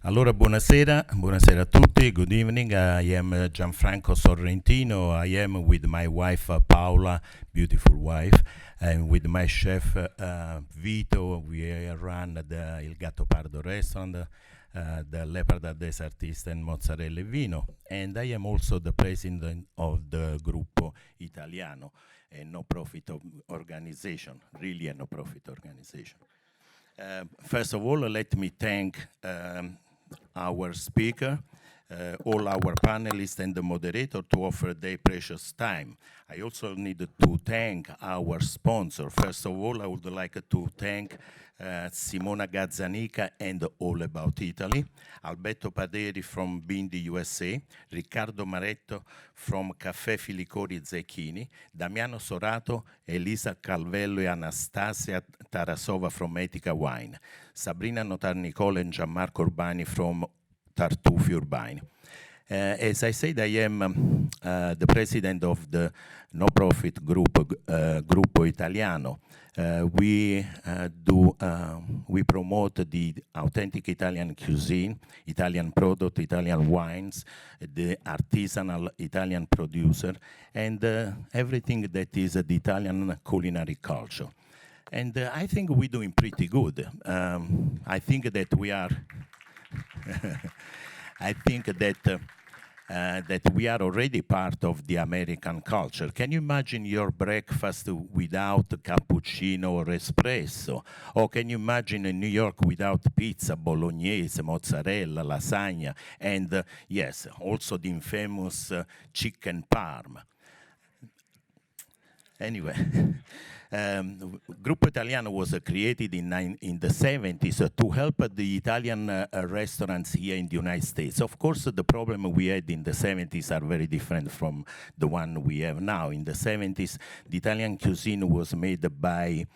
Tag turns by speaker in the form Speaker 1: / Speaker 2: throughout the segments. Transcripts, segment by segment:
Speaker 1: Allora, buonasera a tutti. Good evening. I am Gianfranco Sorrentino. I am with my wife Paola, beautiful wife, and with my chef Vito. We run Il Gatto Pardo restaurant, the Leopard Dessertista and Mozzarella e Vino. And I am also the president of the Gruppo Italiano, a no-profit organization, really a no-profit organization. First of all, let me thank our speaker, all our panelists and the moderator to offer their precious time. I also need to thank our sponsor. First of all, I would like to thank Simona Gazzanica and All About Italy, Alberto Paderi from Bindi USA, Riccardo Maretto from Caffè Filicori Zecchini, Damiano Sorato, Elisa Calvello e Anastasia Tarasova from Etica Wine, Sabrina Notar Nicola and Gianmarco Urbani from Tartufi Urbani. As I said, I am the president of the no-profit group, Gruppo Italiano. We promote the authentic Italian cuisine, Italian product, Italian wines, the artisanal Italian producer, and everything that is the Italian culinary culture. And I think we're doing pretty good. I think that we are. I think that we are already part of the American culture. Can you imagine your breakfast without cappuccino or espresso? Or can you imagine in New York without pizza, bolognese, mozzarella, lasagna, and yes, also the infamous chicken parm? Anyway. Gruppo Italiano was created in the 70s to help the Italian restaurants here in the United States. Of course, the problem we had in the 70s are very different from the one we have now. In the 70s, the Italian cuisine was made by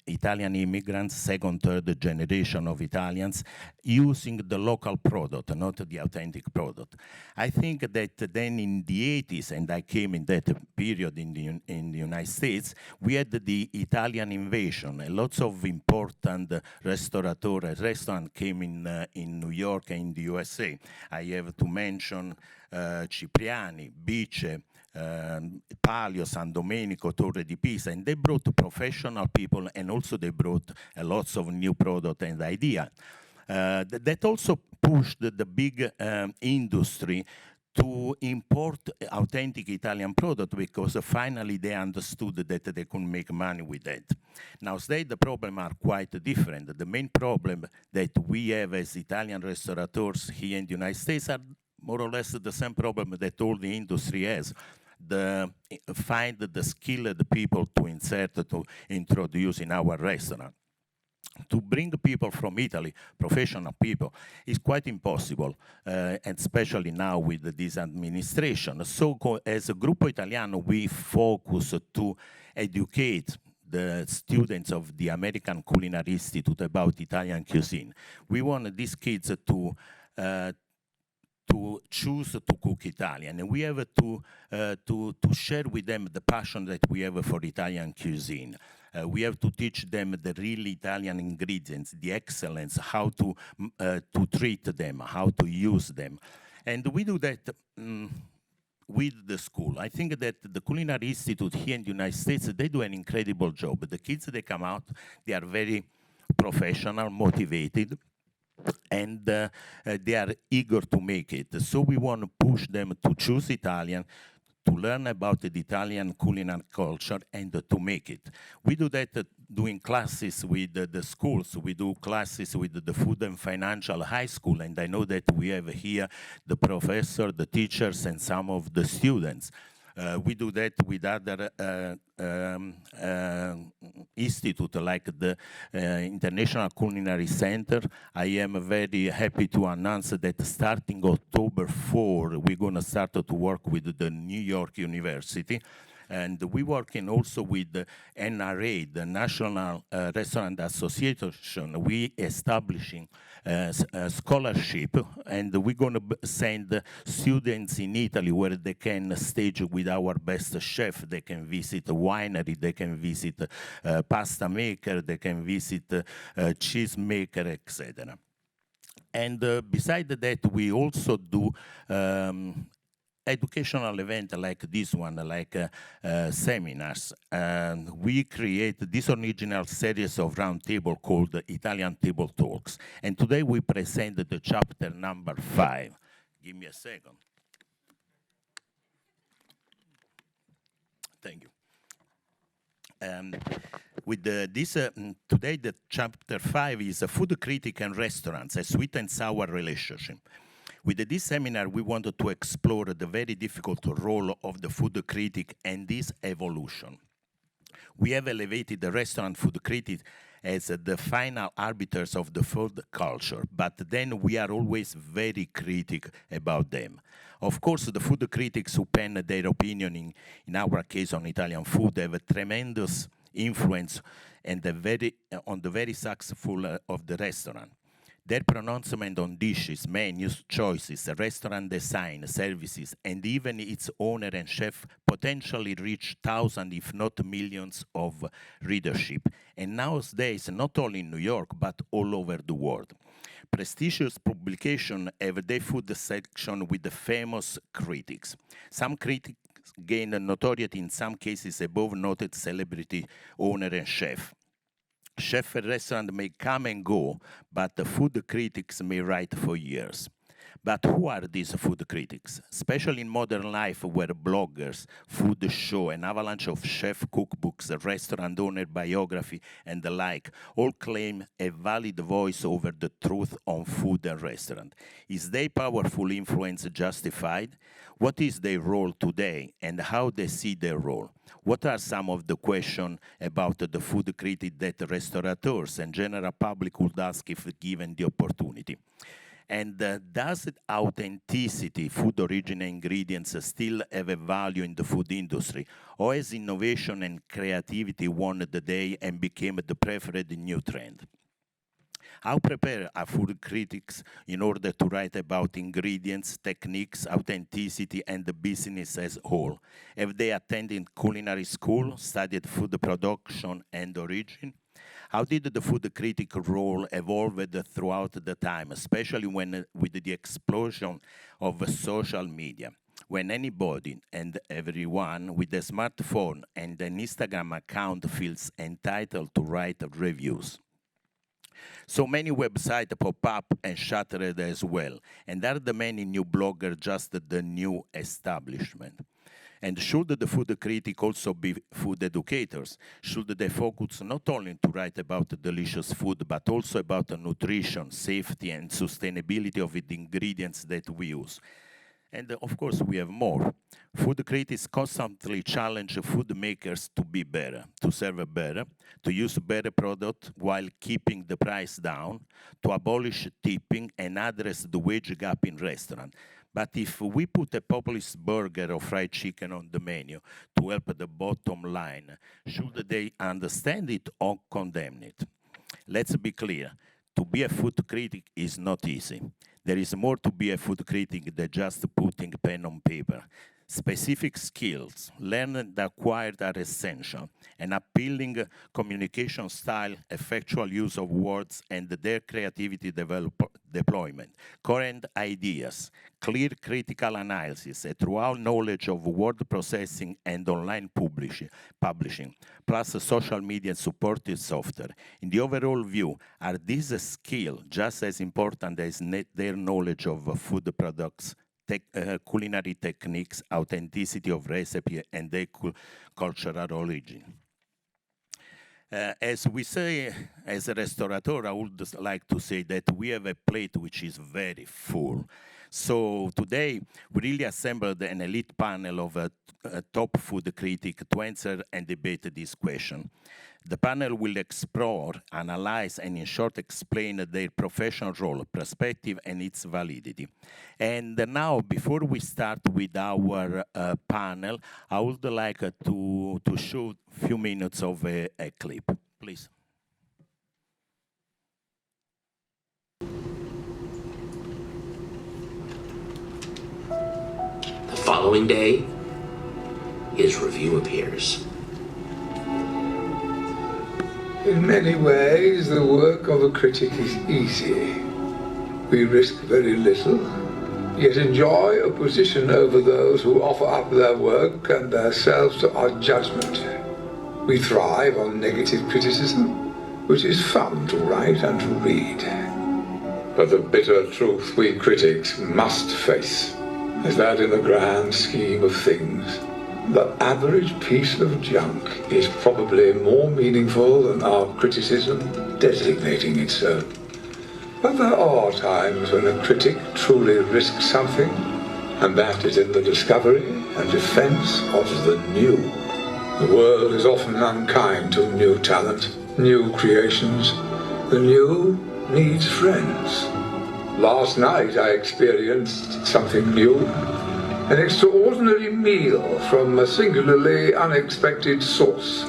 Speaker 1: Italian immigrants, second, third generation of Italians, using the local product, not the authentic product. I think that then in the 80s, and I came in that period in the United States, we had the Italian invasion. Lots of important restaurants came in New York and in the USA. I have to mention Cipriani, Bice, Palio, San Domenico, Torre di Pisa, and they brought professional people, and also they brought lots of new product and idea. That also pushed the big industry to import authentic Italian product, because finally they understood that they could make money with that. Now today the problems are quite different. The main problem that we have as Italian restaurateurs here in the United States are more or less the same problem that all the industry has. Find the skilled people to insert, to introduce in our restaurant. To bring people from Italy, professional people, is quite impossible, and especially now with this administration. So as a Gruppo Italiano, we focus to educate the students of the American Culinary Institute about Italian cuisine. We want these kids to choose to cook Italian, and we have to share with them the passion that we have for Italian cuisine. We have to teach them the real Italian ingredients, the excellence, how to treat them, how to use them. And we do that with the school. I think that the Culinary Institute here in the United States, they do an incredible job. The kids, they come out, they are very professional, motivated, and they are eager to make it. So we want to push them to choose Italian, to learn about the Italian culinary culture, and to make it. We do that doing classes with the schools. We do classes with the Food and Financial High School, and I know that we have here the professor, the teachers, and some of the students. We do that with other institute like the International Culinary Center. I am very happy to announce that starting October 4, we're going to start to work with the New York University. And we're working also with the NRA, the National Restaurant Association. We establishing a scholarship, and we're going to send students in Italy where they can stage with our best chef. They can visit a winery, they can visit a pasta maker, they can visit a cheese maker, etc. And beside that, we also do educational event like this one, like seminars. And we create this original series of roundtable called Italian Table Talks. And today we present the chapter number 5. Give me a second. Thank you. With today, the chapter 5 is Food Critic and Restaurants, a sweet and sour relationship. With this seminar, we wanted to explore the very difficult role of the food critic and this evolution. We have elevated the restaurant food critic as the final arbiters of the food culture, but then we are always very critical about them. Of course, the food critics who pen their opinion, in our case on Italian food, have a tremendous influence and on the very successful of the restaurant. Their pronouncement on dishes, menus, choices, restaurant design, services, and even its owner and chef potentially reach thousands, if not millions, of readership. And nowadays, not only in New York, but all over the world. Prestigious publications have their food section with the famous critics. Some critics gain notoriety, in some cases above noted celebrity owner and chef. Chef and restaurant may come and go, but the food critics may write for years. But who are these food critics? Especially in modern life where bloggers, food show, an avalanche of chef cookbooks, restaurant owner biography, and the like all claim a valid voice over the truth on food and restaurant. Is their powerful influence justified? What is their role today and how they see their role? What are some of the questions about the food critic that restaurateurs and general public would ask if given the opportunity? And does authenticity, food origin ingredients still have a value in the food industry? Or has innovation and creativity won the day and became the preferred new trend? How prepared are food critics in order to write about ingredients, techniques, authenticity, and the business as a whole? Have they attended culinary school, studied food production and origin? How did the food critic role evolve throughout the time, especially with the explosion of social media, when anybody and everyone with a smartphone and an Instagram account feels entitled to write reviews? So many websites pop up and shuttered as well, and are the many new bloggers just the new establishment? And should the food critic also be food educators? Should they focus not only to write about delicious food, but also about the nutrition, safety, and sustainability of the ingredients that we use? And of course, we have more. Food critics constantly challenge food makers to be better, to serve better, to use better product while keeping the price down, to abolish tipping and address the wage gap in restaurants. But if we put a populist burger or fried chicken on the menu to help the bottom line, should they understand it or condemn it? Let's be clear. To be a food critic is not easy. There is more to be a food critic than just putting pen on paper. Specific skills, learned and acquired, are essential. An appealing communication style, effectual use of words, and their creativity deployment, current ideas, clear critical analysis, a thorough knowledge of word processing and online publishing, plus social media and supportive software. In the overall view, are these skills just as important as their knowledge of food products, culinary techniques, authenticity of recipe, and their cultural origin? As we say, as a restaurateur, I would like to say that we have a plate which is very full. So today, we really assembled an elite panel of top food critics to answer and debate this question. The panel will explore, analyze, and in short explain their professional role, perspective, and its validity. And now, before we start with our panel, I would like to show a few minutes of a clip, please.
Speaker 2: The following day, his review appears.
Speaker 3: In many ways, the work of a critic is easy. We risk very little, yet enjoy a position over those who offer up their work and themselves to our judgment. We thrive on negative criticism, which is fun to write and to read. But the bitter truth we critics must face is that in the grand scheme of things, the average piece of junk is probably more meaningful than our criticism designating it so. But there are times when a critic truly risks something, and that is in the discovery and defense of the new. The world is often unkind to new talent, new creations. The new needs friends. Last night I experienced something new. An extraordinary meal from a singularly unexpected source.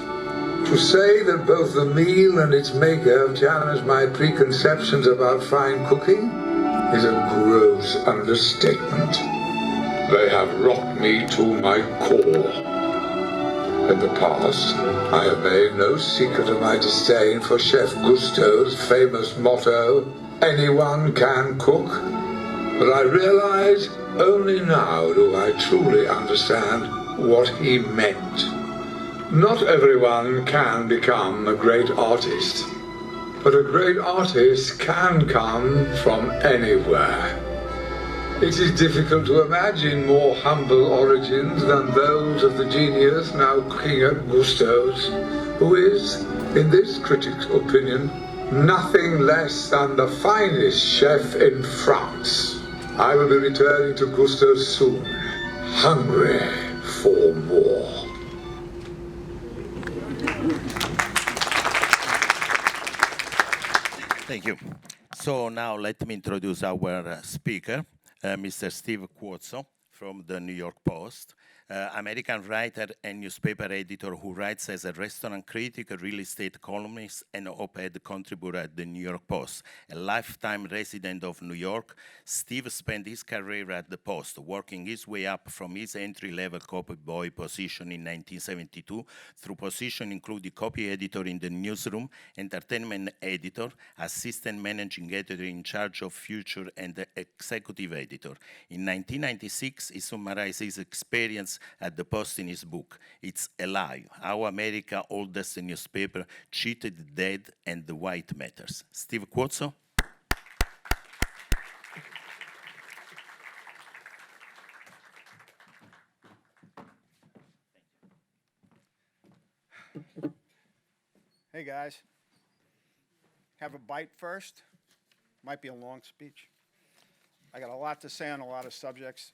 Speaker 3: To say that both the meal and its maker have challenged my preconceptions about fine cooking is a gross understatement. They have rocked me to my core. In the past, I have made no secret of my disdain for Chef Gusteau's famous motto, "Anyone can cook." But I realize only now do I truly understand what he meant. Not everyone can become a great artist, but a great artist can come from anywhere. It is difficult to imagine more humble origins than those of the genius now cooking at Gusteau's, who is, in this critic's opinion, nothing less than the finest chef in France. I will be returning to Gusteau's soon, hungry for more.
Speaker 1: Thank you. So now let me introduce our speaker, Mr. Steve Quazzo from the New York Post, American writer and newspaper editor who writes as a restaurant critic, a real estate columnist, and op-ed contributor at the New York Post. A lifetime resident of New York, Steve spent his career at the Post, working his way up from his entry-level copy boy position in 1972 through position including copy editor in the newsroom, entertainment editor, assistant managing editor in charge of future, and executive editor. In 1996, he summarized his experience at the Post in his book, It's a Lie, How America's Oldest Newspaper Cheated, Dead, and the White Matters. Steve Quazzo.
Speaker 4: Hey guys, have a bite first. Might be a long speech. I got a lot to say on a lot of subjects.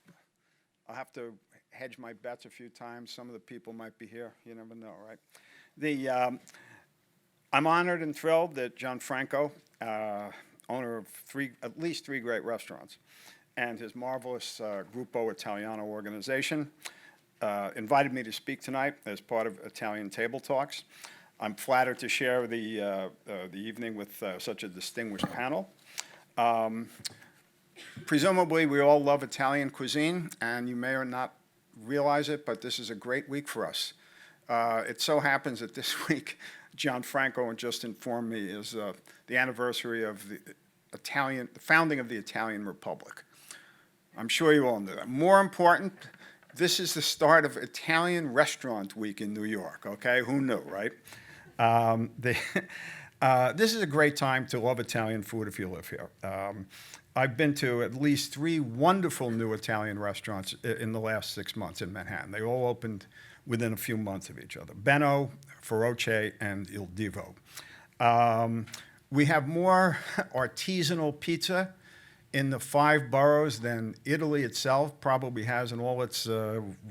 Speaker 4: I'll have to hedge my bets a few times. Some of the people might be here. You never know, right? I'm honored and thrilled that Gianfranco, owner of at least three great restaurants, and his marvelous Gruppo Italiano organization, invited me to speak tonight as part of Italian Table Talks. I'm flattered to share the evening with such a distinguished panel. Presumably, we all love Italian cuisine, and you may or not realize it, but this is a great week for us. It so happens that this week, Gianfranco just informed me, is the anniversary of the founding of the Italian Republic. I'm sure you all knew that. More important, this is the start of Italian Restaurant Week in New York, okay? Who knew, right? This is a great time to love Italian food if you live here. I've been to at least 3 wonderful new Italian restaurants in the last 6 months in Manhattan. They all opened within a few months of each other. Benno, Feroce, and Il Divo. We have more artisanal pizza in the 5 boroughs than Italy itself probably has in all its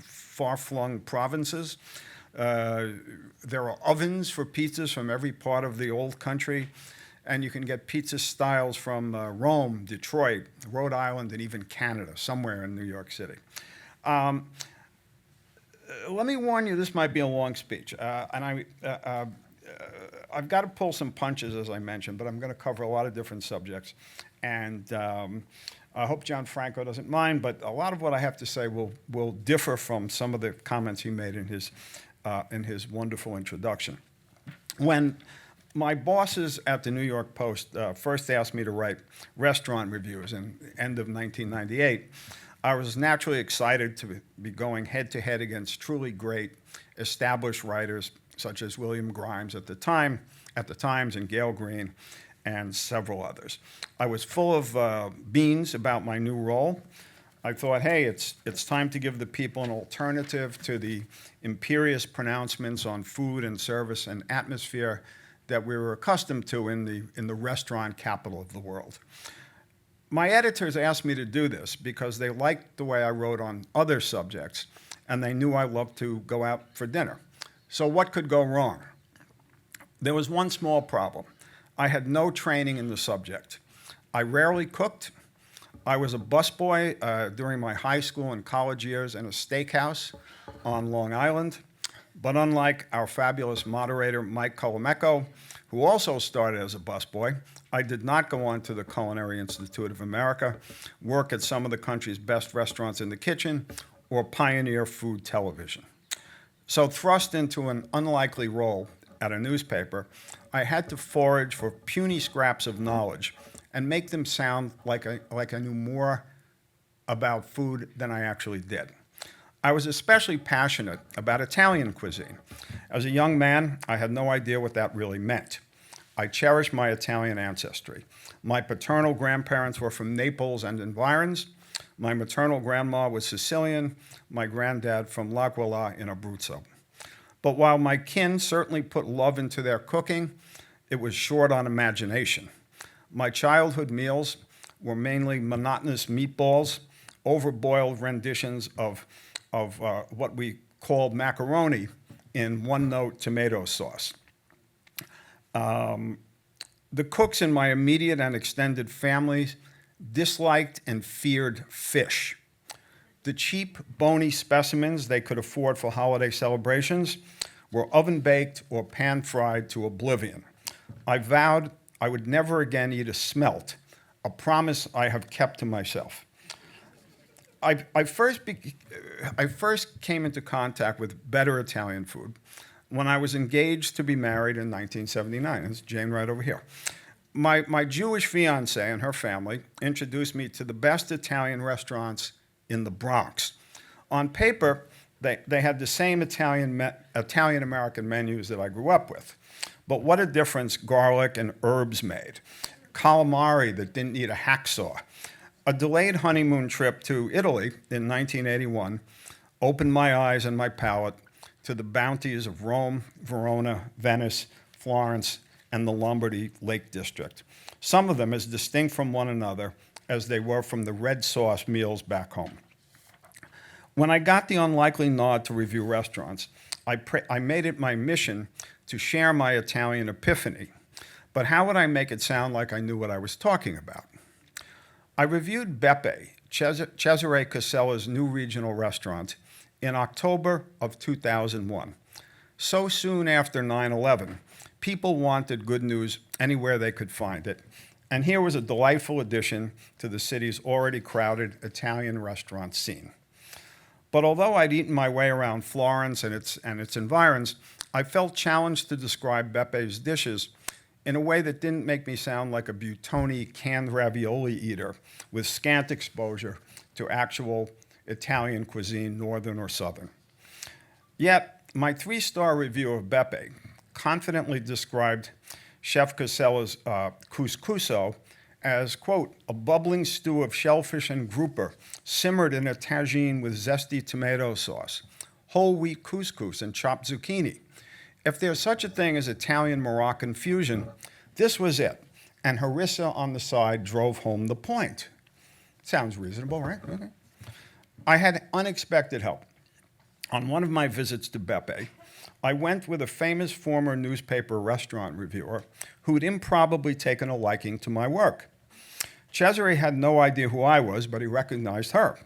Speaker 4: far-flung provinces. There are ovens for pizzas from every part of the old country, and you can get pizza styles from Rome, Detroit, Rhode Island, and even Canada, somewhere in New York City. Let me warn you, this might be a long speech, and I've got to pull some punches, as I mentioned, but I'm going to cover a lot of different subjects, and I hope Gianfranco doesn't mind, but a lot of what I have to say will differ from some of the comments he made in his wonderful introduction. When My bosses at the New York Post first asked me to write restaurant reviews in the end of 1998. I was naturally excited to be going head-to-head against truly great established writers such as William Grimes at the Times, and Gail Green, and several others. I was full of beans about my new role. I thought, hey, it's time to give the people an alternative to the imperious pronouncements on food and service and atmosphere that we were accustomed to in the restaurant capital of the world. My editors asked me to do this because they liked the way I wrote on other subjects, and they knew I loved to go out for dinner. So what could go wrong? There was one small problem. I had no training in the subject. I rarely cooked. I was a busboy during my high school and college years in a steakhouse on Long Island. But unlike our fabulous moderator, Mike Colameco, who also started as a busboy, I did not go on to the Culinary Institute of America, work at some of the country's best restaurants in the kitchen, or pioneer food television. So thrust into an unlikely role at a newspaper, I had to forage for puny scraps of knowledge and make them sound like I knew more about food than I actually did. I was especially passionate about Italian cuisine. As a young man, I had no idea what that really meant. I cherished my Italian ancestry. My paternal grandparents were from Naples and environs. My maternal grandma was Sicilian, my granddad from L'Aquila in Abruzzo. But while my kin certainly put love into their cooking, it was short on imagination. My childhood meals were mainly monotonous meatballs, overboiled renditions of what we called macaroni in one-note tomato sauce. The cooks in my immediate and extended families disliked and feared fish. The cheap, bony specimens they could afford for holiday celebrations were oven-baked or pan-fried to oblivion. I vowed I would never again eat a smelt, a promise I have kept to myself. I first came into contact with better Italian food when I was engaged to be married in 1979. It's Jane right over here. My Jewish fiancée and her family introduced me to the best Italian restaurants in the Bronx. On paper, they had the same Italian-American menus that I grew up with. But what a difference garlic and herbs made. Calamari that didn't need a hacksaw. A delayed honeymoon trip to Italy in 1981 opened my eyes and my palate to the bounties of Rome, Verona, Venice, Florence, and the Lombardy Lake District, some of them as distinct from one another as they were from the red sauce meals back home. When I got the unlikely nod to review restaurants, I made it my mission to share my Italian epiphany. But how would I make it sound like I knew what I was talking about? I reviewed Beppe, Cesare Casella's new regional restaurant, in October of 2001. So soon after 9/11, people wanted good news anywhere they could find it. And here was a delightful addition to the city's already crowded Italian restaurant scene. But although I'd eaten my way around Florence and its environs, I felt challenged to describe Beppe's dishes in a way that didn't make me sound like a Buitoni canned ravioli eater with scant exposure to actual Italian cuisine, northern or southern. Yet, my 3-star review of Beppe confidently described Chef Casella's couscouso as, quote, a bubbling stew of shellfish and grouper simmered in a tagine with zesty tomato sauce, whole wheat couscous and chopped zucchini. If there's such a thing as Italian-Moroccan fusion, this was it, and harissa on the side drove home the point. Sounds reasonable, right? Okay. I had unexpected help. On one of my visits to Beppe, I went with a famous former newspaper restaurant reviewer who'd improbably taken a liking to my work. Cesare had no idea who I was, but he recognized her.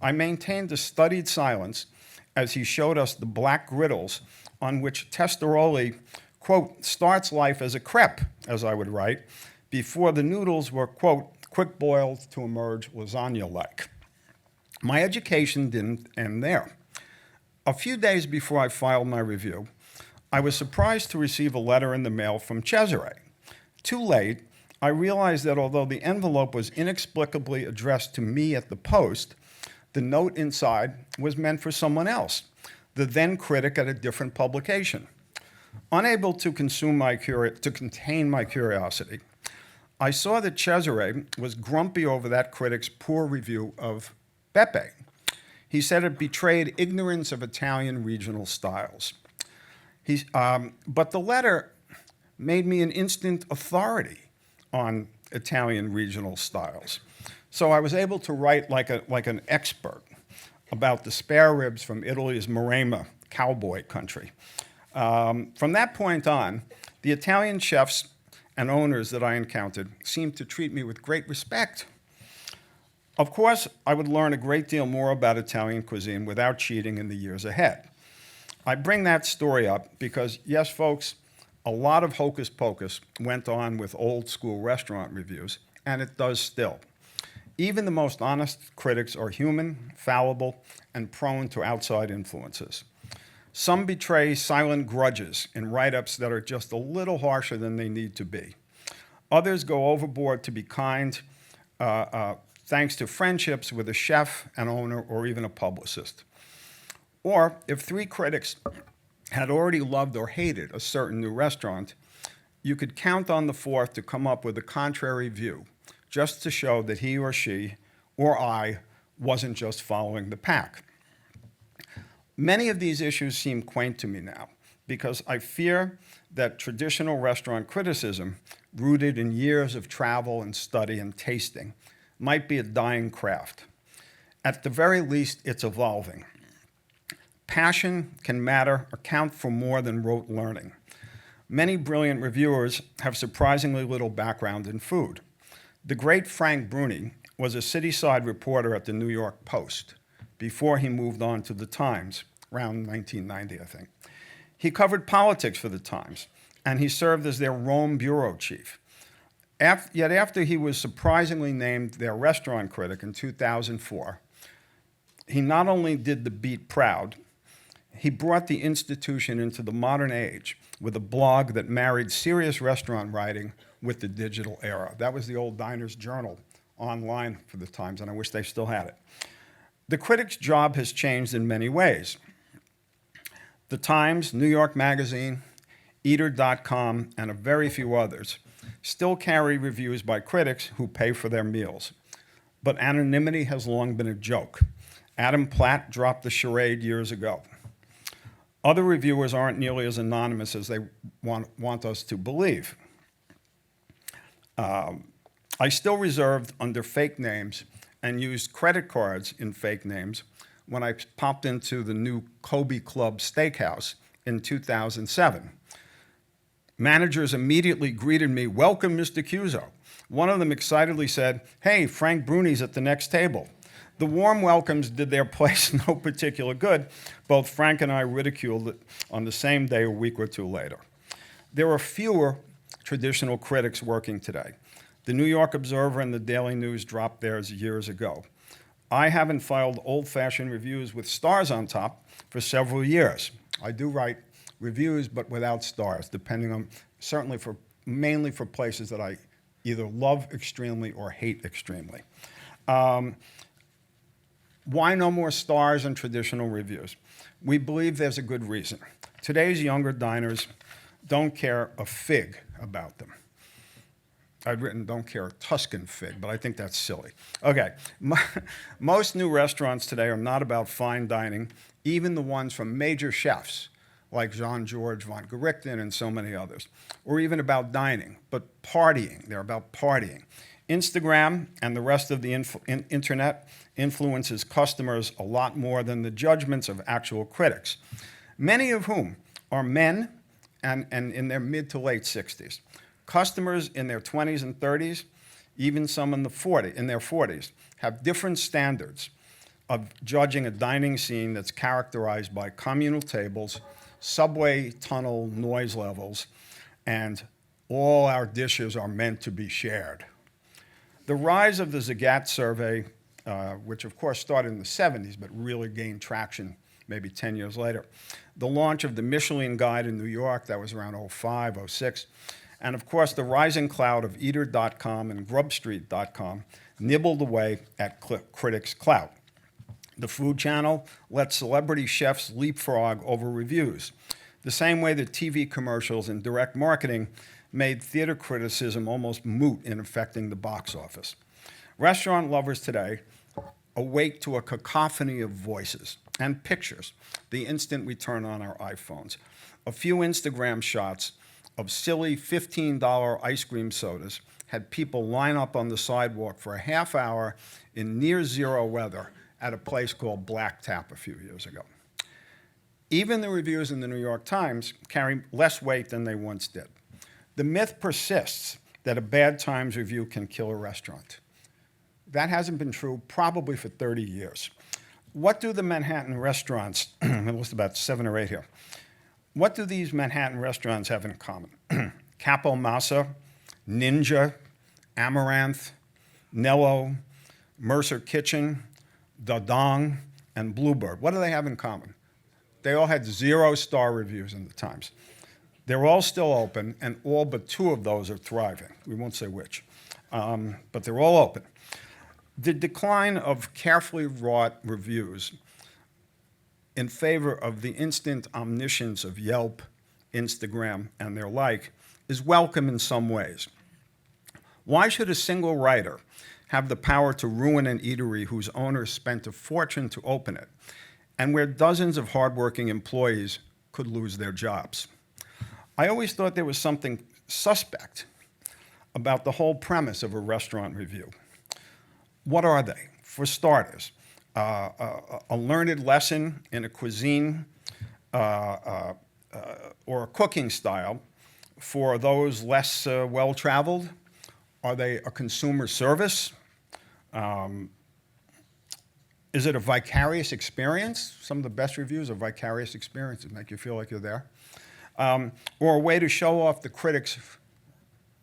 Speaker 4: I maintained a studied silence as he showed us the black griddles on which Testaroli, quote, starts life as a crepe, as I would write, before the noodles were, quote, quick-boiled to emerge lasagna-like. My education didn't end there. A few days before I filed my review, I was surprised to receive a letter in the mail from Cesare. Too late, I realized that although the envelope was inexplicably addressed to me at the Post, the note inside was meant for someone else, the then critic at a different publication. Unable to contain my curiosity, I saw that Cesare was grumpy over that critic's poor review of Beppe. He said it betrayed ignorance of Italian regional styles. But the letter made me an instant authority on Italian regional styles. So I was able to write like an expert about the spare ribs from Italy's Maremma cowboy country. From that point on, the Italian chefs and owners that I encountered seemed to treat me with great respect. Of course, I would learn a great deal more about Italian cuisine without cheating in the years ahead. I bring that story up because, yes, folks, a lot of hocus pocus went on with old school restaurant reviews, and it does still. Even the most honest critics are human, fallible, and prone to outside influences. Some betray silent grudges in write-ups that are just a little harsher than they need to be. Others go overboard to be kind, thanks to friendships with a chef, an owner, or even a publicist. Or if three critics had already loved or hated a certain new restaurant, you could count on the fourth to come up with a contrary view, just to show that he or she or I wasn't just following the pack. Many of these issues seem quaint to me now because I fear that traditional restaurant criticism, rooted in years of travel and study and tasting, might be a dying craft. At the very least, it's evolving. Passion can matter or count for more than rote learning. Many brilliant reviewers have surprisingly little background in food. The great Frank Bruni was a city-side reporter at the New York Post before he moved on to the Times, around 1990, I think. He covered politics for the Times, and he served as their Rome bureau chief. Yet after he was surprisingly named their restaurant critic in 2004, he not only did the beat proud, he brought the institution into the modern age with a blog that married serious restaurant writing with the digital era. That was the old Diners Journal online for the Times, and I wish they still had it. The critic's job has changed in many ways. The Times, New York Magazine, Eater.com, and a very few others still carry reviews by critics who pay for their meals. But anonymity has long been a joke. Adam Platt dropped the charade years ago. Other reviewers aren't nearly as anonymous as they want us to believe. I still reserved under fake names and used credit cards in fake names when I popped into the new Kobe Club Steakhouse in 2007. Managers immediately greeted me, "Welcome, Mr. Cuso." One of them excitedly said, "Hey, Frank Bruni's at the next table." The warm welcomes did their place no particular good. Both Frank and I ridiculed it on the same day a week or two later. There are fewer traditional critics working today. The New York Observer and the Daily News dropped theirs years ago. I haven't filed old-fashioned reviews with stars on top for several years. I do write reviews, but without stars, depending on, mainly for places that I either love extremely or hate extremely. Why no more stars in traditional reviews? We believe there's a good reason. Today's younger diners don't care a fig about them. I'd written don't care a Tuscan fig, but I think that's silly. Okay, most new restaurants today are not about fine dining, even the ones from major chefs like Jean-Georges von Gerichten and so many others, or even about dining, but partying. They're about partying. Instagram and the rest of the internet influences customers a lot more than the judgments of actual critics, many of whom are men and in their mid to late 60s. Customers in their 20s and 30s, even some in their 40s, have different standards of judging a dining scene that's characterized by communal tables, subway tunnel noise levels, and all our dishes are meant to be shared. The rise of the Zagat survey, which of course started in the 70s but really gained traction maybe 10 years later, the launch of the Michelin Guide in New York, that was around 05, 06, and of course the rising cloud of Eater.com and Grubstreet.com nibbled away at critics' clout. The Food Channel let celebrity chefs leapfrog over reviews, the same way that TV commercials and direct marketing made theater criticism almost moot in affecting the box office. Restaurant lovers today awake to a cacophony of voices and pictures the instant we turn on our iPhones. A few Instagram shots of silly $15 ice cream sodas had people line up on the sidewalk for a half hour in near zero weather at a place called Black Tap a few years ago. Even the reviews in the New York Times carry less weight than they once did. The myth persists that a bad Times review can kill a restaurant. That hasn't been true probably for 30 years. What do the Manhattan restaurants, I list about 7 or 8 here, what do these Manhattan restaurants have in common? Capo Massa, Ninja, Amaranth, Nello, Mercer Kitchen, Dadong, and Bluebird. What do they have in common? They all had 0-star reviews in the Times. They're all still open, and all but 2 of those are thriving. We won't say which, but they're all open. The decline of carefully wrought reviews in favor of the instant omniscience of Yelp, Instagram, and their like is welcome in some ways. Why should a single writer have the power to ruin an eatery whose owners spent a fortune to open it, and where dozens of hardworking employees could lose their jobs? I always thought there was something suspect about the whole premise of a restaurant review. What are they? For starters, a learned lesson in a cuisine or a cooking style for those less well-traveled? Are they a consumer service? Is it a vicarious experience? Some of the best reviews are vicarious experiences, make you feel like you're there. Or a way to show off the critics'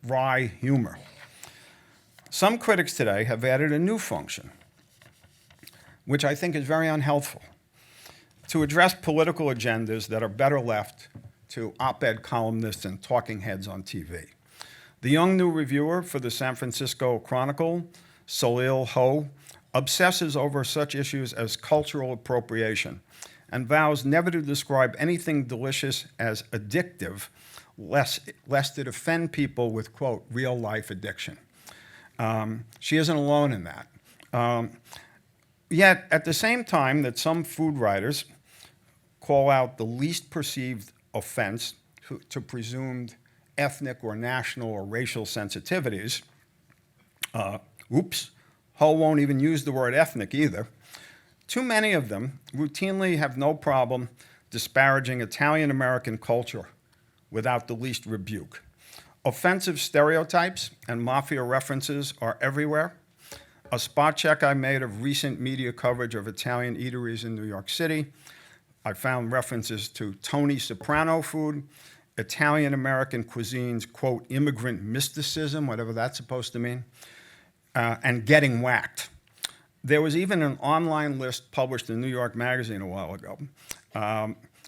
Speaker 4: wry humor. Some critics today have added a new function, which I think is very unhelpful, to address political agendas that are better left to op-ed columnists and talking heads on TV. The young new reviewer for the San Francisco Chronicle, Salil Ho, obsesses over such issues as cultural appropriation and vows never to describe anything delicious as addictive, lest it offend people with, quote, real-life addiction. She isn't alone in that. Yet, at the same time that some food writers call out the least perceived offense to presumed ethnic or national or racial sensitivities, Ho won't even use the word ethnic either. Too many of them routinely have no problem disparaging Italian-American culture without the least rebuke. Offensive stereotypes and mafia references are everywhere. A spot check I made of recent media coverage of Italian eateries in New York City, I found references to Tony Soprano food, Italian-American cuisine's, quote, immigrant mysticism, whatever that's supposed to mean, and getting whacked. There was even an online list published in New York Magazine a while ago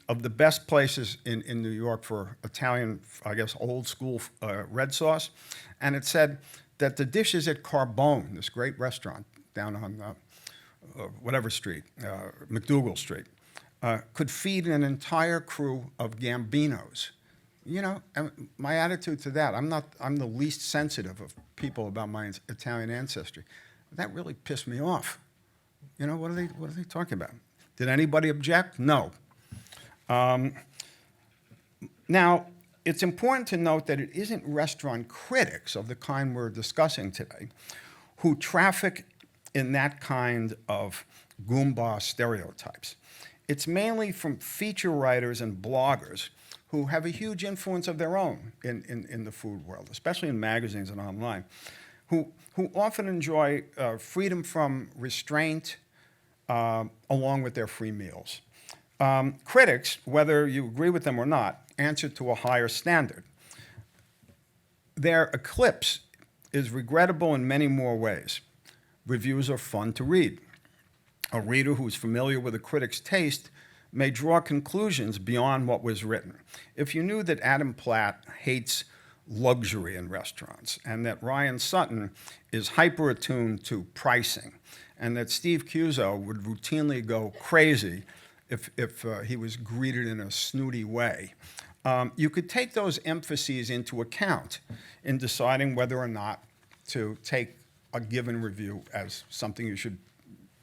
Speaker 4: of the best places in New York for Italian, I guess, old school red sauce. And it said that the dishes at Carbone, this great restaurant down on whatever street, McDougal Street, could feed an entire crew of Gambinos. You know, and my attitude to that, I'm the least sensitive of people about my Italian ancestry. That really pissed me off. You know, what are they talking about? Did anybody object? No. Now, it's important to note that it isn't restaurant critics of the kind we're discussing today who traffic in that kind of Goomba stereotypes. It's mainly from feature writers and bloggers who have a huge influence of their own in the food world, especially in magazines and online, who often enjoy freedom from restraint along with their free meals. Critics, whether you agree with them or not, answer to a higher standard. Their eclipse is regrettable in many more ways. Reviews are fun to read. A reader who's familiar with a critic's taste may draw conclusions beyond what was written. If you knew that Adam Platt hates luxury in restaurants, and that Ryan Sutton is hyper-attuned to pricing, and that Steve Cuso would routinely go crazy if he was greeted in a snooty way, you could take those emphases into account in deciding whether or not to take a given review as something you should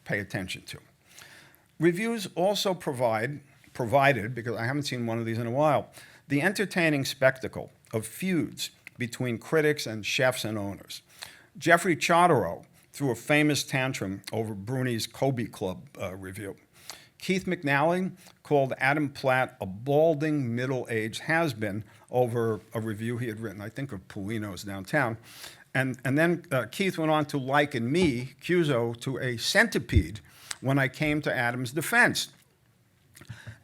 Speaker 4: pay attention to. Reviews also provided, because I haven't seen one of these in a while, the entertaining spectacle of feuds between critics and chefs and owners. Jeffrey Charterow threw a famous tantrum over Bruni's Kobe Club review. Keith McNally called Adam Platt a balding middle-aged has-been over a review he had written, I think, of Polino's downtown. And then Keith went on to liken me, Cuso, to a centipede when I came to Adam's defense.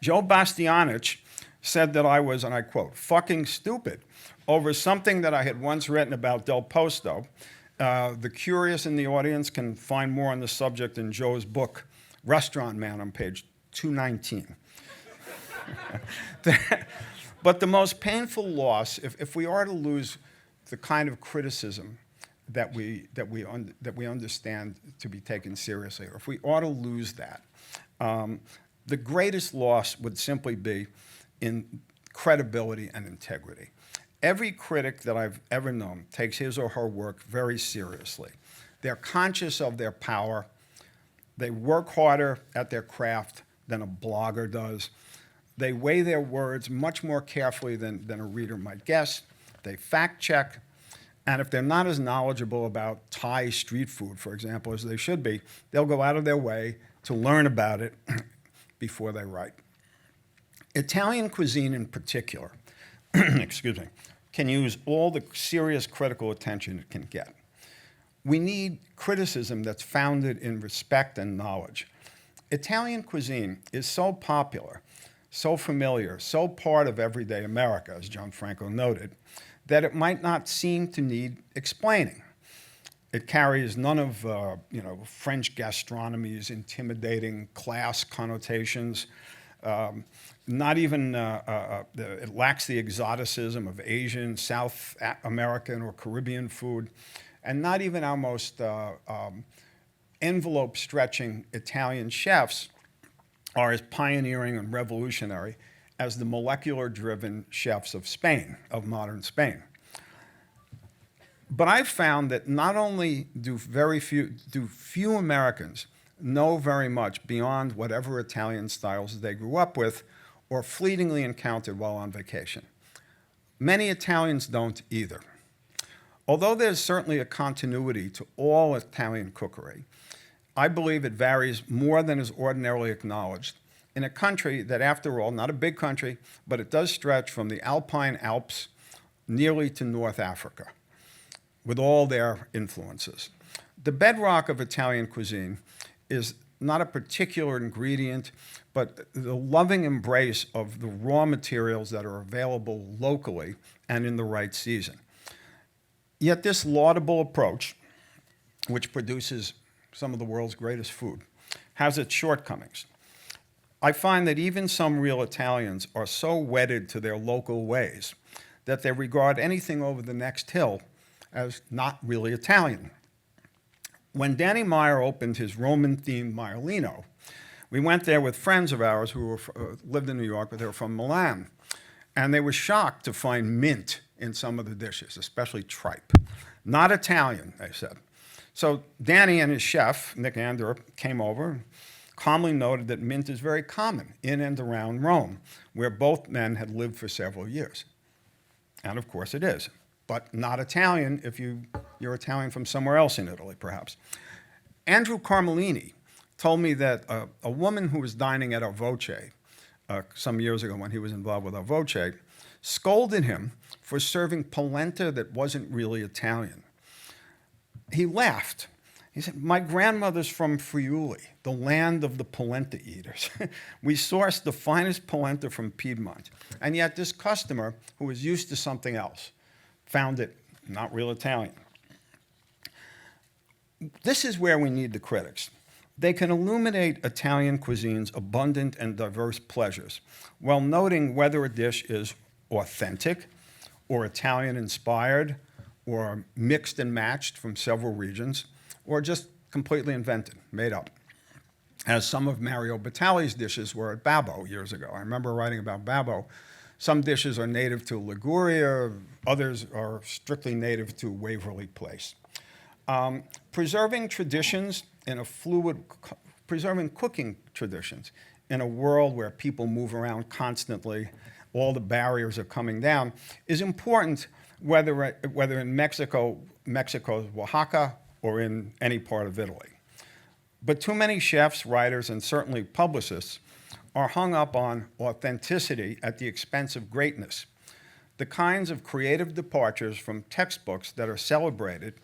Speaker 4: Joe Bastianich said that I was, and I quote, fucking stupid over something that I had once written about Del Posto. The curious in the audience can find more on the subject in Joe's book, Restaurant Man, on page 219. But the most painful loss, if we are to lose the kind of criticism that we understand to be taken seriously, or if we ought to lose that, the greatest loss would simply be in credibility and integrity. Every critic that I've ever known takes his or her work very seriously. They're conscious of their power. They work harder at their craft than a blogger does. They weigh their words much more carefully than a reader might guess. They fact check. And if they're not as knowledgeable about Thai street food, for example, as they should be, they'll go out of their way to learn about it before they write. Italian cuisine in particular, excuse me, can use all the serious critical attention it can get. We need criticism that's founded in respect and knowledge. Italian cuisine is so popular, so familiar, so part of everyday America, as Gianfranco noted, that it might not seem to need explaining. It carries none of French gastronomy's intimidating class connotations. Not even, it lacks the exoticism of Asian, South American, or Caribbean food, and not even our most envelope-stretching Italian chefs are as pioneering and revolutionary as the molecular-driven chefs of Spain, of modern Spain. But I've found that not only do few Americans know very much beyond whatever Italian styles they grew up with or fleetingly encountered while on vacation. Many Italians don't either. Although there's certainly a continuity to all Italian cookery, I believe it varies more than is ordinarily acknowledged in a country that, after all, not a big country, but it does stretch from the Alpine Alps nearly to North Africa, with all their influences. The bedrock of Italian cuisine is not a particular ingredient, but the loving embrace of the raw materials that are available locally and in the right season. Yet this laudable approach, which produces some of the world's greatest food, has its shortcomings. I find that even some real Italians are so wedded to their local ways that they regard anything over the next hill as not really Italian. When Danny Meyer opened his Roman-themed Maialino, we went there with friends of ours who lived in New York, but they were from Milan. And they were shocked to find mint in some of the dishes, especially tripe. Not Italian, they said. So Danny and his chef, Nick Ander, came over and calmly noted that mint is very common in and around Rome, where both men had lived for several years. And of course it is, but not Italian if you're Italian from somewhere else in Italy, perhaps. Andrew Carmelini told me that a woman who was dining at Our Voce some years ago when he was involved with Our Voce scolded him for serving polenta that wasn't really Italian. He laughed. He said, "My grandmother's from Friuli, the land of the polenta eaters. We sourced the finest polenta from Piedmont. And yet this customer, who was used to something else, found it not real Italian." This is where we need the critics. They can illuminate Italian cuisine's abundant and diverse pleasures while noting whether a dish is authentic or Italian-inspired or mixed and matched from several regions or just completely invented, made up, as some of Mario Batali's dishes were at Babbo years ago. I remember writing about Babbo. Some dishes are native to Liguria, others are strictly native to Waverly Place. Preserving cooking traditions in a world where people move around constantly, all the barriers are coming down, is important whether in Mexico's Oaxaca, or in any part of Italy. But too many chefs, writers, and certainly publicists are hung up on authenticity at the expense of greatness. The kinds of creative departures from textbooks that are celebrated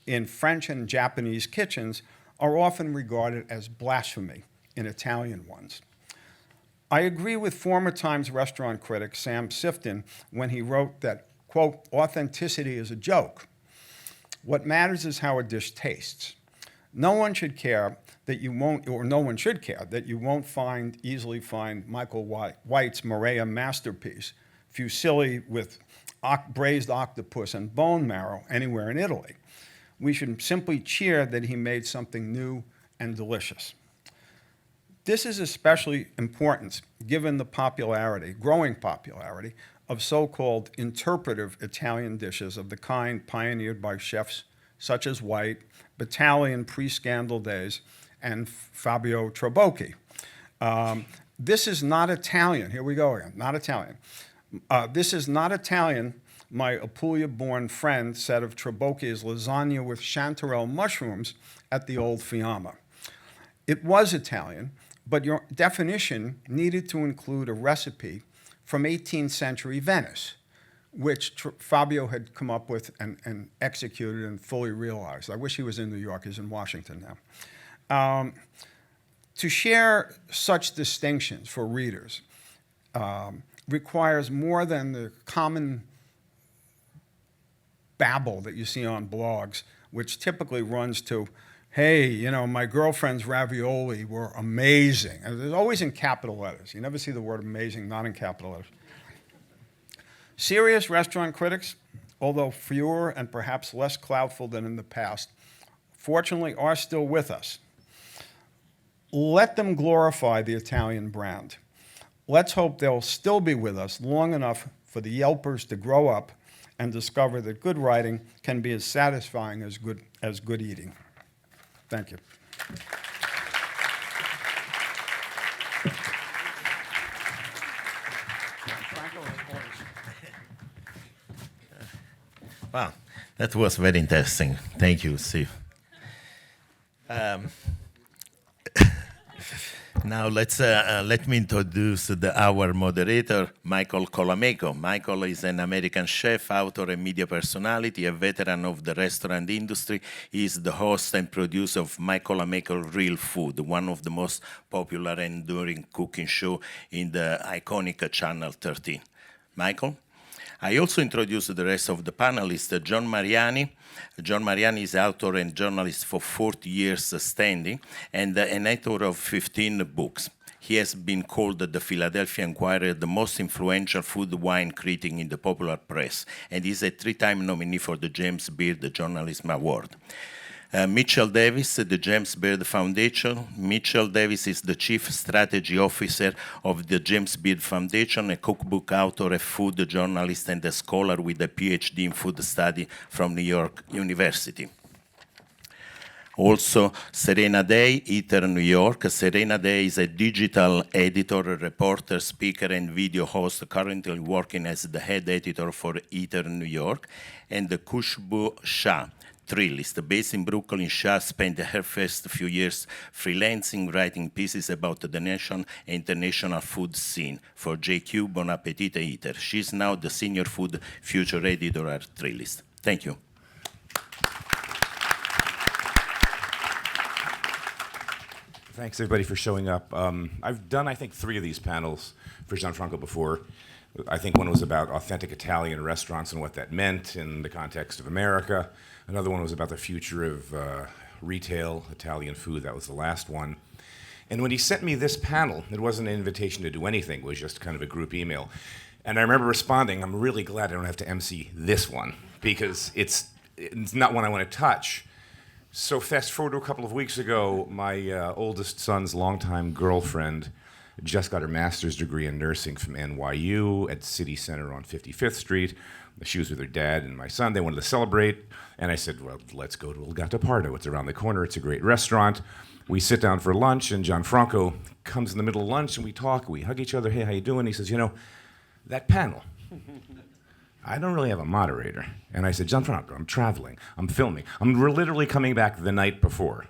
Speaker 4: in French and Japanese kitchens are often regarded as blasphemy in Italian ones. I agree with former Times restaurant critic Sam Sifton when he wrote that, quote, authenticity is a joke. What matters is how a dish tastes. No one should care that you won't easily find Michael White's Maria masterpiece, fusilli with braised octopus and bone marrow anywhere in Italy. We should simply cheer that he made something new and delicious. This is especially important given the growing popularity, of so-called interpretive Italian dishes of the kind pioneered by chefs such as White, Batali in pre-scandal days, and Fabio Trabocchi. This is not Italian. Here we go again, not Italian. This is not Italian, my Apulia-born friend said of Trabocchi's lasagna with chanterelle mushrooms at the old Fiamma. It was Italian, but your definition needed to include a recipe from 18th century Venice, which Fabio had come up with and executed and fully realized. I wish he was in New York. He's in Washington now. To share such distinctions for readers requires more than the common babble that you see on blogs, which typically runs to, hey, you know, my girlfriend's ravioli were amazing. And it's always in capital letters. You never see the word amazing not in capital letters. Serious restaurant critics, although fewer and perhaps less cloudful than in the past, fortunately are still with us. Let them glorify the Italian brand. Let's hope they'll still be with us long enough for the Yelpers to grow up and discover that good writing can be as satisfying as good eating. Thank you.
Speaker 1: Wow, that was very interesting. Thank you, Steve. Now let me introduce our moderator, Michael Colameco. Michael is an American chef, author, and media personality, a veteran of the restaurant industry. He is the host and producer of My Colameco Real Food, one of the most popular and enduring cooking show in the iconic Channel 13. Michael? I also introduced the rest of the panelists, John Mariani. John Mariani is author and journalist for 40 years standing and an author of 15 books. He has been called the Philadelphia Inquirer the most influential food wine critic in the popular press and is a 3-time nominee for the James Beard Journalism Award. Mitchell Davis, the James Beard Foundation. Mitchell Davis is the Chief Strategy Officer of the James Beard Foundation, a cookbook author, a food journalist, and a scholar with a PhD in food study from New York University. Also, Serena Day, Eater New York. Serena Day is a digital editor, reporter, speaker, and video host currently working as the head editor for Eater New York. And Khushbu Shah, Thrillist, based in Brooklyn. Shah spent her first few years freelancing, writing pieces about the national and international food scene for JQ, Bon Appetit, and Eater. She's now the senior food future editor at Thrillist. Thank you.
Speaker 5: Thanks, everybody, for showing up. I've done, I think, 3 of these panels for Gianfranco before. I think one was about authentic Italian restaurants and what that meant in the context of America. Another one was about the future of retail, Italian food. That was the last one. And when he sent me this panel, it wasn't an invitation to do anything. It was just kind of a group email. And I remember responding, I'm really glad I don't have to MC this one, because it's not one I want to touch. So fast forward to a couple of weeks ago, my oldest son's longtime girlfriend just got her master's degree in nursing from NYU at City Center on 55th Street. She was with her dad and my son. They wanted to celebrate. And I said, well, let's go to Il Gattopardo. It's around the corner. It's a great restaurant. We sit down for lunch, and Gianfranco comes in the middle of lunch, and we talk. We hug each other. Hey, how you doing? He says, you know, that panel, I don't really have a moderator. And I said, Gianfranco, I'm traveling. I'm filming. I'm literally coming back the night before.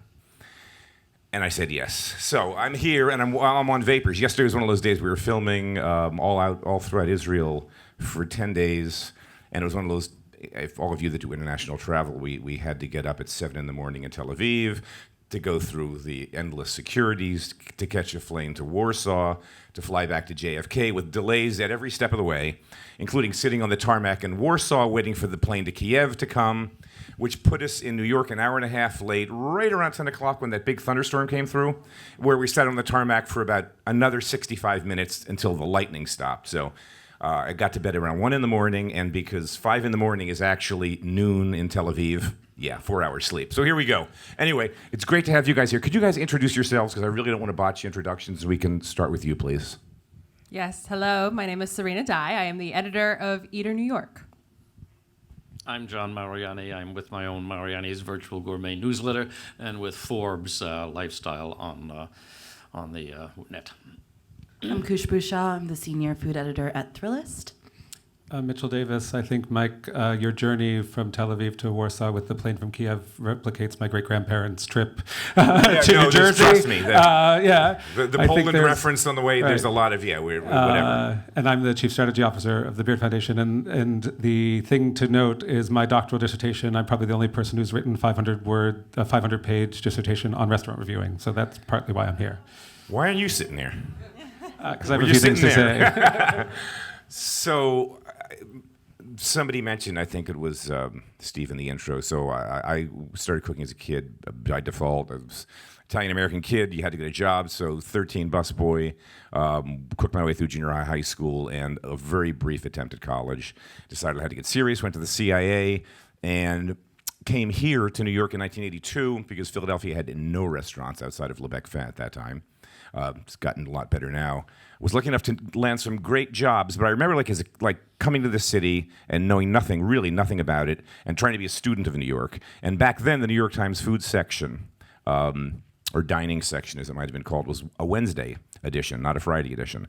Speaker 5: And I said, yes. So I'm here, and I'm on Vapors. Yesterday was one of those days we were filming all throughout Israel for 10 days. And it was one of those, if all of you that do international travel, we had to get up at 7 in the morning in Tel Aviv, to go through the endless securities, to catch a plane to Warsaw, to fly back to JFK with delays at every step of the way, including sitting on the tarmac in Warsaw waiting for the plane to Kiev to come, which put us in New York an hour and a half late, right around 10 o'clock when that big thunderstorm came through, where we sat on the tarmac for about another 65 minutes until the lightning stopped. So I got to bed around 1 in the morning, and because 5 in the morning is actually noon in Tel Aviv, 4 hours sleep. So here we go. Anyway, it's great to have you guys here. Could you guys introduce yourselves? Because I really don't want to botch introductions. We can start with you, please.
Speaker 6: Yes, hello. My name is Serena Dye. I am the editor of Eater New York.
Speaker 7: I'm John Mariani. I'm with my own Mariani's Virtual Gourmet newsletter and with Forbes Lifestyle on the net.
Speaker 8: I'm Kush Bouchard. I'm the senior food editor at Thrillist.
Speaker 9: Mitchell Davis. I think, Mike, your journey from Tel Aviv to Warsaw with the plane from Kiev replicates my great-grandparents' trip to Jersey.
Speaker 5: Trust me.
Speaker 9: The
Speaker 5: Poland reference on the way, there's a lot of, whatever.
Speaker 9: And I'm the chief strategy officer of the Beard Foundation. And the thing to note is my doctoral dissertation, I'm probably the only person who's written 500-page dissertation on restaurant reviewing. So that's partly why I'm here.
Speaker 5: Why aren't you sitting there?
Speaker 9: Because I have a few things to say.
Speaker 5: So somebody mentioned, I think it was Steve in the intro, so I started cooking as a kid by default. I was Italian-American kid. You had to get a job, so 13 busboy, cooked my way through junior high school, and a very brief attempt at college. Decided I had to get serious, went to the CIA, and came here to New York in 1982 because Philadelphia had no restaurants outside of Lebec Fin at that time. It's gotten a lot better now. Was lucky enough to land some great jobs, but I remember coming to the city and knowing really nothing about it, and trying to be a student of New York. And back then, the New York Times food section, or dining section as it might have been called, was a Wednesday edition, not a Friday edition.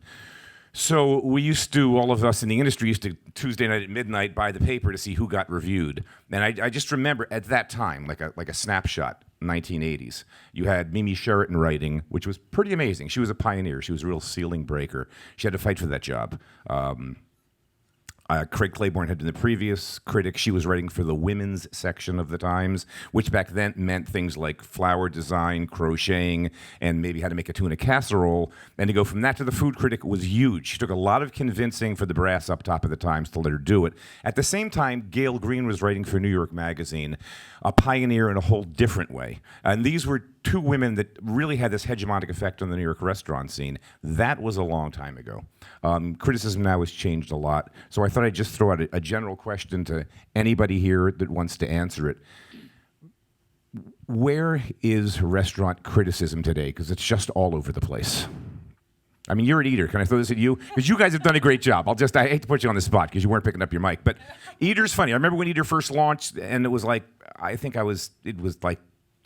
Speaker 5: So all of us in the industry used to, Tuesday night at midnight, buy the paper to see who got reviewed. And I just remember at that time, like a snapshot, 1980s, you had Mimi Sheraton writing, which was pretty amazing. She was a pioneer. She was a real ceiling breaker. She had to fight for that job. Craig Claiborne had been the previous critic. She was writing for the women's section of the Times, which back then meant things like flower design, crocheting, and maybe how to make a tuna casserole. And to go from that to the food critic was huge. She took a lot of convincing for the brass up top of the Times to let her do it. At the same time, Gail Green was writing for New York Magazine, a pioneer in a whole different way. And these were two women that really had this hegemonic effect on the New York restaurant scene. That was a long time ago. Criticism now has changed a lot. So I thought I'd just throw out a general question to anybody here that wants to answer it. Where is restaurant criticism today? Because it's just all over the place. I mean, you're an eater. Can I throw this at you? Because you guys have done a great job. I hate to put you on the spot because you weren't picking up your mic. But Eater's funny. I remember when Eater first launched, and it was like, it was like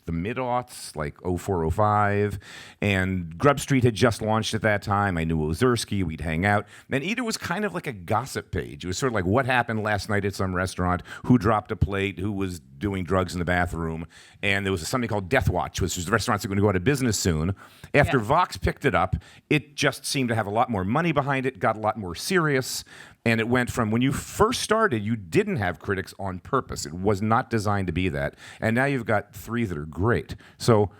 Speaker 5: the mid-aughts, like 04, 05, and Grub Street had just launched at that time. I knew Ozerski, we'd hang out. And Eater was kind of like a gossip page. It was sort of like what happened last night at some restaurant, who dropped a plate, who was doing drugs in the bathroom, and there was something called Death Watch, which was the restaurants are going to go out of business soon. After Vox picked it up, it just seemed to have a lot more money behind it, got a lot more serious, and it went from when you first started, you didn't have critics on purpose. It was not designed to be that. And now you've got three that are great. So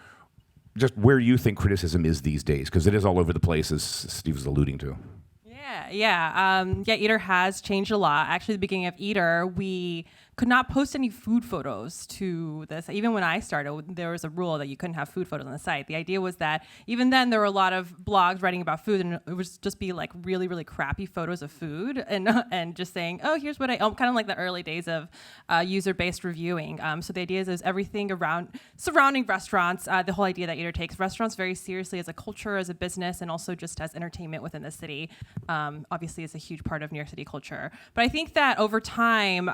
Speaker 5: just where you think criticism is these days, because it is all over the place, as Steve was alluding to.
Speaker 6: Eater has changed a lot. Actually, at the beginning of Eater, we could not post any food photos to this. Even when I started, there was a rule that you couldn't have food photos on the site. The idea was that even then there were a lot of blogs writing about food, and it would just be like really, really crappy photos of food, and just saying, oh, here's what kind of like the early days of user-based reviewing. So the idea is everything surrounding restaurants. The whole idea that Eater takes restaurants very seriously as a culture, as a business, and also just as entertainment within the city. Obviously, it's a huge part of New York City culture. But I think that over time,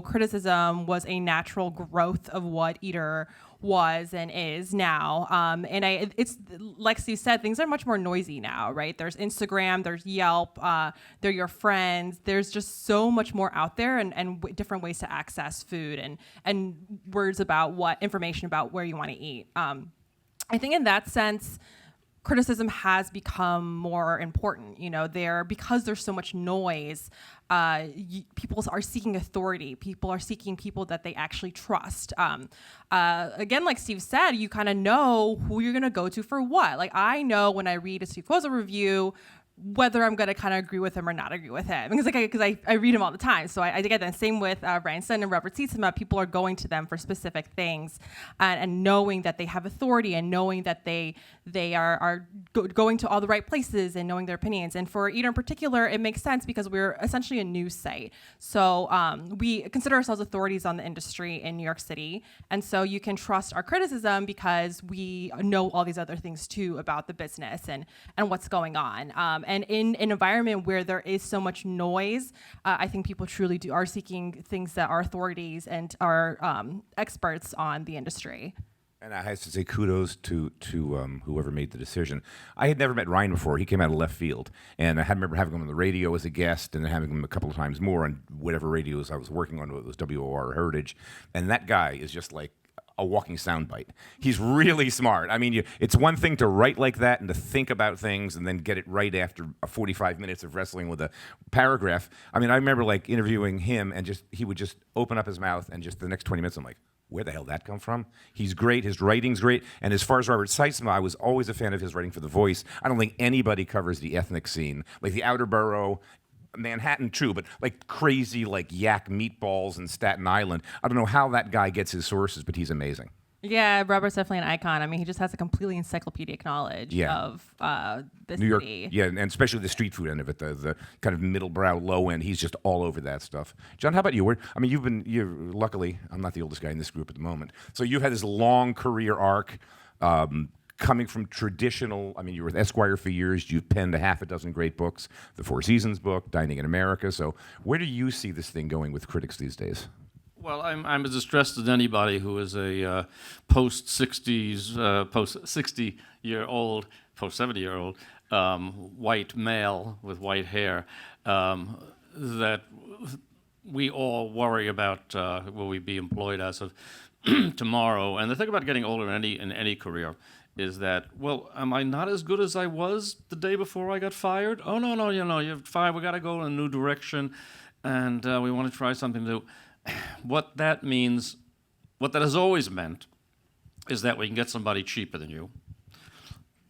Speaker 6: criticism was a natural growth of what Eater was and is now. It's like Steve said, things are much more noisy now, right? There's Instagram, there's Yelp, they're your friends. There's just so much more out there, and different ways to access food and words about information about where you want to eat. I think in that sense, criticism has become more important. Because there's so much noise, people are seeking authority. People are seeking people that they actually trust. Again, like Steve said, you kind of know who you're going to go to for what. Like, I know when I read a Steve Koza review whether I'm going to kind of agree with him or not agree with him. Because I read him all the time. So I get that. Same with Ryan Sun and Robert Sietsema. People are going to them for specific things, and knowing that they have authority, and knowing that they are going to all the right places, and knowing their opinions. And for Eater in particular, it makes sense because we're essentially a news site. So we consider ourselves authorities on the industry in New York City. And so you can trust our criticism because we know all these other things too about the business and what's going on. And in an environment where there is so much noise, I think people truly are seeking things that are authorities and are experts on the industry.
Speaker 5: And I have to say kudos to whoever made the decision. I had never met Ryan before. He came out of left field. And I remember having him on the radio as a guest, and then having him a couple of times more on whatever radios I was working on, whether it was WOR or Heritage. And that guy is just like a walking soundbite. He's really smart. I mean, it's one thing to write like that and to think about things and then get it right after 45 minutes of wrestling with a paragraph. I mean, I remember like interviewing him, and he would just open up his mouth, and just the next 20 minutes I'm like, where the hell did that come from? He's great. His writing's great. And as far as Robert Sietsema, I was always a fan of his writing for The Voice. I don't think anybody covers the ethnic scene. Like the Outer Borough, Manhattan, true, but like crazy, like yak meatballs in Staten Island. I don't know how that guy gets his sources, but he's amazing.
Speaker 6: Yeah, Robert's definitely an icon. I mean, he just has a completely encyclopedic knowledge of this
Speaker 5: New York,
Speaker 6: city.
Speaker 5: yeah, and especially the street food end of it, the kind of middle brow, low end. He's just all over that stuff. John, how about you? Luckily, I'm not the oldest guy in this group at the moment. So you've had this long career arc. Coming from traditional, I mean, you were with Esquire for years. You've penned a half a dozen great books, the Four Seasons book, Dining in America. So where do you see this thing going with critics these days?
Speaker 7: Well, I'm as distressed as anybody who is a post-60s, post-60-year-old, post-70-year-old white male with white hair, that we all worry about will we be employed as of tomorrow. And the thing about getting older in any career is that, well, am I not as good as I was the day before I got fired? Oh, no, you're fired. We got to go in a new direction, and we want to try something new. What that means, what that has always meant, is that we can get somebody cheaper than you.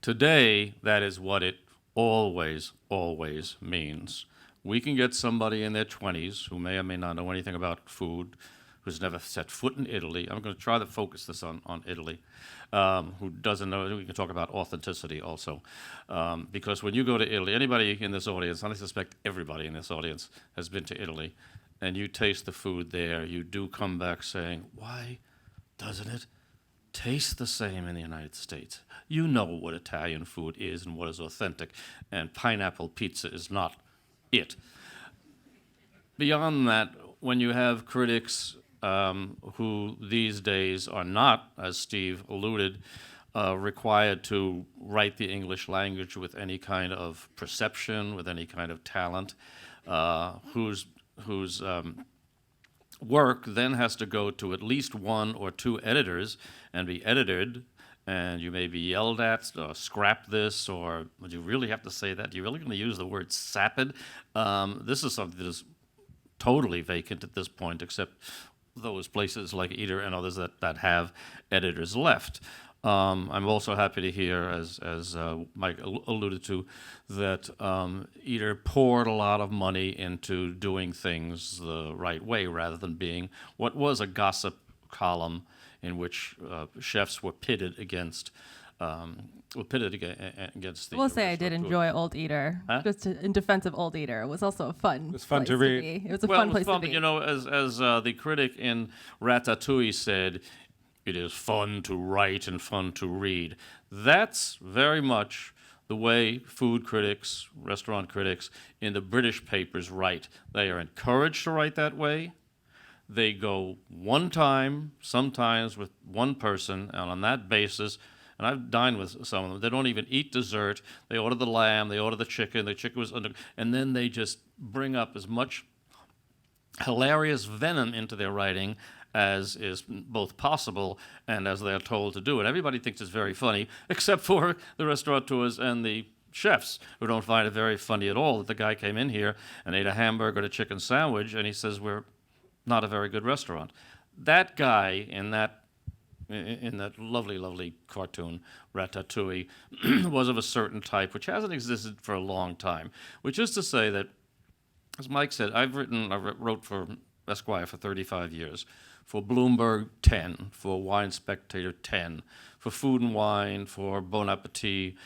Speaker 7: Today, that is what it always, always means. We can get somebody in their 20s who may or may not know anything about food, who's never set foot in Italy. I'm going to try to focus this on Italy. Who doesn't know, we can talk about authenticity also. Because when you go to Italy, anybody in this audience, and I suspect everybody in this audience has been to Italy, and you taste the food there, you do come back saying, why doesn't it taste the same in the United States? You know what Italian food is and what is authentic, and pineapple pizza is not it. Beyond that, when you have critics who these days are not, as Steve alluded, required to write the English language with any kind of perception, with any kind of talent, whose work then has to go to at least one or two editors and be edited, and you may be yelled at, or scrap this, or would you really have to say that? Are you really going to use the word sapid? This is something that is totally vacant at this point, except those places like Eater and others that have editors left. I'm also happy to hear, as Mike alluded to, that Eater poured a lot of money into doing things the right way rather than being what was a gossip column in which chefs were pitted against. Against the.
Speaker 6: I will say I did enjoy Old Eater.
Speaker 7: Huh?
Speaker 6: Just in defense of Old Eater, it was also a fun.
Speaker 9: It was fun
Speaker 6: place
Speaker 9: to read.
Speaker 6: be. It was a fun place to be.
Speaker 7: You know, as the critic in Ratatouille said, it is fun to write and fun to read. That's very much the way food critics, restaurant critics in the British papers write. They are encouraged to write that way. They go one time, sometimes with one person, and on that basis. And I've dined with some of them. They don't even eat dessert. They order the lamb. They order the chicken. The chicken was under, and then they just bring up as much hilarious venom into their writing as is both possible and as they're told to do. And everybody thinks it's very funny, except for the restaurateurs and the chefs, who don't find it very funny at all that the guy came in here and ate a hamburger and a chicken sandwich, and he says we're not a very good restaurant. That guy in that lovely, lovely cartoon, Ratatouille, was of a certain type, which hasn't existed for a long time. Which is to say that, as Mike said, I wrote for Esquire for 35 years, for Bloomberg 10, for Wine Spectator 10, for Food and Wine, for Bon Appetit,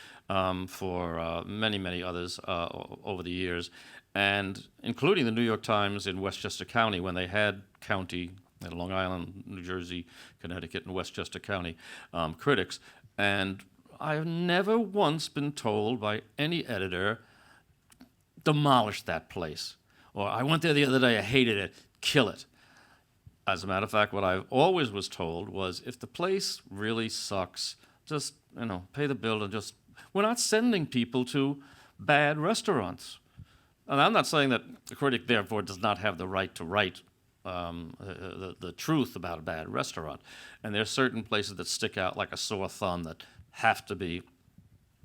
Speaker 7: for many, many others over the years, and including the New York Times in Westchester County when they had county, Long Island, New Jersey, Connecticut, and Westchester County critics. And I've never once been told by any editor, demolish that place. Or I went there the other day, I hated it, kill it. As a matter of fact, what I always was told was, if the place really sucks, just, pay the bill and just, we're not sending people to bad restaurants. And I'm not saying that the critic, therefore, does not have the right to write the truth about a bad restaurant. And there are certain places that stick out like a sore thumb that have to be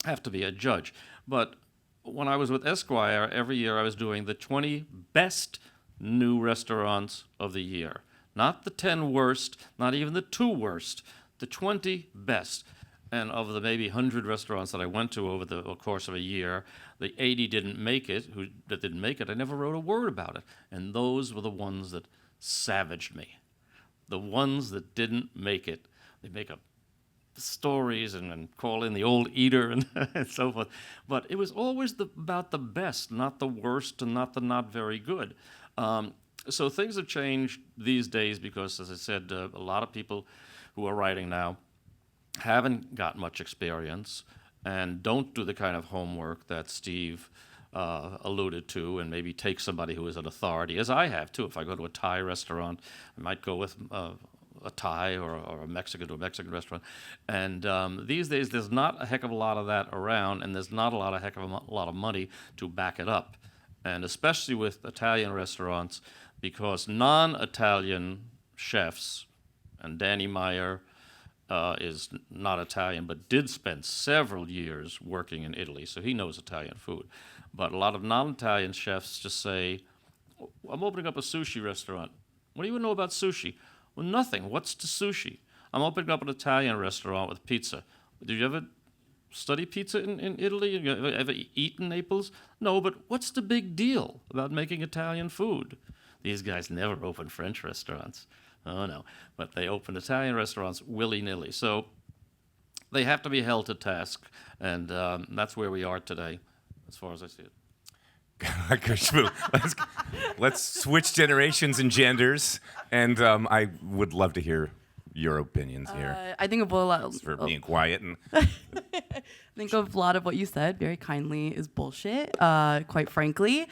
Speaker 7: a judge. But when I was with Esquire, every year I was doing the 20 best new restaurants of the year. Not the 10 worst, not even the 2 worst, the 20 best. And of the maybe 100 restaurants that I went to over the course of a year, the 80 didn't make it. That didn't make it, I never wrote a word about it. And those were the ones that savaged me. The ones that didn't make it. They make up stories and call in the old eater and, and so forth. But it was always about the best, not the worst and not the not very good. So things have changed these days because, as I said, a lot of people who are writing now haven't got much experience and don't do the kind of homework that Steve alluded to, and maybe take somebody who is an authority, as I have too. If I go to a Thai restaurant, I might go with a Thai or a Mexican to a Mexican restaurant. And these days, there's not a heck of a lot of that around, and there's not a heck of a lot of money to back it up. And especially with Italian restaurants, because non-Italian chefs, and Danny Meyer is not Italian, but did spend several years working in Italy, so he knows Italian food. But a lot of non-Italian chefs just say, I'm opening up a sushi restaurant. What do you know about sushi? Well, nothing. What's to sushi? I'm opening up an Italian restaurant with pizza. Did you ever study pizza in Italy? You ever eat in Naples? No, but what's the big deal about making Italian food? These guys never open French restaurants. Oh, no. But they open Italian restaurants willy-nilly. So they have to be held to task, and that's where we are today, as far as I see it.
Speaker 5: Let's switch generations and genders, and I would love to hear your opinions here.
Speaker 8: I think of a lot
Speaker 5: for being quiet and.
Speaker 8: I think of a lot of what you said very kindly is bullshit, quite frankly.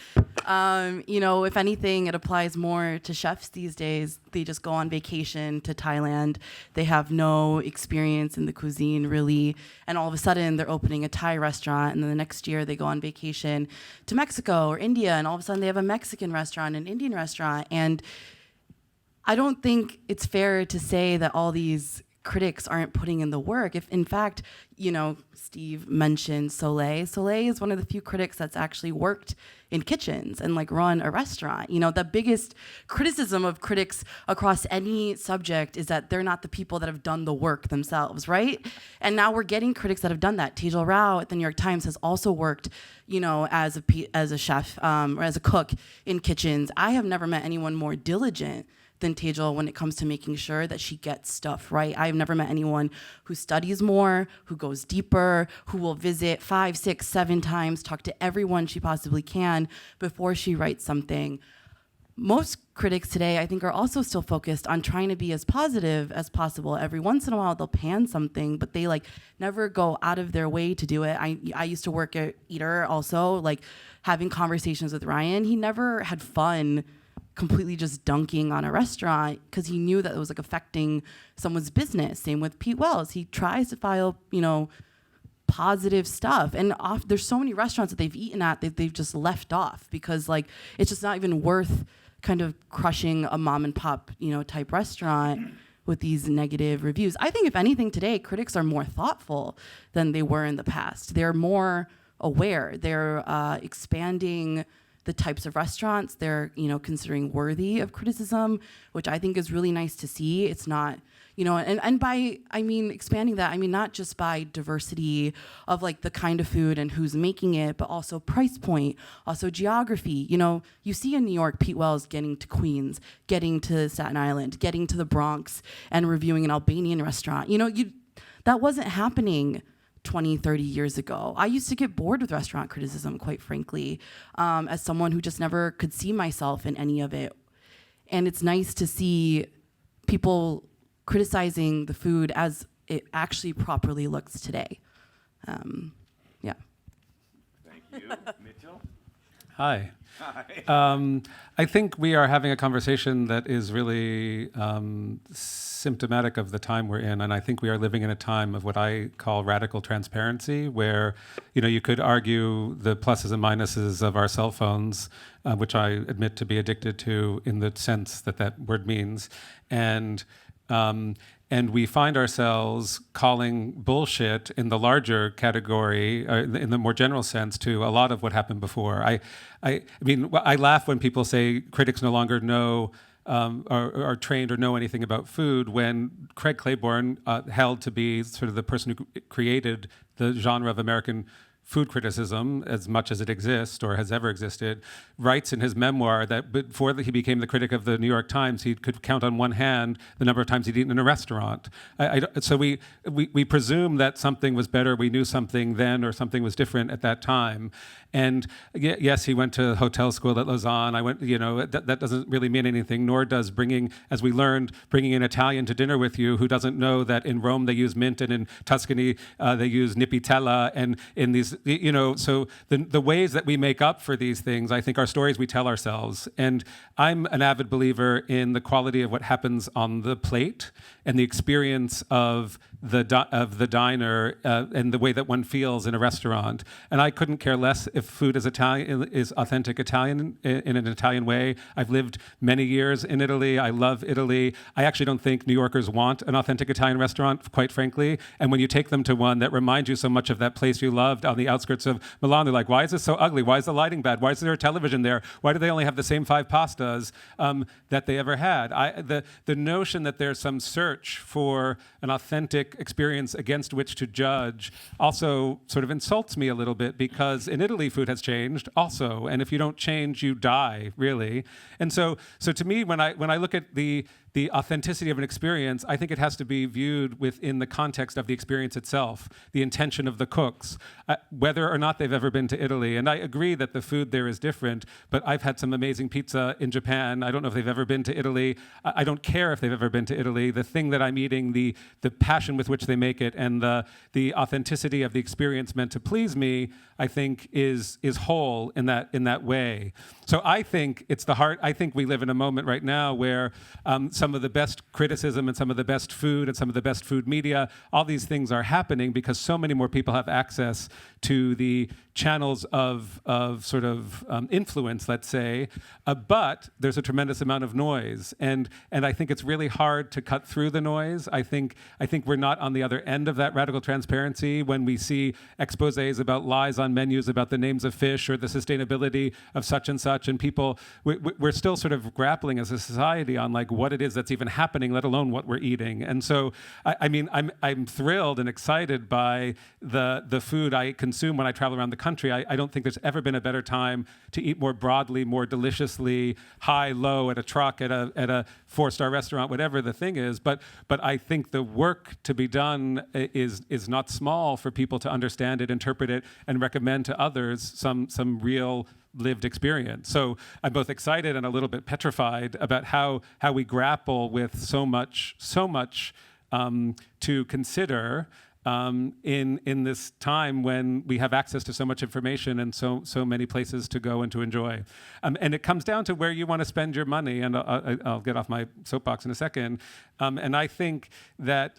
Speaker 8: If anything, it applies more to chefs these days. They just go on vacation to Thailand. They have no experience in the cuisine, really. And all of a sudden, they're opening a Thai restaurant. And then the next year, they go on vacation to Mexico or India. And all of a sudden, they have a Mexican restaurant, an Indian restaurant. And I don't think it's fair to say that all these critics aren't putting in the work. If in fact, you know, Steve mentioned Soleil. Soleil is one of the few critics that's actually worked in kitchens and like run a restaurant. You know, the biggest criticism of critics across any subject is that they're not the people that have done the work themselves, right? And now we're getting critics that have done that. Tejal Rao at the New York Times has also worked, you know, as a chef or as a cook in kitchens. I have never met anyone more diligent than Tejal when it comes to making sure that she gets stuff right. I've never met anyone who studies more, who goes deeper, who will visit 5, 6, 7 times, talk to everyone she possibly can before she writes something. Most critics today, I think, are also still focused on trying to be as positive as possible. Every once in a while, they'll pan something, but they like never go out of their way to do it. I used to work at Eater also, like having conversations with Ryan. He never had fun completely just dunking on a restaurant because he knew that it was like affecting someone's business. Same with Pete Wells. He tries to file, you know, positive stuff. And there's so many restaurants that they've eaten at that they've just left off because like it's just not even worth kind of crushing a mom and pop, you know, type restaurant with these negative reviews. I think if anything today, critics are more thoughtful than they were in the past. They're more aware. They're expanding the types of restaurants they're, you know, considering worthy of criticism, which I think is really nice to see. It's not, you know, and by, I mean, expanding that, I mean, not just by diversity of like the kind of food and who's making it, but also price point, also geography. You know, you see in New York, Pete Wells getting to Queens, getting to Staten Island, getting to the Bronx and reviewing an Albanian restaurant. You know, that wasn't happening 20, 30 years ago. I used to get bored with restaurant criticism, quite frankly, as someone who just never could see myself in any of it. And it's nice to see people criticizing the food as it actually properly looks today. Yeah.
Speaker 5: Thank you. Mitchell?
Speaker 9: Hi.
Speaker 5: Hi.
Speaker 9: I think we are having a conversation that is really symptomatic of the time we're in, and I think we are living in a time of what I call radical transparency, where, you know, you could argue the pluses and minuses of our cell phones, which I admit to be addicted to in the sense that that word means, and we find ourselves calling bullshit in the larger category, in the more general sense, to a lot of what happened before. I mean, I laugh when people say critics no longer know are trained or know anything about food, when Craig Claiborne, held to be sort of the person who created the genre of American food criticism, as much as it exists or has ever existed, writes in his memoir that before he became the critic of the New York Times, he could count on one hand the number of times he'd eaten in a restaurant. So we presume that something was better, we knew something then, or something was different at that time. And yes, he went to hotel school at Lausanne. I went, you know, that doesn't really mean anything, nor does bringing, as we learned, bringing an Italian to dinner with you who doesn't know that in Rome they use mint and in Tuscany they use nipitella, and in these, you know, so the ways that we make up for these things, I think, are stories we tell ourselves. And I'm an avid believer in the quality of what happens on the plate and the experience of the diner and the way that one feels in a restaurant. And I couldn't care less if food is authentic Italian in an Italian way. I've lived many years in Italy. I love Italy. I actually don't think New Yorkers want an authentic Italian restaurant, quite frankly. And when you take them to one that reminds you so much of that place you loved on the outskirts of Milan, they're like, why is this so ugly? Why is the lighting bad? Why is there a television there? Why do they only have the same 5 pastas that they ever had? The notion that there's some search for an authentic experience against which to judge also sort of insults me a little bit, because in Italy food has changed also, and if you don't change, you die, really. And so to me, when I look at the authenticity of an experience, I think it has to be viewed within the context of the experience itself, the intention of the cooks, whether or not they've ever been to Italy. And I agree that the food there is different, but I've had some amazing pizza in Japan. I don't know if they've ever been to Italy. I don't care if they've ever been to Italy. The thing that I'm eating, the passion with which they make it, and the authenticity of the experience meant to please me, I think is whole in that way. So I think it's the heart. I think we live in a moment right now where some of the best criticism and some of the best food and some of the best food media, all these things are happening because so many more people have access to the channels of sort of influence, let's say, but there's a tremendous amount of noise, and I think it's really hard to cut through the noise. I think we're not on the other end of that radical transparency when we see exposés about lies on menus about the names of fish or the sustainability of such and such, and people we're still sort of grappling as a society on like what it is that's even happening, let alone what we're eating. And so I mean I'm thrilled and excited by the food I consume when I travel around the country. I don't think there's ever been a better time to eat more broadly, more deliciously, high, low, at a truck, at a 4-star restaurant, whatever the thing is. But I think the work to be done is not small for people to understand it, interpret it, and recommend to others some real lived experience. So I'm both excited and a little bit petrified about how we grapple with so much to consider in this time when we have access to so much information and so many places to go and to enjoy. And it comes down to where you want to spend your money, and I'll get off my soapbox in a second. And I think that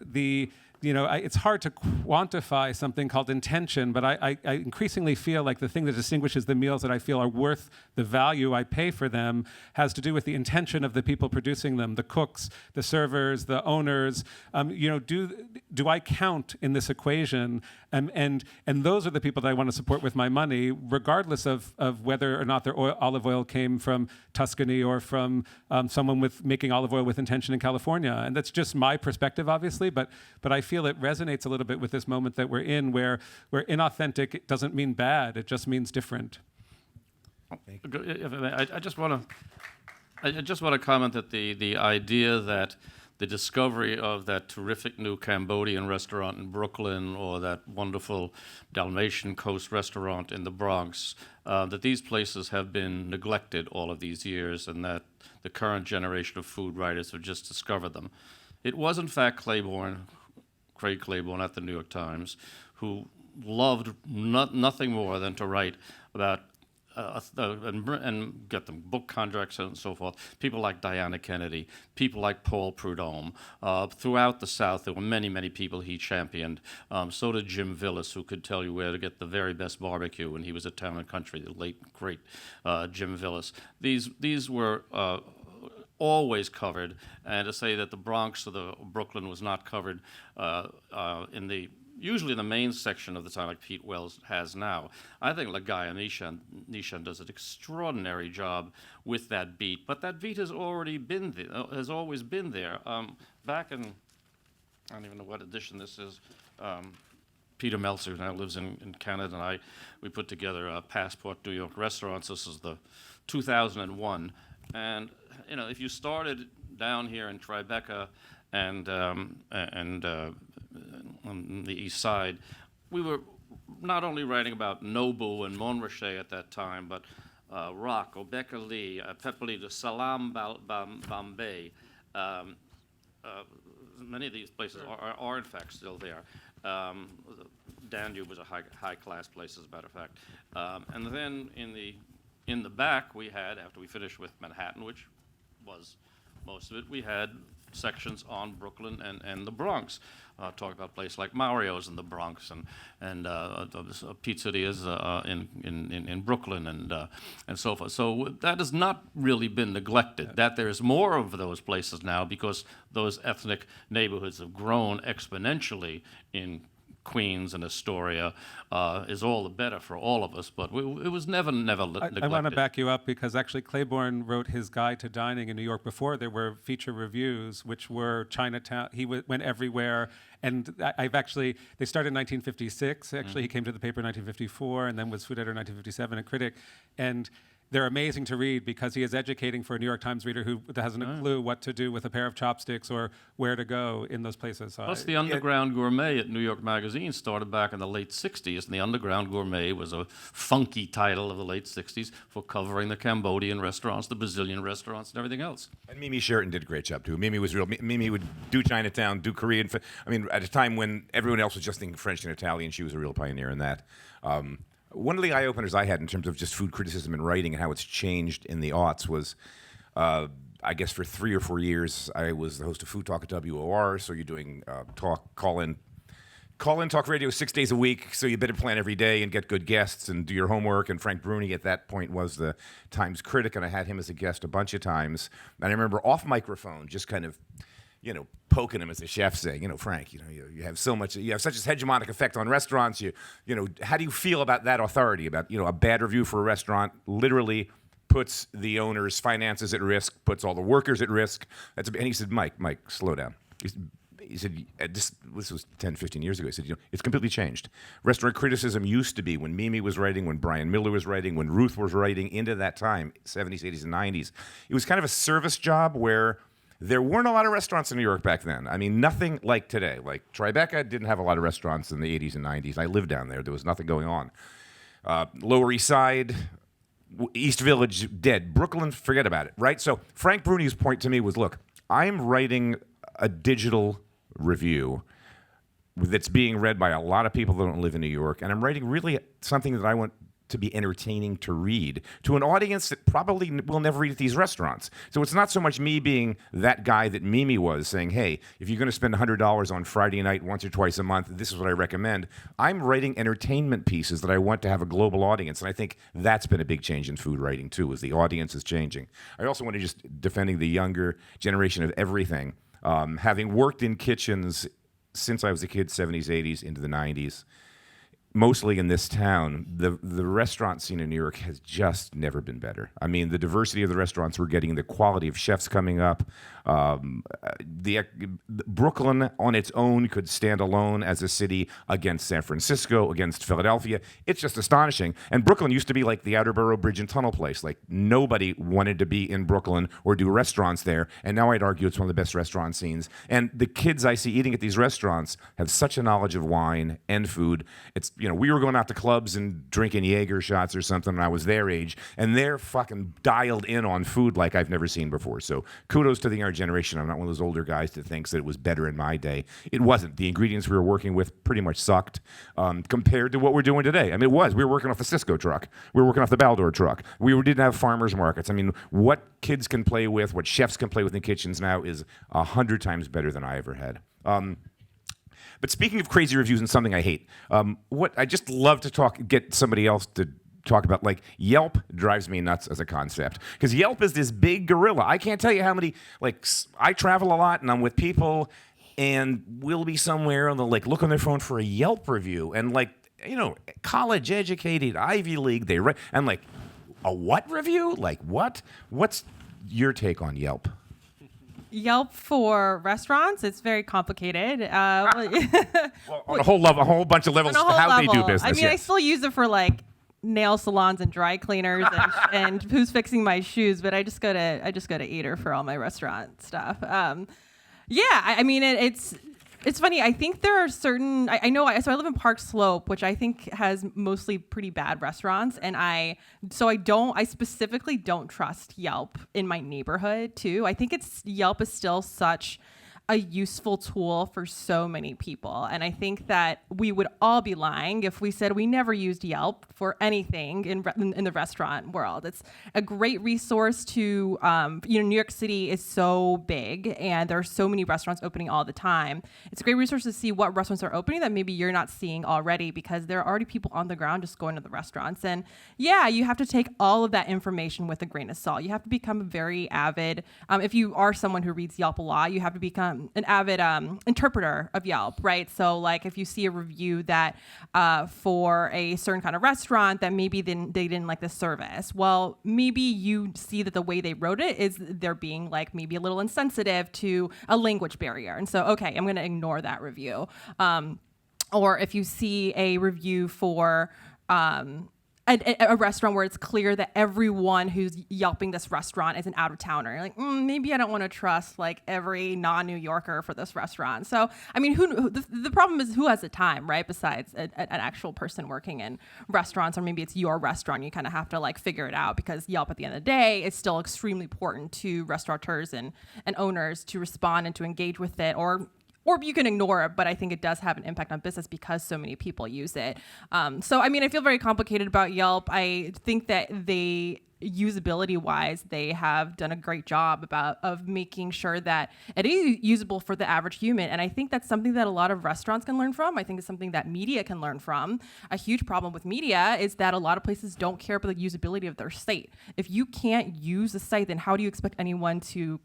Speaker 9: it's hard to quantify something called intention, but I increasingly feel like the thing that distinguishes the meals that I feel are worth the value I pay for them has to do with the intention of the people producing them, the cooks, the servers, the owners. Do I count in this equation? And those are the people that I want to support with my money, regardless of whether or not their olive oil came from Tuscany or from someone making olive oil with intention in California. And that's just my perspective, obviously, but I feel it resonates a little bit with this moment that we're in, where inauthentic doesn't mean bad; it just means different.
Speaker 7: I just want to comment that the idea that the discovery of that terrific new Cambodian restaurant in Brooklyn or that wonderful Dalmatian Coast restaurant in the Bronx, that these places have been neglected all of these years, and that the current generation of food writers have just discovered them. It was, in fact, Craig Claiborne at the New York Times, who loved nothing more than to write about and get them book contracts and so forth. People like Diana Kennedy, people like Paul Prudhomme. Throughout the South, there were many, many people he championed. So did Jim Villas, who could tell you where to get the very best barbecue when he was at Town and Country, the late, great Jim Villas. These were always covered, and to say that the Bronx or the Brooklyn was not covered usually in the main section of the time, like Pete Wells has now. I think Lagaya Nishan does an extraordinary job with that beat, but that beat has always been there. Back in, I don't even know what edition this is, Peter Meltzer, who now lives in Canada, and we put together Passport New York Restaurants. This is the 2001, and if you started down here in Tribeca and on the east side, we were not only writing about Nobu and Montrachet at that time, but Rock, Obeka Lee, Pepperleader, Salam Bombay. Many of these places are in fact still there. Danube was a high-class place, as a matter of fact. And then in the back, we had, after we finished with Manhattan, which was most of it, we had sections on Brooklyn and the Bronx. Talk about places like Mario's in the Bronx and pizzerias in Brooklyn and so forth. So that has not really been neglected. That there's more of those places now because those ethnic neighborhoods have grown exponentially in Queens and Astoria is all the better for all of us, but it was never neglected.
Speaker 9: I want to back you up because actually Claiborne wrote his guide to dining in New York before there were feature reviews, which were Chinatown. He went everywhere, and they started in 1956. Actually, he came to the paper in 1954, and then was food editor in 1957, a critic, and they're amazing to read because he is educating for a New York Times reader who hasn't a clue what to do with a pair of chopsticks or where to go in those places.
Speaker 7: Plus, the Underground Gourmet at New York Magazine started back in the late 60s, and the Underground Gourmet was a funky title of the late 60s for covering the Cambodian restaurants, the Brazilian restaurants, and everything else.
Speaker 5: And Mimi Sheraton did a great job, too. Mimi was real. Mimi would do Chinatown, do Korean. I mean, at a time when everyone else was just thinking French and Italian, she was a real pioneer in that. One of the eye-openers I had in terms of just food criticism and writing and how it's changed in the aughts was, I guess for 3 or 4 years, I was the host of Food Talk at WOR, so you're doing call-in call-in talk radio 6 days a week, so you better plan every day and get good guests and do your homework. And Frank Bruni at that point was the Times critic, and I had him as a guest a bunch of times. And I remember off microphone just kind of, poking him as a chef, saying, Frank, you have such a hegemonic effect on restaurants. How do you feel about that authority? About a bad review for a restaurant literally puts the owner's finances at risk, puts all the workers at risk. And he said, Mike, slow down. He said, this was 10, 15 years ago. He said, it's completely changed. Restaurant criticism used to be when Mimi was writing, when Brian Miller was writing, when Ruth was writing, into that time, 70s, 80s, and 90s. It was kind of a service job where there weren't a lot of restaurants in New York back then. I mean, nothing like today. Like Tribeca didn't have a lot of restaurants in the 80s and 90s. I lived down there. There was nothing going on. Lower East Side, East Village, dead. Brooklyn, forget about it, right? So Frank Bruni's point to me was, look, I'm writing a digital review that's being read by a lot of people that don't live in New York, and I'm writing really something that I want to be entertaining to read to an audience that probably will never eat at these restaurants. So it's not so much me being that guy that Mimi was, saying, hey, if you're going to spend $100 on Friday night once or twice a month, this is what I recommend. I'm writing entertainment pieces that I want to have a global audience, and I think that's been a big change in food writing too, is the audience is changing. I also want to just defending the younger generation of everything. Having worked in kitchens since I was a kid, 70s, 80s, into the 90s, mostly in this town, the restaurant scene in New York has just never been better. I mean, the diversity of the restaurants we're getting, the quality of chefs coming up. Brooklyn on its own could stand alone as a city against San Francisco, against Philadelphia. It's just astonishing. And Brooklyn used to be like the Outer Borough Bridge and Tunnel place. Like, nobody wanted to be in Brooklyn or do restaurants there. And now I'd argue it's one of the best restaurant scenes. And the kids I see eating at these restaurants have such a knowledge of wine and food. It's, we were going out to clubs and drinking Jaeger shots or something when I was their age, and they're fucking dialed in on food like I've never seen before. So kudos to the younger generation. I'm not one of those older guys that thinks that it was better in my day. It wasn't. The ingredients we were working with pretty much sucked compared to what we're doing today. I mean, it was. We were working off a Cisco truck. We were working off the Baldor truck. We didn't have farmers markets. I mean, what kids can play with, what chefs can play with in kitchens now is 100 times better than I ever had. But speaking of crazy reviews and something I hate, what I just love to get somebody else to talk about, like, Yelp drives me nuts as a concept, because Yelp is this big gorilla. I can't tell you how many, I travel a lot and I'm with people and we'll be somewhere and they'll look on their phone for a Yelp review, and college educated, Ivy League, they write, and a what review? What? What's your take on Yelp?
Speaker 6: Yelp for restaurants, it's very complicated.
Speaker 5: Well, on a whole bunch of levels to how they do business.
Speaker 6: I mean, yes. I still use it for nail salons and dry cleaners and who's fixing my shoes, but I just go to Eater for all my restaurant stuff. I mean, it's funny. I think there are certain, I live in Park Slope, which I think has mostly pretty bad restaurants. And I specifically don't trust Yelp in my neighborhood too. I think Yelp is still such a useful tool for so many people. And I think that we would all be lying if we said we never used Yelp for anything in the restaurant world. It's a great resource to, New York City is so big and there are so many restaurants opening all the time. It's a great resource to see what restaurants are opening that maybe you're not seeing already, because there are already people on the ground just going to the restaurants. And yeah, you have to take all of that information with a grain of salt. You have to become a very avid, if you are someone who reads Yelp a lot, you have to become an avid interpreter of Yelp, right? So if you see a review that for a certain kind of restaurant that maybe they didn't like the service, well, maybe you see that the way they wrote it is they're being maybe a little insensitive to a language barrier. And so, okay, I'm going to ignore that review. Or if you see a review for a restaurant where it's clear that everyone who's Yelping this restaurant is an out-of-towner. You're like, maybe I don't want to trust every non-New Yorker for this restaurant. So, I mean, the problem is who has the time, right? Besides an actual person working in restaurants, or maybe it's your restaurant. You kind of have to figure it out, because Yelp at the end of the day is still extremely important to restaurateurs and owners to respond and to engage with it, or you can ignore it, but I think it does have an impact on business because so many people use it. So, I mean, I feel very complicated about Yelp. I think that they usability wise, they have done a great job of making sure that it is usable for the average human. And I think that's something that a lot of restaurants can learn from. I think it's something that media can learn from. A huge problem with media is that a lot of places don't care about the usability of their site. If you can't use the site, then how do you expect anyone to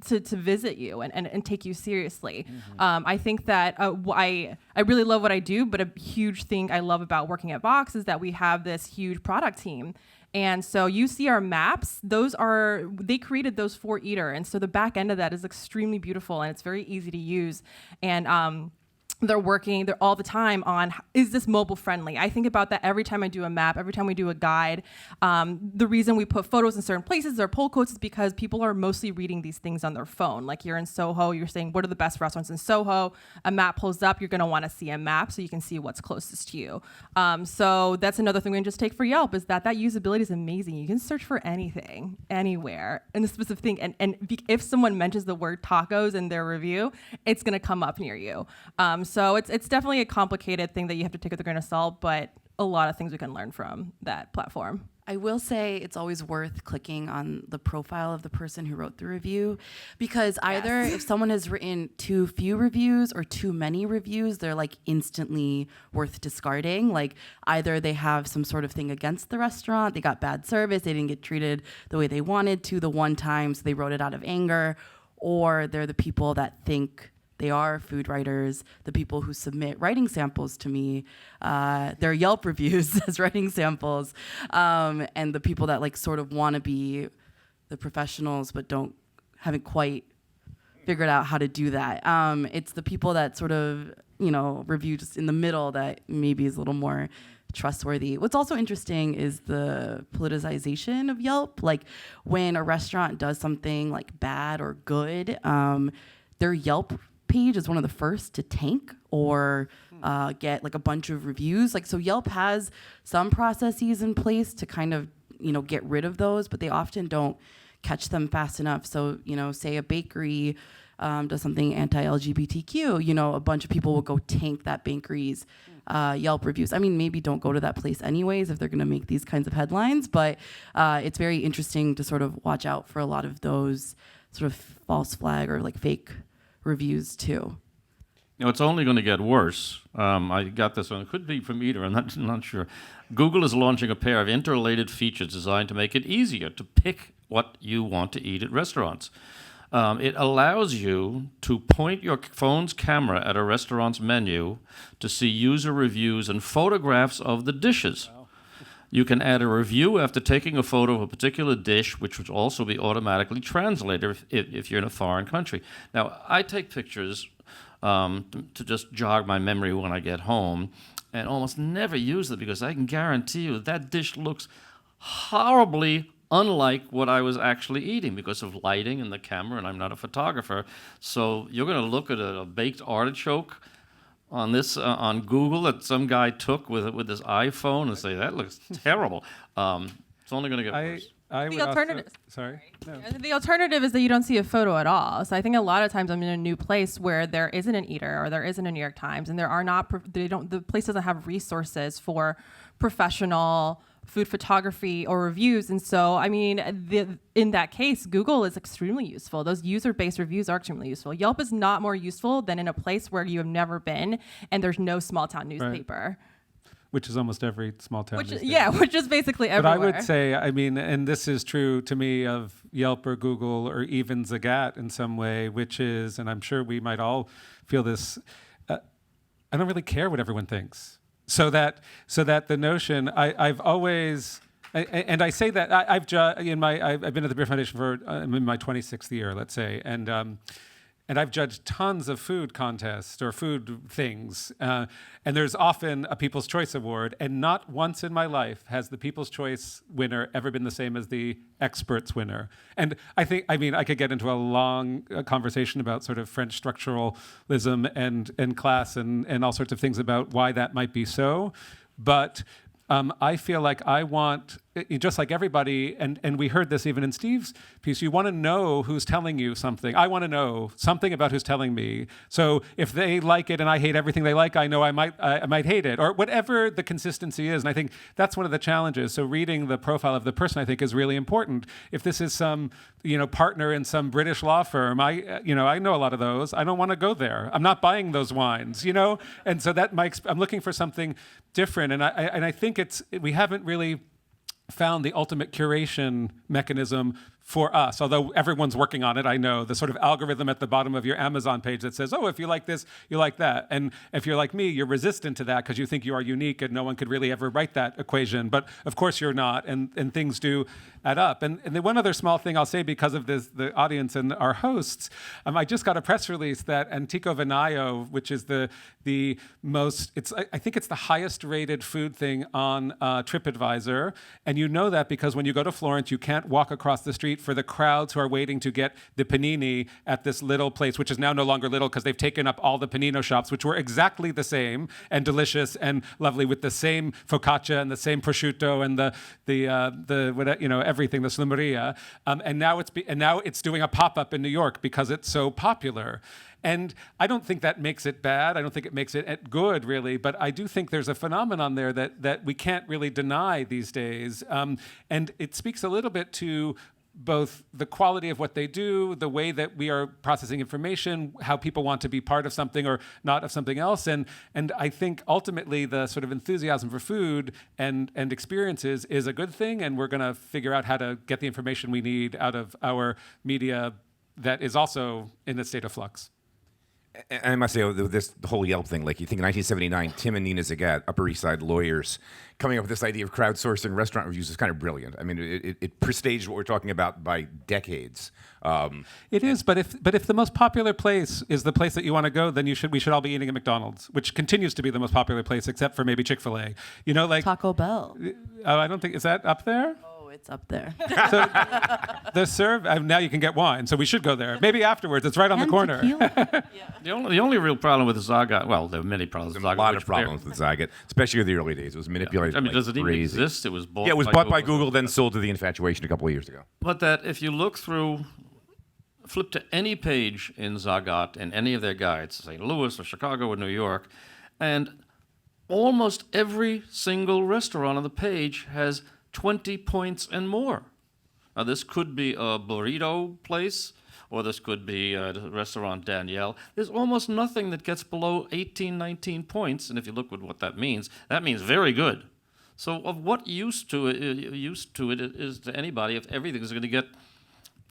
Speaker 6: visit you and take you seriously? I think that I really love what I do, but a huge thing I love about working at Vox is that we have this huge product team. And so you see our maps, they created those for Eater. And so the back end of that is extremely beautiful and it's very easy to use. And they're all the time on, is this mobile friendly? I think about that every time I do a map, every time we do a guide. The reason we put photos in certain places or poll quotes is because people are mostly reading these things on their phone. Like you're in Soho, you're saying, what are the best restaurants in Soho? A map pulls up, you're gonna wanna see a map so you can see what's closest to you. So that's another thing we can just take for Yelp is that usability is amazing. You can search for anything, anywhere, in a specific thing. And if someone mentions the word tacos in their review, it's gonna come up near you. So it's definitely a complicated thing that you have to take with a grain of salt, but a lot of things we can learn from that platform.
Speaker 8: I will say it's always worth clicking on the profile of the person who wrote the review, because either if someone has written too few reviews or too many reviews, they're like instantly worth discarding. Like either they have some sort of thing against the restaurant, they got bad service, they didn't get treated the way they wanted to the one time, so they wrote it out of anger, or they're the people that think they are food writers, the people who submit writing samples to me, their Yelp reviews as writing samples, and the people that like sort of want to be the professionals but haven't quite figured out how to do that. It's the people that sort of, review just in the middle that maybe is a little more trustworthy. What's also interesting is the politicization of Yelp. Like when a restaurant does something like bad or good, their Yelp page is one of the first to tank or get like a bunch of reviews. Like, so Yelp has some processes in place to kind of, get rid of those, but they often don't catch them fast enough. So, say a bakery does something anti-LGBTQ, a bunch of people will go tank that bakery's Yelp reviews. I mean, maybe don't go to that place anyways if they're going to make these kinds of headlines, but it's very interesting to sort of watch out for a lot of those sort of false flag or like fake reviews too.
Speaker 7: It's only going to get worse. I got this one. It could be from Eater. I'm not sure. Google is launching a pair of interrelated features designed to make it easier to pick what you want to eat at restaurants. It allows you to point your phone's camera at a restaurant's menu to see user reviews and photographs of the dishes. Wow. You can add a review after taking a photo of a particular dish, which would also be automatically translated if you're in a foreign country. Now, I take pictures to just jog my memory when I get home, and almost never use them because I can guarantee you that dish looks horribly unlike what I was actually eating because of lighting and the camera, and I'm not a photographer. So you're going to look at a baked artichoke on on Google that some guy took with his iPhone and say, that looks terrible. It's only going to get worse.
Speaker 6: The alternative.
Speaker 9: Sorry. No.
Speaker 6: The alternative is that you don't see a photo at all. So I think a lot of times I'm in a new place where there isn't an Eater or there isn't a New York Times, and the place doesn't have resources for professional food photography or reviews. And so, I mean, in that case, Google is extremely useful. Those user-based reviews are extremely useful. Yelp is not more useful than in a place where you have never been and there's no small-town newspaper.
Speaker 9: Right. Which is almost every small town.
Speaker 6: Which is basically everywhere.
Speaker 9: But I would say, I mean, and this is true to me of Yelp or Google or even Zagat in some way, which is, and I'm sure we might all feel this, I don't really care what everyone thinks. So that the notion, I've always, and I say that I've been at the Beer Foundation for I'm in my 26th year, let's say, and I've judged tons of food contests or food things, and there's often a People's Choice Award, and not once in my life has the People's Choice winner ever been the same as the experts winner. And I could get into a long conversation about sort of French structuralism and class and all sorts of things about why that might be so, but I feel like I want, just like everybody, and we heard this even in Steve's piece, you want to know who's telling you something. I want to know something about who's telling me. So if they like it and I hate everything they like, I know I might hate it, or whatever the consistency is. And I think that's one of the challenges. So reading the profile of the person, I think, is really important. If this is some partner in some British law firm, I know a lot of those. I don't want to go there. I'm not buying those wines, And so I'm looking for something different. And I think we haven't really found the ultimate curation mechanism for us, although everyone's working on it. I know the sort of algorithm at the bottom of your Amazon page that says, oh, if you like this, you like that. And if you're like me, you're resistant to that because you think you are unique and no one could really ever write that equation. But of course you're not, and things do add up. And the one other small thing I'll say because of the audience and our hosts, I just got a press release that Antico Vinayo, which is the most, I think it's the highest rated food thing on TripAdvisor. And you know that because when you go to Florence, you can't walk across the street for the crowds who are waiting to get the panini at this little place, which is now no longer little because they've taken up all the panino shops, which were exactly the same and delicious and lovely with the same focaccia and the same prosciutto and everything, the slumeria. And now it's doing a pop-up in New York because it's so popular. And I don't think that makes it bad. I don't think it makes it good, really. But I do think there's a phenomenon there that we can't really deny these days. And it speaks a little bit to both the quality of what they do, the way that we are processing information, how people want to be part of something or not of something else. And I think ultimately the sort of enthusiasm for food and experiences is a good thing. And we're going to figure out how to get the information we need out of our media that is also in a state of flux.
Speaker 5: And I must say, the whole Yelp thing, like you think in 1979, Tim and Nina Zagat, Upper East Side lawyers, coming up with this idea of crowdsourcing restaurant reviews is kind of brilliant. I mean, it prestaged what we're talking about by decades.
Speaker 9: It is, but if the most popular place is the place that you want to go, then we should all be eating at McDonald's, which continues to be the most popular place, except for maybe Chick-fil-A. Like
Speaker 8: Taco Bell.
Speaker 9: Oh, I don't think, is that up there?
Speaker 8: It's up there.
Speaker 9: So the serve now you can get wine, so we should go there. Maybe afterwards. It's right on the corner.
Speaker 7: The only real problem with the Zagat, well, there are many problems.
Speaker 5: There's a lot of problems with Zagat, especially in the early days. It was manipulated.
Speaker 7: I mean, does it even
Speaker 5: crazy.
Speaker 7: exist? It was bought.
Speaker 5: Yeah, it was bought by Google, then sold to the Infatuation a couple of years ago.
Speaker 7: But that if you look through, flip to any page in Zagat in any of their guides, St. Louis or Chicago or New York, and almost every single restaurant on the page has 20 points and more. Now, this could be a burrito place, or this could be a restaurant Danielle. There's almost nothing that gets below 18, 19 points, and if you look at what that means very good. So of what use to it is to anybody if everything is going to get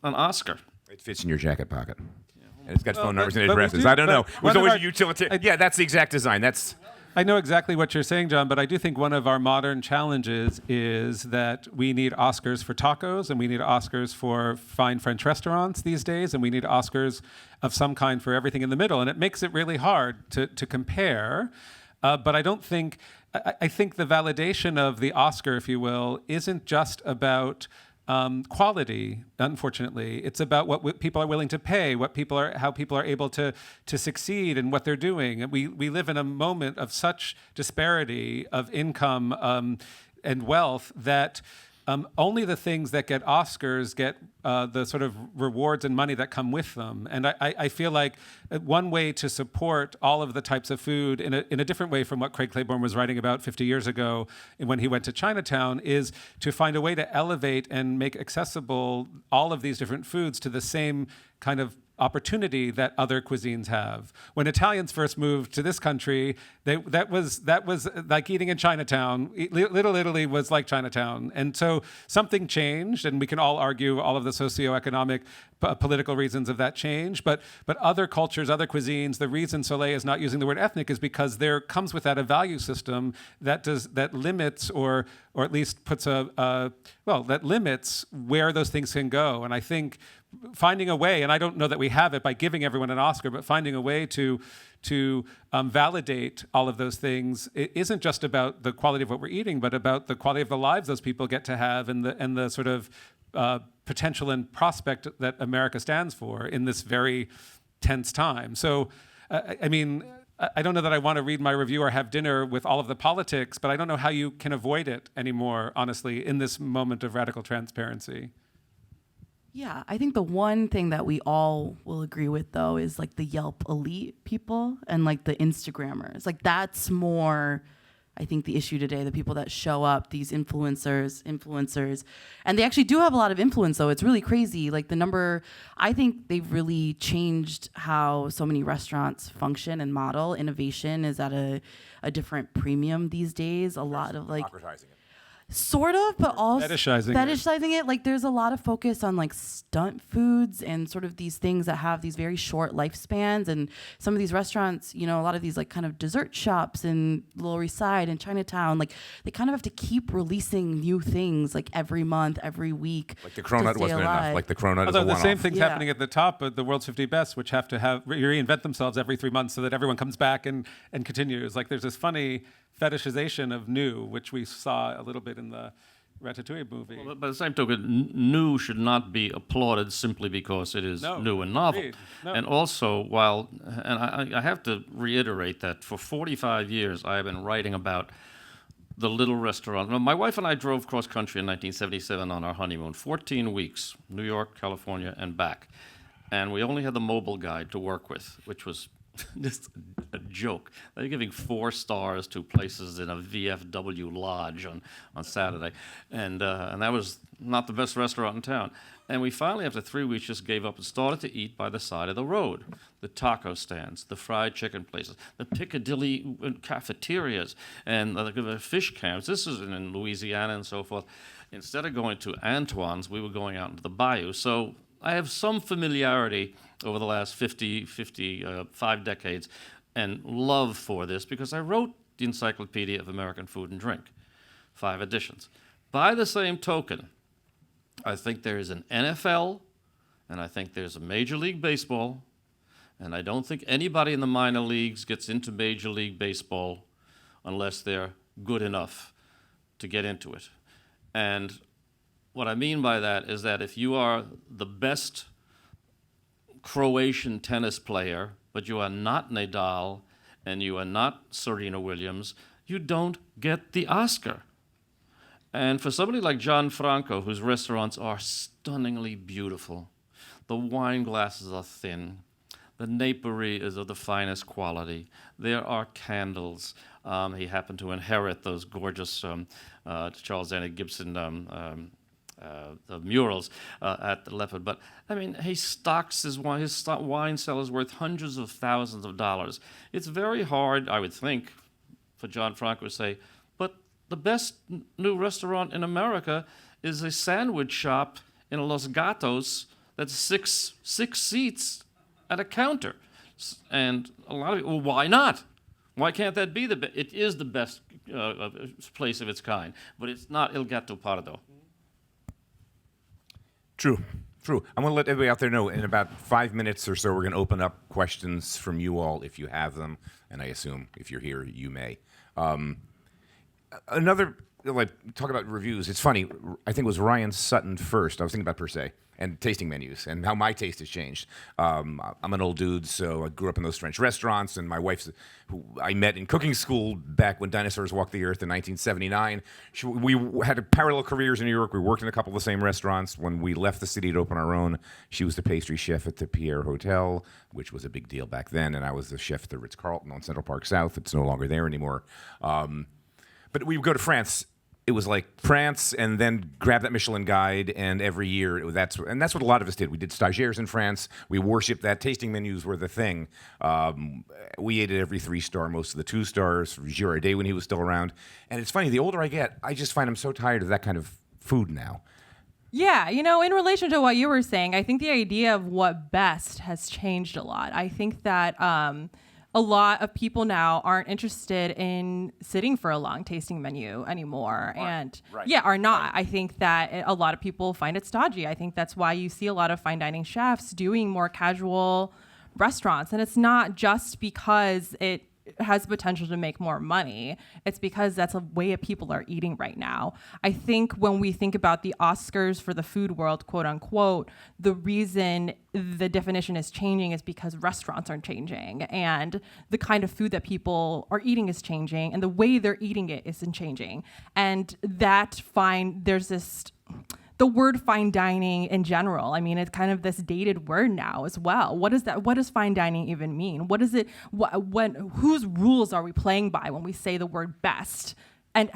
Speaker 7: an Oscar?
Speaker 5: It fits in your jacket pocket. And it's got phone numbers and addresses. I don't know. It was always a utilitarian. Yeah, that's the exact design.
Speaker 9: I know exactly what you're saying, John, but I do think one of our modern challenges is that we need Oscars for tacos, and we need Oscars for fine French restaurants these days, and we need Oscars of some kind for everything in the middle. And it makes it really hard to compare. But I think the validation of the Oscar, if you will, isn't just about quality, unfortunately. It's about what people are willing to pay, how people are able to succeed and what they're doing. And we live in a moment of such disparity of income and wealth that only the things that get Oscars get the sort of rewards and money that come with them. And I feel like one way to support all of the types of food in a different way from what Craig Claiborne was writing about 50 years ago when he went to Chinatown is to find a way to elevate and make accessible all of these different foods to the same kind of opportunity that other cuisines have. When Italians first moved to this country, that was like eating in Chinatown. Little Italy was like Chinatown. And so something changed, and we can all argue all of the socioeconomic political reasons of that change, but other cultures, other cuisines, the reason Soleil is not using the word ethnic is because there comes with that a value system that limits or at least puts that limits where those things can go. And I think finding a way, and I don't know that we have it by giving everyone an Oscar, but finding a way to validate all of those things, it isn't just about the quality of what we're eating, but about the quality of the lives those people get to have and the sort of potential and prospect that America stands for in this very tense time. So, I mean, I don't know that I want to read my review or have dinner with all of the politics, but I don't know how you can avoid it anymore, honestly, in this moment of radical transparency.
Speaker 8: Yeah, I think the one thing that we all will agree with, though, is like the Yelp elite people and like the Instagrammers. Like that's more, I think, the issue today, the people that show up, these influencers, and they actually do have a lot of influence, though. It's really crazy. Like the number, I think they've really changed how so many restaurants function and model. Innovation is at a different premium these days. A lot of like,
Speaker 5: Democratizing it.
Speaker 8: sort of, but also
Speaker 9: Fetishizing
Speaker 8: it. Like there's a lot of focus on like stunt foods and sort of these things that have these very short lifespans. And some of these restaurants, you know, a lot of these like kind of dessert shops in Lower East Side and Chinatown, like they kind of have to keep releasing new things like every month, every week.
Speaker 5: Like the cronut wasn't enough. Like the cronut is a
Speaker 9: Although the
Speaker 5: one-off.
Speaker 9: same thing's
Speaker 8: Yeah.
Speaker 9: happening at the top of the World's 50 Best, which have to reinvent themselves every 3 months so that everyone comes back and continues. Like there's this funny fetishization of new, which we saw a little bit in the Ratatouille movie.
Speaker 7: But by the same token, new should not be applauded simply because it is
Speaker 9: No,
Speaker 7: new and novel.
Speaker 9: agreed. No.
Speaker 7: And also, I have to reiterate that for 45 years I have been writing about the little restaurant. My wife and I drove cross country in 1977 on our honeymoon, 14 weeks, New York, California, and back. And we only had the mobile guide to work with, which was just a joke. They're giving 4 stars to places in a VFW lodge on Saturday. And that was not the best restaurant in town. And we finally, after 3 weeks, just gave up and started to eat by the side of the road. The taco stands, the fried chicken places, the Piccadilly cafeterias, and the fish camps. This is in Louisiana and so forth. Instead of going to Antoine's, we were going out into the bayou. So I have some familiarity over the last 5 decades and love for this because I wrote the Encyclopedia of American Food and Drink, 5 editions. By the same token, I think there is an NFL, and I think there's a Major League Baseball, and I don't think anybody in the minor leagues gets into Major League Baseball unless they're good enough to get into it. And what I mean by that is that if you are the best Croatian tennis player, but you are not Nadal and you are not Serena Williams, you don't get the Oscar. And for somebody like Gianfranco, whose restaurants are stunningly beautiful, the wine glasses are thin, the napery is of the finest quality, there are candles. He happened to inherit those gorgeous Charles Annie Gibson the murals at the Leopard. But, I mean, he stocks his wine cellars worth hundreds of thousands of dollars. It's very hard, I would think, for Gianfranco to say, but the best new restaurant in America is a sandwich shop in Los Gatos that's six seats at a counter. And a lot of people, well, why not? Why can't that be the best? It is the best place of its kind, but it's not Il Gattopardo.
Speaker 5: True. I'm going to let everybody out there know in about 5 minutes or so, we're going to open up questions from you all if you have them, and I assume if you're here, you may. Talk about reviews. It's funny. I think it was Ryan Sutton first. I was thinking about per se and tasting menus and how my taste has changed. I'm an old dude, so I grew up in those French restaurants, and my wife's, who I met in cooking school back when dinosaurs walked the earth in 1979. We had parallel careers in New York. We worked in a couple of the same restaurants. When we left the city to open our own, she was the pastry chef at the Pierre Hotel, which was a big deal back then, and I was the chef at the Ritz-Carlton on Central Park South. It's no longer there anymore. But we would go to France. It was like France, and then grab that Michelin guide, and every year that's what a lot of us did. We did stagiaires in France. We worshipped that. Tasting menus were the thing. We ate at every 3-star, most of the 2 stars. Girardet when he was still around. And it's funny. The older I get, I just find I'm so tired of that kind of food now.
Speaker 6: Yeah, you know, in relation to what you were saying, I think the idea of what best has changed a lot. I think that a lot of people now aren't interested in sitting for a long tasting menu anymore. Are not. I think that a lot of people find it stodgy. I think that's why you see a lot of fine dining chefs doing more casual restaurants. And it's not just because it has potential to make more money. It's because that's a way that people are eating right now. I think when we think about the Oscars for the food world, quote unquote, the reason the definition is changing is because restaurants are changing and the kind of food that people are eating is changing and the way they're eating it isn't changing. And there's this, the word fine dining in general, I mean, it's kind of this dated word now as well. What is that? What does fine dining even mean? What is it? Whose rules are we playing by when we say the word best? And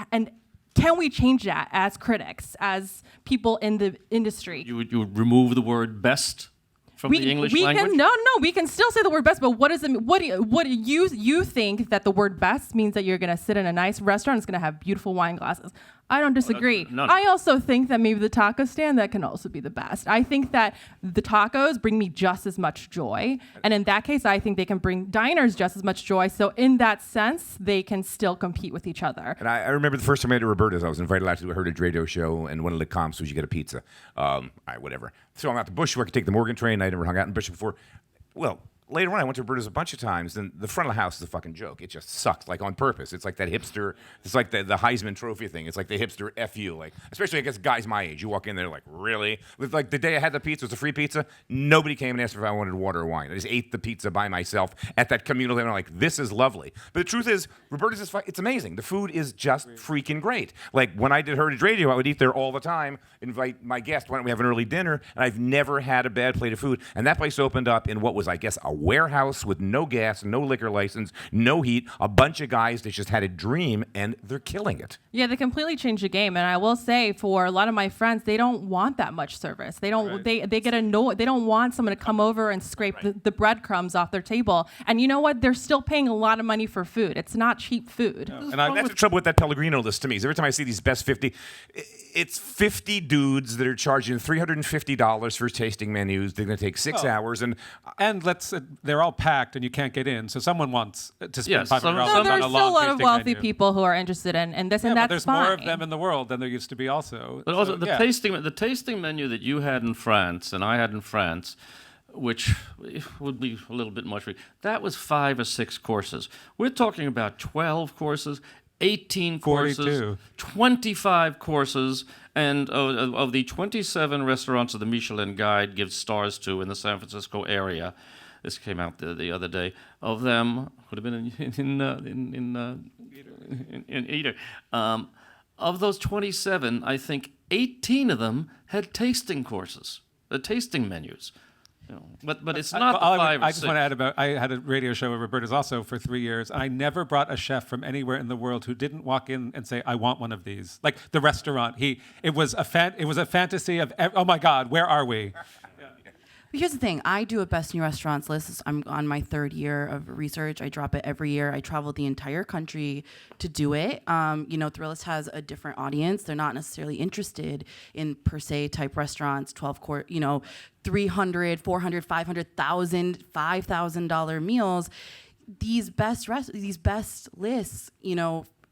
Speaker 6: can we change that as critics, as people in the industry?
Speaker 7: You would remove the word best from the English language?
Speaker 6: We can still say the word best, but what does it mean? What do you think that the word best means that you're going to sit in a nice restaurant, it's going to have beautiful wine glasses? I don't disagree. I also think that maybe the taco stand, that can also be the best. I think that the tacos bring me just as much joy. And in that case, I think they can bring diners just as much joy. So in that sense, they can still compete with each other.
Speaker 5: And I remember the first time I had at Roberta's, I was invited out to do a Heritage Radio show, and one of the comps was you get a pizza. All right, whatever. So I'm out to Bushwick, I take the Morgan train. I never hung out in Bushwick before. Well, later on, I went to Roberta's a bunch of times, and the front of the house is a fucking joke. It just sucks, like on purpose. It's like that hipster, it's like the Heisman Trophy thing. It's like the hipster F you, like, especially I guess guys my age. You walk in there like, really? With like the day I had the pizza, it was a free pizza. Nobody came and asked if I wanted water or wine. I just ate the pizza by myself at that communal thing. I'm like, this is lovely. But the truth is, Roberta's it's amazing. The food is just freaking great. Like when I did Heritage Radio, I would eat there all the time, invite my guests, why don't we have an early dinner? And I've never had a bad plate of food. And that place opened up in what was, I guess, a warehouse with no gas, no liquor license, no heat, a bunch of guys that just had a dream, and they're killing it.
Speaker 6: Yeah, they completely changed the game. And I will say, for a lot of my friends, they don't want that much service. They don't. Right. They get annoyed. They don't want someone to come over and scrape the breadcrumbs off their table. And you know what? They're still paying a lot of money for food. It's not cheap food.
Speaker 5: No. And that's the trouble with that Pellegrino list to me. Is every time I see these best 50, it's 50 dudes that are charging $350 for tasting menus. They're going to take 6 hours, and
Speaker 9: they're all packed and you can't get in. So someone wants to spend $500 on a long
Speaker 6: there's still a lot of wealthy
Speaker 9: menu.
Speaker 6: people who are interested in this, and that's
Speaker 9: there's
Speaker 6: fine.
Speaker 9: more of them in the world than there used to be also.
Speaker 7: But also the tasting menu that you had in France and I had in France, which would be a little bit much, that was 5 or 6 courses. We're talking about 12 courses, 18
Speaker 9: 42.
Speaker 7: courses, 25 courses, and of the 27 restaurants that the Michelin Guide gives stars to in the San Francisco area, this came out the other day, of them, would have been in Eater. Of those 27, I think 18 of them had tasting courses, tasting menus. You know, but it's not the 5 or 6.
Speaker 9: I just want to add about, I had a radio show with Roberta's also for 3 years. I never brought a chef from anywhere in the world who didn't walk in and say, I want one of these. Like the restaurant, it was a fantasy of, oh my God, where are we?
Speaker 8: But here's the thing. I do a best new restaurants list. I'm on my 3rd year of research. I drop it every year. I travel the entire country to do it. Thrillist has a different audience. They're not necessarily interested in per se type restaurants, 12 course, $300, $400, $500,000, $5,000 meals. These best lists,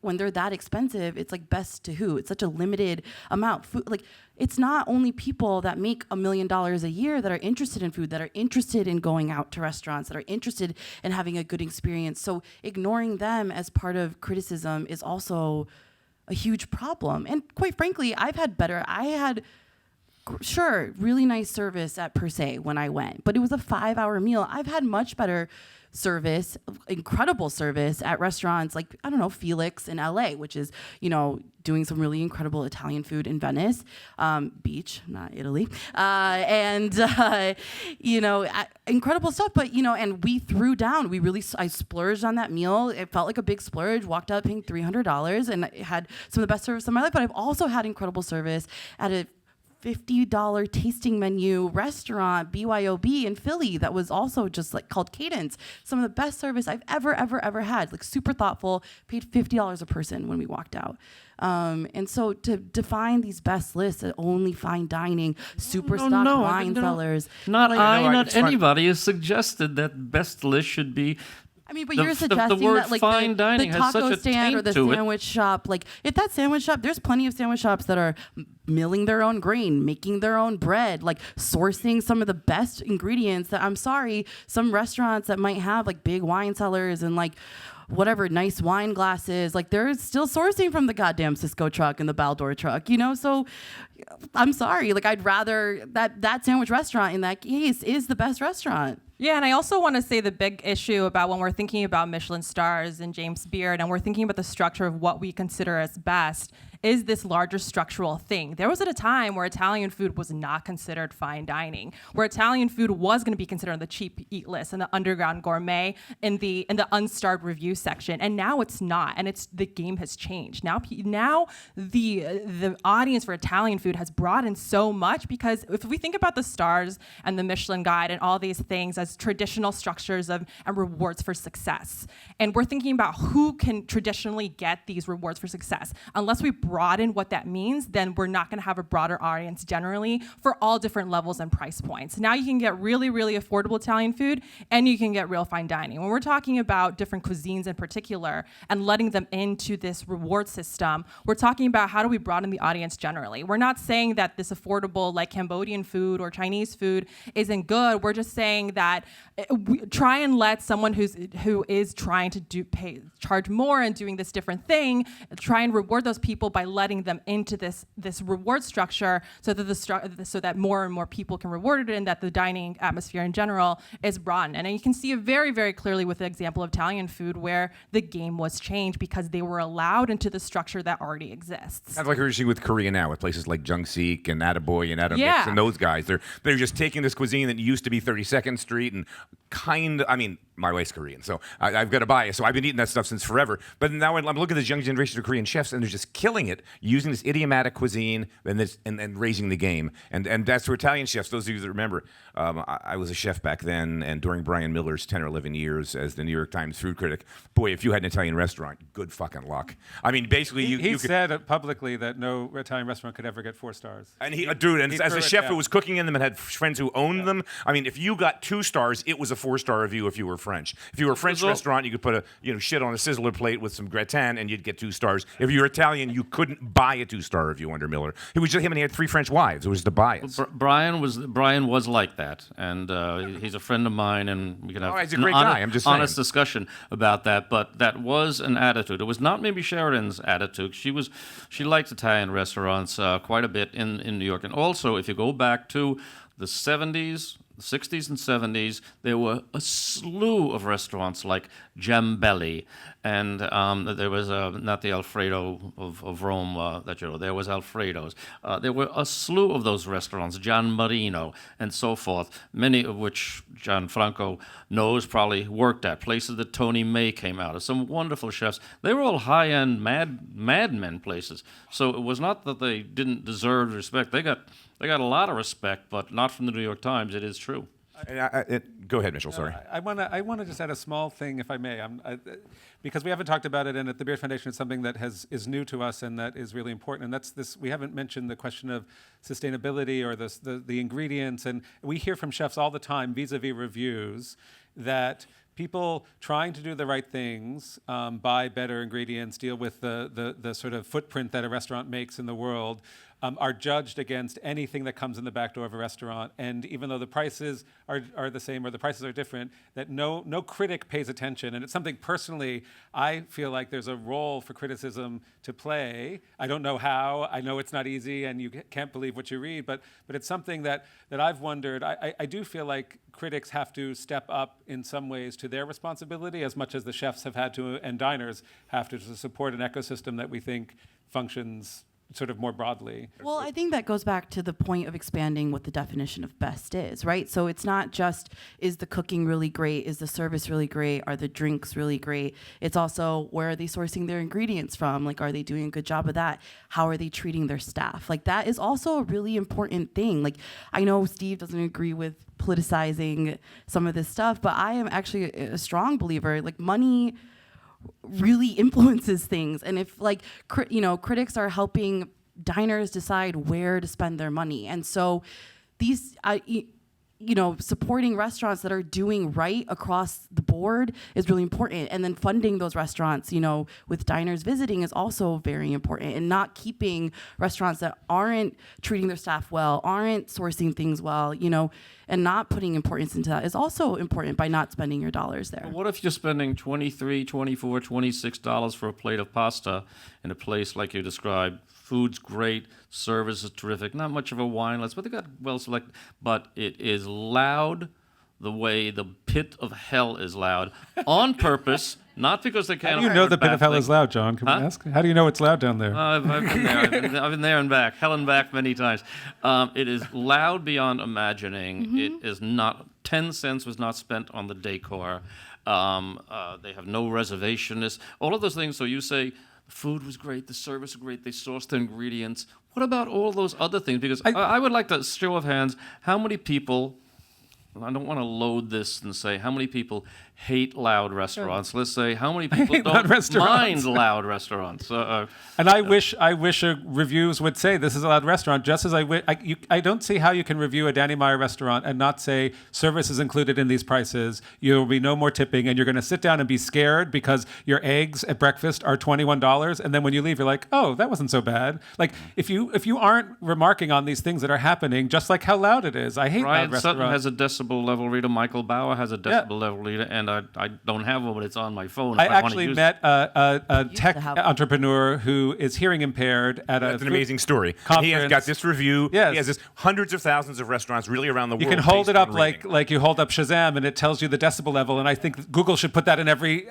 Speaker 8: when they're that expensive, it's like best to who? It's such a limited amount. Food, like, it's not only people that make $1 million a year that are interested in food, that are interested in going out to restaurants, that are interested in having a good experience. So ignoring them as part of criticism is also a huge problem. And quite frankly, I had really nice service at Per Se when I went, but it was a 5-hour meal. I've had much better service, incredible service at restaurants like, I don't know, Felix in LA, which is, doing some really incredible Italian food in Venice, beach, not Italy. Incredible stuff. But, and we threw down, I splurged on that meal. It felt like a big splurge, walked out paying $300 and I had some of the best service of my life. But I've also had incredible service at a $50 tasting menu restaurant, BYOB in Philly, that was also just like called Cadence. Some of the best service I've ever had, like super thoughtful, paid $50 a person when we walked out. And so to define these best lists at only fine dining, super stock wine cellars.
Speaker 7: Not anybody has suggested that best list should be.
Speaker 8: I mean, but you're suggesting that like
Speaker 7: fine dining
Speaker 8: the
Speaker 7: has
Speaker 8: taco
Speaker 7: such a
Speaker 8: stand or the
Speaker 7: taint to
Speaker 8: sandwich shop, like if that sandwich shop, there's plenty of sandwich shops that are milling their own grain, making their own bread, like sourcing some of the best ingredients that I'm sorry, some restaurants that might have like big wine cellars and like whatever nice wine glasses. Like they're still sourcing from the goddamn Cisco truck and the Baldor truck, So I'm sorry. Like I'd rather that sandwich restaurant in that case is the best restaurant.
Speaker 6: Yeah, and I also want to say the big issue about when we're thinking about Michelin stars and James Beard, and we're thinking about the structure of what we consider as best, is this larger structural thing. There was at a time where Italian food was not considered fine dining, where Italian food was going to be considered on the cheap eat list and the underground gourmet in the unstarred review section, and now it's not. And the game has changed. Now the audience for Italian food has broadened so much, because if we think about the stars and the Michelin Guide and all these things as traditional structures and rewards for success, and we're thinking about who can traditionally get these rewards for success, unless we broaden what that means, then we're not going to have a broader audience generally for all different levels and price points. Now you can get really, really affordable Italian food, and you can get real fine dining. When we're talking about different cuisines in particular and letting them into this reward system, we're talking about how do we broaden the audience generally. We're not saying that this affordable, like Cambodian food or Chinese food, isn't good. We're just saying that we try and let someone who is trying to charge more and doing this different thing, try and reward those people by letting them into this reward structure, so that more and more people can reward it, and that the dining atmosphere in general is broadened. And you can see it very, very clearly with the example of Italian food, where the game was changed because they were allowed into the structure that already exists.
Speaker 5: Kind of like we're seeing with Korea now, with places like Jungseek and Attaboy and Atta Mix and those guys. They're just taking this cuisine that used to be 32nd Street and my wife's Korean, so I've got a bias. So I've been eating that stuff since forever. But now I'm looking at this young generation of Korean chefs, and they're just killing it using this idiomatic cuisine and raising the game. And that's for Italian chefs. Those of you that remember, I was a chef back then, and during Brian Miller's 10 or 11 years as the New York Times food critic, boy, if you had an Italian restaurant, good fucking luck. I mean, basically,
Speaker 9: he said publicly that no Italian restaurant could ever get 4 stars.
Speaker 5: And as a chef who was cooking in them and had friends who owned them, I mean, if you got 2 stars, it was a 4-star review if you were French. If you were a French restaurant, you could put shit on a sizzler plate with some gratin and you'd get 2 stars. If you were Italian, you couldn't buy a 2-star review under Miller. It was just him, and he had 3 French wives. It was the bias.
Speaker 7: Brian was like that, and he's a friend of mine, and we can have
Speaker 5: he's a great guy. I'm just
Speaker 7: honest
Speaker 5: saying.
Speaker 7: Discussion about that. But that was an attitude. It was not maybe Sheridan's attitude. She liked Italian restaurants quite a bit in New York, and also if you go back to the 70s. The 60s and 70s, there were a slew of restaurants like Giambelli, and there was not the Alfredo of Rome there was Alfredo's. There were a slew of those restaurants, Gian Marino, and so forth, many of which Gianfranco knows, probably worked at, places that Tony May came out of, some wonderful chefs. They were all high-end madmen places, so it was not that they didn't deserve respect. They got a lot of respect, but not from the New York Times. It is true.
Speaker 5: Go ahead, Mitchell. Sorry.
Speaker 9: I want to just add a small thing, if I may, because we haven't talked about it, and at the Beard Foundation, it's something that is new to us and that is really important. And that's this. We haven't mentioned the question of sustainability or the ingredients, and we hear from chefs all the time vis-a-vis reviews that people trying to do the right things, buy better ingredients, deal with the sort of footprint that a restaurant makes in the world, are judged against anything that comes in the back door of a restaurant. And even though the prices are the same or the prices are different, that no critic pays attention. And it's something personally I feel like there's a role for criticism to play. I don't know how. I know it's not easy and you can't believe what you read, but it's something that I've wondered. I do feel like critics have to step up in some ways to their responsibility as much as the chefs have had to, and diners have to support an ecosystem that we think functions sort of more broadly.
Speaker 8: Well, I think that goes back to the point of expanding what the definition of best is, right? So it's not just, is the cooking really great? Is the service really great? Are the drinks really great? It's also, where are they sourcing their ingredients from? Like, are they doing a good job of that? How are they treating their staff? Like, that is also a really important thing. Like, I know Steve doesn't agree with politicizing some of this stuff, but I am actually a strong believer, like, money really influences things. And if critics are helping diners decide where to spend their money. And so these, supporting restaurants that are doing right across the board is really important. And then funding those restaurants, with diners visiting is also very important, and not keeping restaurants that aren't treating their staff well, aren't sourcing things well, and not putting importance into that is also important by not spending your dollars there.
Speaker 7: But what if you're spending $23, $24, $26 for a plate of pasta in a place like you described? Food's great, service is terrific, not much of a wine list, but they got well selected. But it is loud the way the pit of hell is loud on purpose, not because they can't.
Speaker 9: How do you know
Speaker 7: afford
Speaker 9: the pit of hell
Speaker 7: baffling.
Speaker 9: is loud, John? Can we ask? How do you know it's loud down there?
Speaker 7: I've been there. I've been there and back, hell and back many times. It is loud beyond imagining. It is not, 10 cents was not spent on the decor. They have no reservationists. All of those things. So you say, the food was great, the service was great, they sourced the ingredients. What about all those other things? Because I would like to, show of hands, how many people, I don't want to load this and say how many people hate loud restaurants. Let's say how many people don't mind loud restaurants.
Speaker 9: And I wish reviews would say this is a loud restaurant, just as I don't see how you can review a Danny Meyer restaurant and not say service is included in these prices, there will be no more tipping, and you're going to sit down and be scared because your eggs at breakfast are $21, and then when you leave, you're like, oh, that wasn't so bad. Like, if you aren't remarking on these things that are happening, just like how loud it is. I hate
Speaker 7: Ryan
Speaker 9: loud restaurants.
Speaker 7: Sutton has a decibel level reader. Michael Bauer has a decibel level reader, and I don't have one, but it's on my phone.
Speaker 9: I actually met a tech entrepreneur who is hearing impaired at
Speaker 5: That's an amazing story.
Speaker 9: Conference.
Speaker 5: He has got this review.
Speaker 9: Yes.
Speaker 5: He has this hundreds of thousands of restaurants really around the world.
Speaker 9: You can hold
Speaker 5: based
Speaker 9: it up
Speaker 5: on rating.
Speaker 9: like you hold up Shazam, and it tells you the decibel level. And I think Google should put that in every.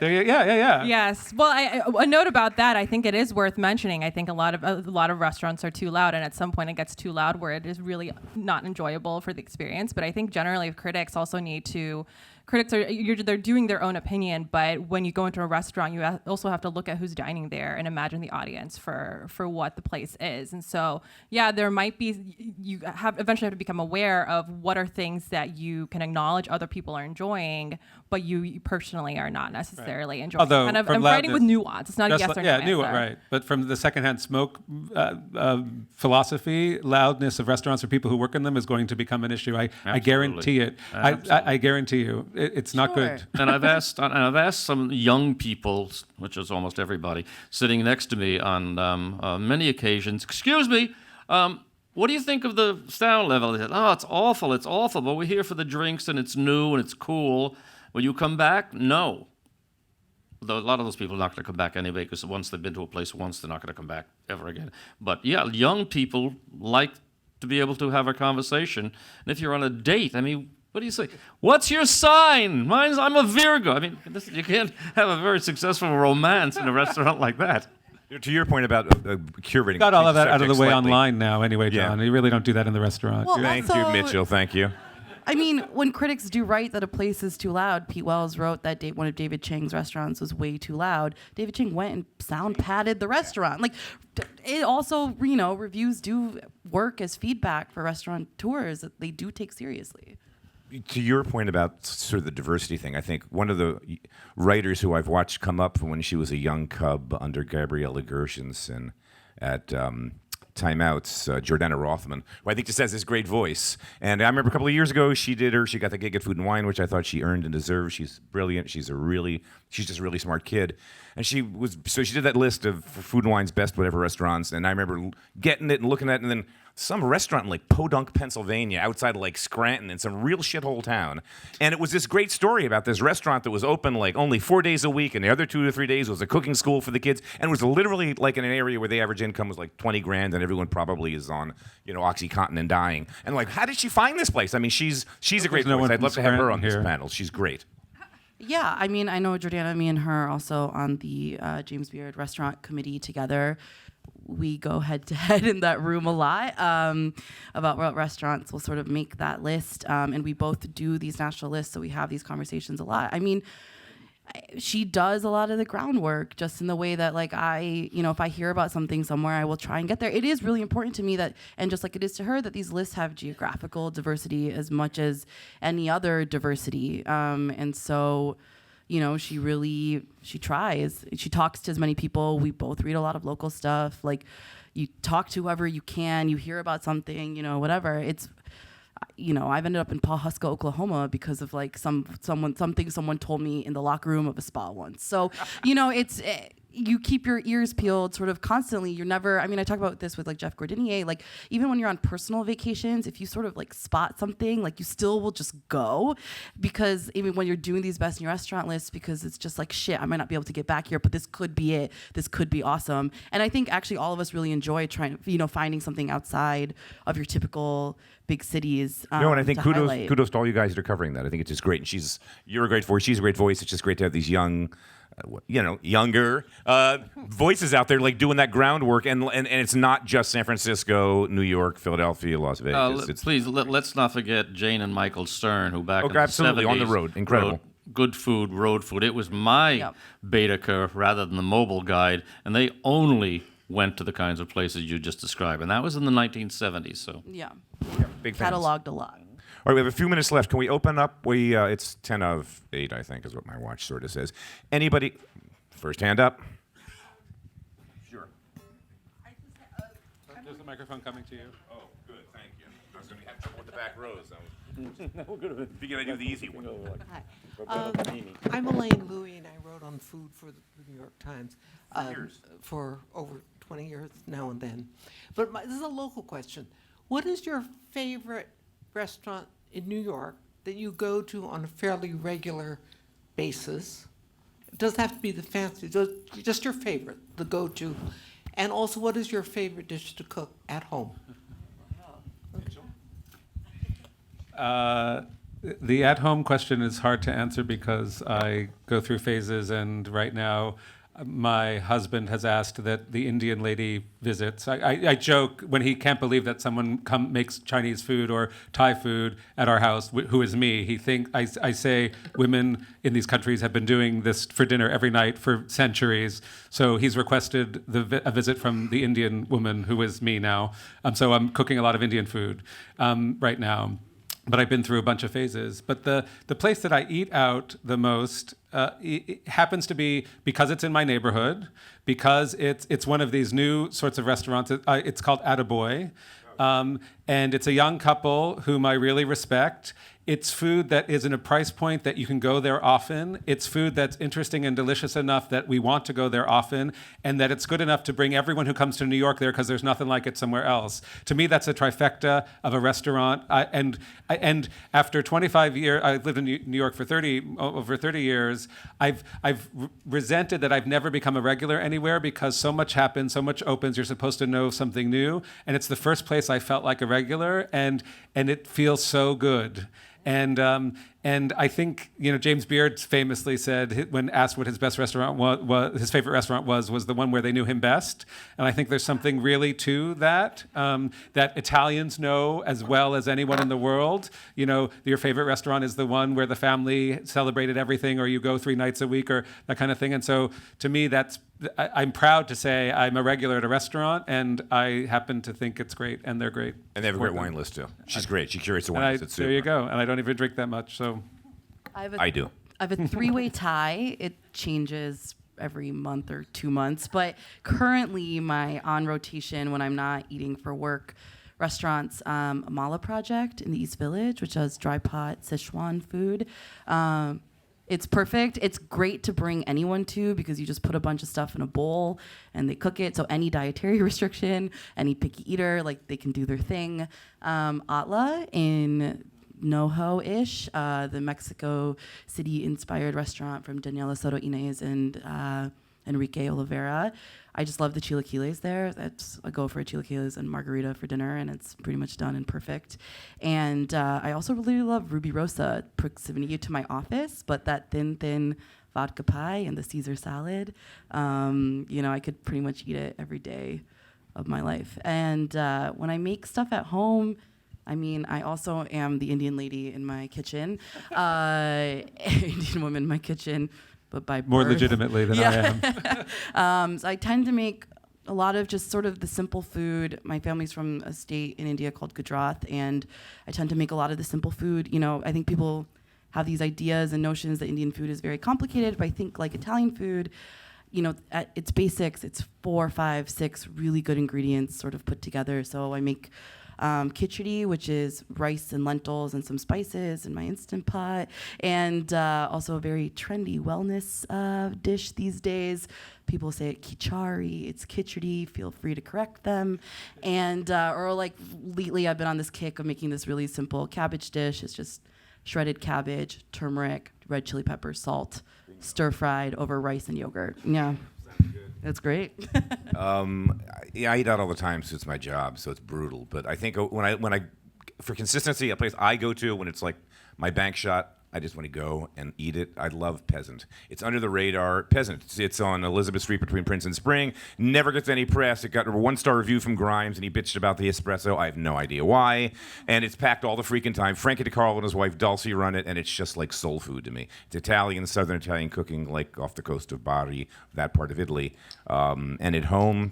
Speaker 9: Yeah.
Speaker 6: Yes. Well, a note about that. I think it is worth mentioning. I think a lot of restaurants are too loud, and at some point it gets too loud where it is really not enjoyable for the experience. But I think generally critics also need to. They're doing their own opinion, but when you go into a restaurant, you also have to look at who's dining there and imagine the audience for what the place is. And so, yeah, there might be, you eventually have to become aware of what are things that you can acknowledge other people are enjoying, but you personally are not necessarily enjoying.
Speaker 9: Although,
Speaker 6: kind of,
Speaker 9: from
Speaker 6: I'm writing with
Speaker 9: loudness-
Speaker 6: nuance. It's not a yes or no answer.
Speaker 9: Right. But from the secondhand smoke philosophy, loudness of restaurants for people who work in them is going to become an issue. I guarantee it. I guarantee you. It's not good.
Speaker 7: And I've asked some young people, which is almost everybody, sitting next to me on many occasions, excuse me, what do you think of the sound level? They said, oh, it's awful, but we're here for the drinks and it's new and it's cool. Will you come back? No. Though a lot of those people are not going to come back anyway, because once they've been to a place once, they're not going to come back ever again. But yeah, young people like to be able to have a conversation. And if you're on a date, I mean, what do you say? What's your sign? I'm a Virgo. I mean, you can't have a very successful romance in a restaurant like that.
Speaker 5: To your point about curating.
Speaker 9: Got all of that out of the way
Speaker 5: slightly.
Speaker 9: online now anyway, John. You really don't do that in the restaurant.
Speaker 8: Well,
Speaker 5: Thank you, Mitchell. Thank you.
Speaker 8: I mean, when critics do write that a place is too loud, Pete Wells wrote that one of David Chang's restaurants was way too loud. David Chang went and sound padded the restaurant. Like, it also, reviews do work as feedback for restaurateurs that they do take seriously.
Speaker 5: To your point about sort of the diversity thing, I think one of the writers who I've watched come up when she was a young cub under Gabriella Gershenson at Timeouts, Jordana Rothman, who I think just has this great voice. And I remember a couple of years ago, she got the gig at Food and Wine, which I thought she earned and deserved. She's brilliant. She's just a really smart kid. And she did that list of Food and Wine's best whatever restaurants. And I remember getting it and looking at it, and then some restaurant in like Podunk, Pennsylvania, outside of like Scranton, in some real shithole town. And it was this great story about this restaurant that was open like only 4 days a week, and the other 2 to 3 days was a cooking school for the kids, and it was literally like in an area where the average income was like 20 grand, and everyone probably is on OxyContin and dying. And like, how did she find this place? I mean, she's a great voice. I'd love to have her on this panel. She's great.
Speaker 8: Yeah, I mean, I know Jordana, me and her also on the James Beard Restaurant Committee together. We go head to head in that room a lot about what restaurants will sort of make that list. And we both do these national lists, so we have these conversations a lot. I mean, she does a lot of the groundwork just in the way that, like, if I hear about something somewhere, I will try and get there. It is really important to me that, and just like it is to her, that these lists have geographical diversity as much as any other diversity. And so, she tries. She talks to as many people. We both read a lot of local stuff. Like, you talk to whoever you can. You hear about something, whatever. It's, I've ended up in Pawhuska, Oklahoma because of like something someone told me in the locker room of a spa once. So, you keep your ears peeled sort of constantly. You're never, I mean, I talk about this with like Jeff Gordinier, like even when you're on personal vacations, if you sort of like spot something, like you still will just go, because even when you're doing these best in your restaurant lists, because it's just like, shit, I might not be able to get back here, but this could be it. This could be awesome. And I think actually all of us really enjoy trying, finding something outside of your typical big cities.
Speaker 5: No, and I think
Speaker 8: highlight.
Speaker 5: kudos to all you guys that are covering that. I think it's just great. And you're a great voice. She's a great voice. It's just great to have these young, younger voices out there like doing that groundwork. And it's not just San Francisco, New York, Philadelphia, Las Vegas.
Speaker 7: Please, let's not forget Jane and Michael Stern, who back in the
Speaker 5: absolutely
Speaker 7: 70s
Speaker 5: on the road, incredible.
Speaker 7: wrote Good Food, Road Food. It was my Baedeker rather than the mobile guide, and they only went to the kinds of places you just described, and that was in the 1970s. So
Speaker 5: big fans.
Speaker 8: Cataloged a lot.
Speaker 5: All right, we have a few minutes left. Can we open up? It's 10 of 8, I think, is what my watch sort of says. Anybody? First hand up. Sure.
Speaker 9: There's a microphone coming to you.
Speaker 5: Oh, good, thank you. I was going to have trouble with the back rows. Figured I'd do the easy one.
Speaker 10: Hi. I'm Elaine Louie, and I wrote on food for the New York Times for over 20 years now and then. But this is a local question. What is your favorite restaurant in New York that you go to on a fairly regular basis? It doesn't have to be the fancy, just your favorite, the go-to. And also, what is your favorite dish to cook at home?
Speaker 9: The at-home question is hard to answer because I go through phases, and right now my husband has asked that the Indian lady visits. I joke when he can't believe that someone makes Chinese food or Thai food at our house, who is me. I say women in these countries have been doing this for dinner every night for centuries. So he's requested a visit from the Indian woman, who is me now. So I'm cooking a lot of Indian food right now. But I've been through a bunch of phases. But the place that I eat out the most it happens to be, because it's in my neighborhood, because it's one of these new sorts of restaurants. It's called Attaboy. And it's a young couple whom I really respect. It's food that is in a price point that you can go there often. It's food that's interesting and delicious enough that we want to go there often, and that it's good enough to bring everyone who comes to New York there, because there's nothing like it somewhere else. To me, that's a trifecta of a restaurant. And after 25 years, I've lived in New York for over 30 years. I've resented that I've never become a regular anywhere, because so much happens, so much opens. You're supposed to know something new, and it's the first place I felt like a regular, and it feels so good. And I think, James Beard famously said, when asked what his best restaurant was, his favorite restaurant was the one where they knew him best. And I think there's something really to that, that Italians know as well as anyone in the world. Your favorite restaurant is the one where the family celebrated everything, or you go 3 nights a week, or that kind of thing. And so to me, I'm proud to say I'm a regular at a restaurant, and I happen to think it's great, and they're great.
Speaker 5: And they have a great wine list, too. She's great. She curates the wine list. It's super.
Speaker 9: There you go. And I don't even drink that much, so.
Speaker 5: I do.
Speaker 8: I have a 3-way tie. It changes every month or 2 months, but currently my on rotation when I'm not eating for work restaurants, Mala Project in the East Village, which does dry pot Sichuan food. It's perfect. It's great to bring anyone to, because you just put a bunch of stuff in a bowl and they cook it. So any dietary restriction, any picky eater, they can do their thing. Atla in NoHo-ish, the Mexico City-inspired restaurant from Daniela Soto Inez and Enrique Oliveira. I just love the chilaquiles there. I go for a chilaquiles and margarita for dinner, and it's pretty much done and perfect. And I also really love Ruby Rosa, proximity to my office, but that thin vodka pie and the Caesar salad, I could pretty much eat it every day of my life. And when I make stuff at home, I also am the Indian lady in my kitchen, Indian woman in my kitchen, but by
Speaker 9: more
Speaker 8: birth.
Speaker 9: Legitimately than I am.
Speaker 8: So I tend to make a lot of just sort of the simple food. My family's from a state in India called Gujarat, and I tend to make a lot of the simple food. I think people have these ideas and notions that Indian food is very complicated, but I think like Italian food, at its basics, it's 4, 5, 6 really good ingredients sort of put together. So I make khichdi, which is rice and lentils and some spices in my Instant Pot, and also a very trendy wellness dish these days. People say it khichari, it's khichdi, feel free to correct them. And, or like lately I've been on this kick of making this really simple cabbage dish. It's just shredded cabbage, turmeric, red chili pepper, salt, stir fried over rice and yogurt. Yeah. That's great.
Speaker 5: Yeah, I eat out all the time, so it's my job, so it's brutal. But I think when I for consistency, a place I go to when it's like my bank shot, I just want to go and eat it. I love Peasant. It's under the radar. Peasant. It's on Elizabeth Street between Prince and Spring. Never gets any press. It got a 1-star review from Grimes, and he bitched about the espresso. I have no idea why. And it's packed all the freaking time. Frankie DiCarlo and his wife Dulcie run it, and it's just like soul food to me. It's Italian, Southern Italian cooking, like off the coast of Bari, that part of Italy. And at home,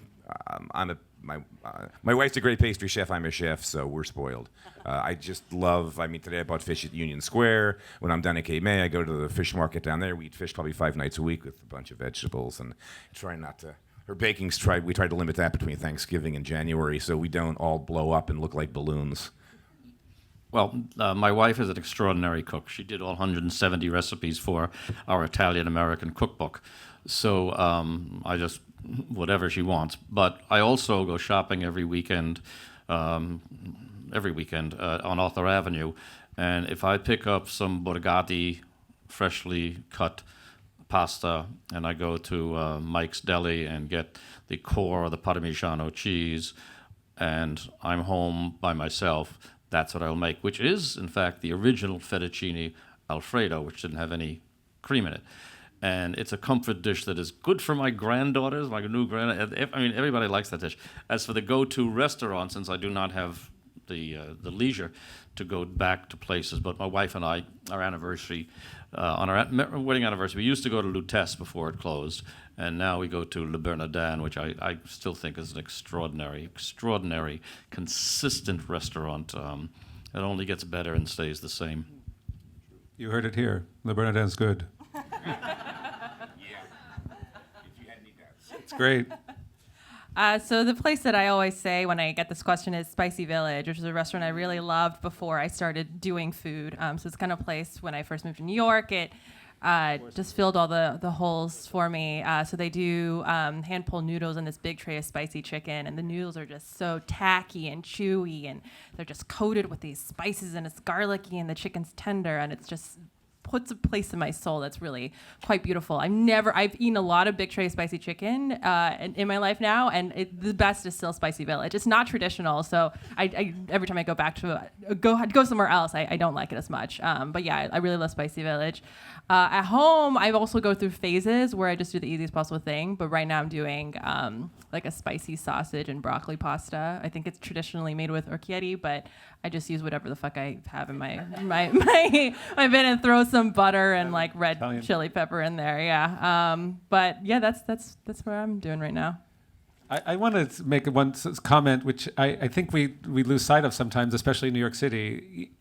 Speaker 5: my wife's a great pastry chef. I'm a chef, so we're spoiled. I just love, today I bought fish at Union Square. When I'm down at Cape May, I go to the fish market down there. We eat fish probably 5 nights a week with a bunch of vegetables and try not to, her baking's we try to limit that between Thanksgiving and January so we don't all blow up and look like balloons.
Speaker 7: Well, my wife is an extraordinary cook. She did all 170 recipes for our Italian-American cookbook. So I just, whatever she wants. But I also go shopping every weekend on Arthur Avenue. And if I pick up some borgatti, freshly cut pasta, and I go to Mike's Deli and get the core of the Parmigiano cheese, and I'm home by myself, that's what I'll make, which is, in fact, the original fettuccine Alfredo, which didn't have any cream in it. And it's a comfort dish that is good for my granddaughters, my new everybody likes that dish. As for the go-to restaurant, since I do not have the leisure to go back to places, but my wife and I, our anniversary, on our wedding anniversary, we used to go to Lutèce before it closed, and now we go to Le Bernardin, which I still think is an extraordinary, consistent restaurant. It only gets better and stays the same.
Speaker 9: You heard it here. Le Bernardin's good. It's great.
Speaker 6: So the place that I always say when I get this question is Spicy Village, which is a restaurant I really loved before I started doing food. So it's kind of a place when I first moved to New York, it just filled all the holes for me. So they do hand-pulled noodles in this big tray of spicy chicken, and the noodles are just so tacky and chewy, and they're just coated with these spices, and it's garlicky, and the chicken's tender, and it's just puts a place in my soul that's really quite beautiful. I've eaten a lot of big tray spicy chicken in my life now, and the best is still Spicy Village. It's not traditional, so I every time I go back to go somewhere else, I don't like it as much. But yeah, I really love Spicy Village. At home, I also go through phases where I just do the easiest possible thing, but right now I'm doing like a spicy sausage and broccoli pasta. I think it's traditionally made with orecchiette, but I just use whatever the fuck I have in my bin and throw some butter and like red
Speaker 9: Italian
Speaker 6: chili pepper in there. Yeah. But yeah, that's what I'm doing right now.
Speaker 9: I want to make one comment, which I think we lose sight of sometimes, especially in New York City.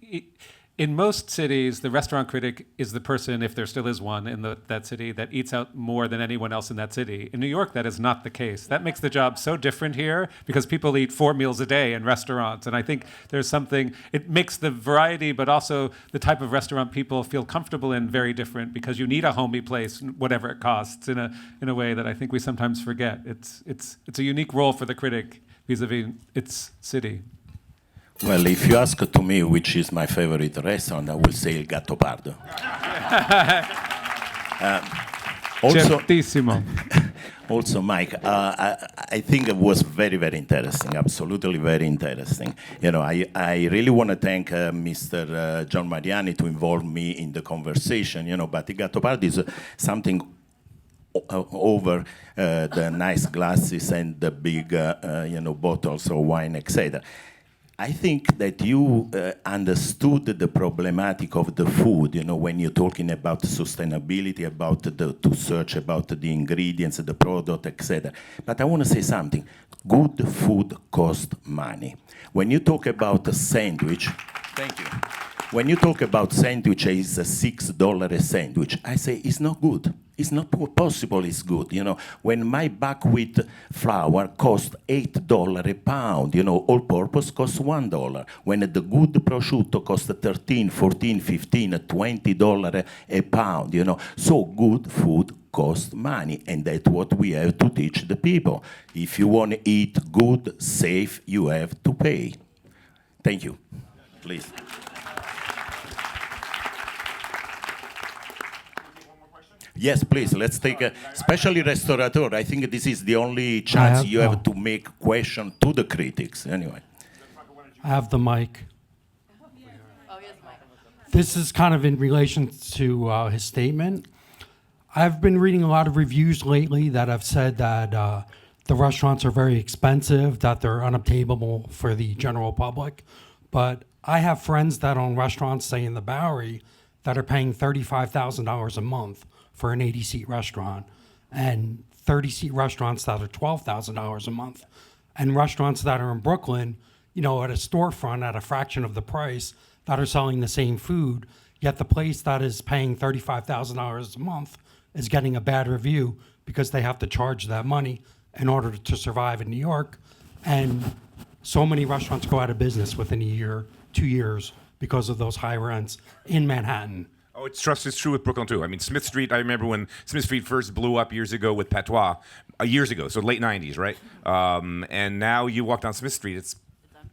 Speaker 9: In most cities, the restaurant critic is the person, if there still is one in that city, that eats out more than anyone else in that city. In New York, that is not the case. That makes the job so different here because people eat 4 meals a day in restaurants. And I think there's something, it makes the variety, but also the type of restaurant people feel comfortable in very different because you need a homey place, whatever it costs, in a way that I think we sometimes forget. It's a unique role for the critic vis-a-vis its city.
Speaker 1: Well, if you ask to me which is my favorite restaurant, I will say Il Gattopardo.
Speaker 9: Certissimo.
Speaker 1: Also, Mike, I think it was very, very interesting, absolutely very interesting. You know, I really want to thank Mr. John Mariani to involve me in the conversation, you know, but Il Gattopardo is something over the nice glasses and the big, bottles of wine, etc. I think that you understood the problematic of the food, you know, when you're talking about sustainability, about to search about the ingredients, the product, etc. But I want to say something. Good food costs money. When you talk about a sandwich, thank you. when you talk about sandwich, is $6 a sandwich. I say it's not good. It's not possible. It's good. You know, when my buckwheat flour costs $8 a pound, you know, all-purpose costs $1. When the good prosciutto costs $13, $14, $15, $20 a pound, you know, so good food costs money, and that's what we have to teach the people. If you want to eat good, safe, you have to pay. Thank you. Please. Yes, please. Let's take especially restaurateur. I think this is the only chance you have to make question to the critics. Anyway.
Speaker 11: I have the mic. This is kind of in relation to his statement. I've been reading a lot of reviews lately that have said that the restaurants are very expensive, that they're unobtainable for the general public. But I have friends that own restaurants, say in the Bowery, that are paying $35,000 a month for an 80-seat restaurant, and 30-seat restaurants that are $12,000 a month, and restaurants that are in Brooklyn, you know, at a storefront at a fraction of the price that are selling the same food, yet the place that is paying $35,000 a month is getting a bad review because they have to charge that money in order to survive in New York. And so many restaurants go out of business within a year, 2 years, because of those high rents in Manhattan.
Speaker 5: Oh, it's true with Brooklyn too. I mean, Smith Street, I remember when Smith Street first blew up years ago with Patois, years ago, so late 90s, right? And now you walk down Smith Street, it's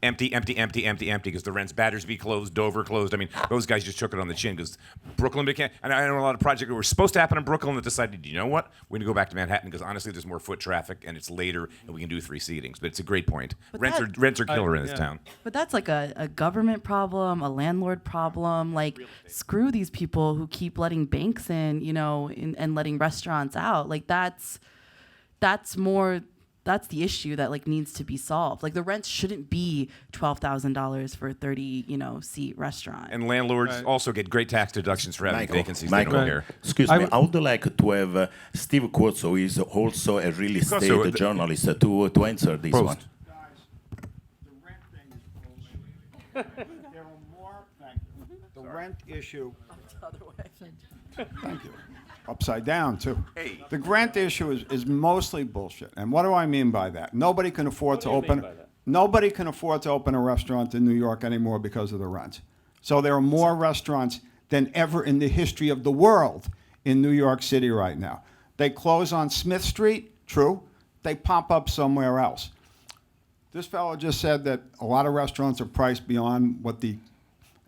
Speaker 5: empty, because the rents, Battersby closed, Dover closed. I mean, those guys just took it on the chin because Brooklyn became, and I know a lot of projects that were supposed to happen in Brooklyn that decided, you know what, we're going to go back to Manhattan because honestly there's more foot traffic and it's later and we can do 3 seatings. But it's a great point. Rents are killer in this town.
Speaker 8: But that's like a government problem, a landlord problem. Like, screw these people who keep letting banks in, you know, and letting restaurants out. Like, that's the issue that like needs to be solved. Like, the rents shouldn't be $12,000 for a 30 seat restaurant.
Speaker 5: And landlords also get great tax deductions for having vacancies. They don't care.
Speaker 1: Excuse me, I would like to have Steve Quotes, who is also a real estate journalist, to answer this one.
Speaker 4: The rent thing is bullshit. There are more. The rent issue. Thank you. Upside down, too.
Speaker 5: Hey.
Speaker 4: The rent issue is mostly bullshit. And what do I mean by that? Nobody can afford to open a restaurant in New York anymore because of the rent. So there are more restaurants than ever in the history of the world in New York City right now. They close on Smith Street, true. They pop up somewhere else. This fellow just said that a lot of restaurants are priced beyond what the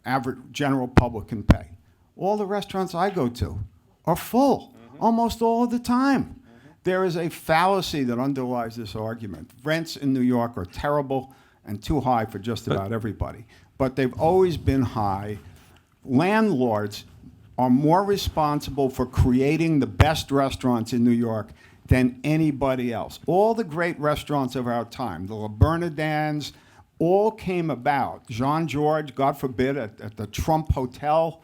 Speaker 4: average general public can pay. All the restaurants I go to are full, almost all of the time. There is a fallacy that underlies this argument. Rents in New York are terrible and too high for just about everybody, but they've always been high. Landlords are more responsible for creating the best restaurants in New York than anybody else. All the great restaurants of our time, the La Bernardins, all came about. Jean George, God forbid, at the Trump Hotel,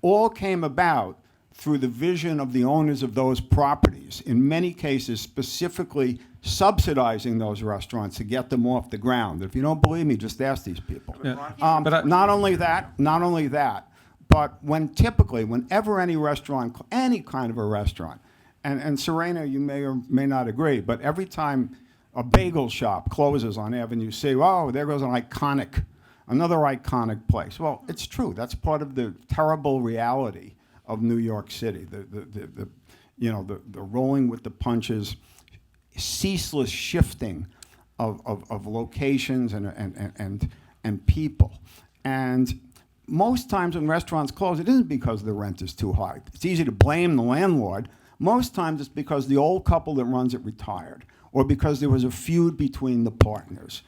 Speaker 4: all came about through the vision of the owners of those properties, in many cases specifically subsidizing those restaurants to get them off the ground. If you don't believe me, just ask these people. Not only that, but whenever any restaurant, any kind of a restaurant, and Serena, you may or may not agree, but every time a bagel shop closes on Avenue C, oh, there goes another iconic place. Well, it's true. That's part of the terrible reality of New York City. The rolling with the punches, ceaseless shifting of locations and people. And most times when restaurants close, it isn't because the rent is too high. It's easy to blame the landlord. Most times it's because the old couple that runs it retired, or because there was a feud between the partners.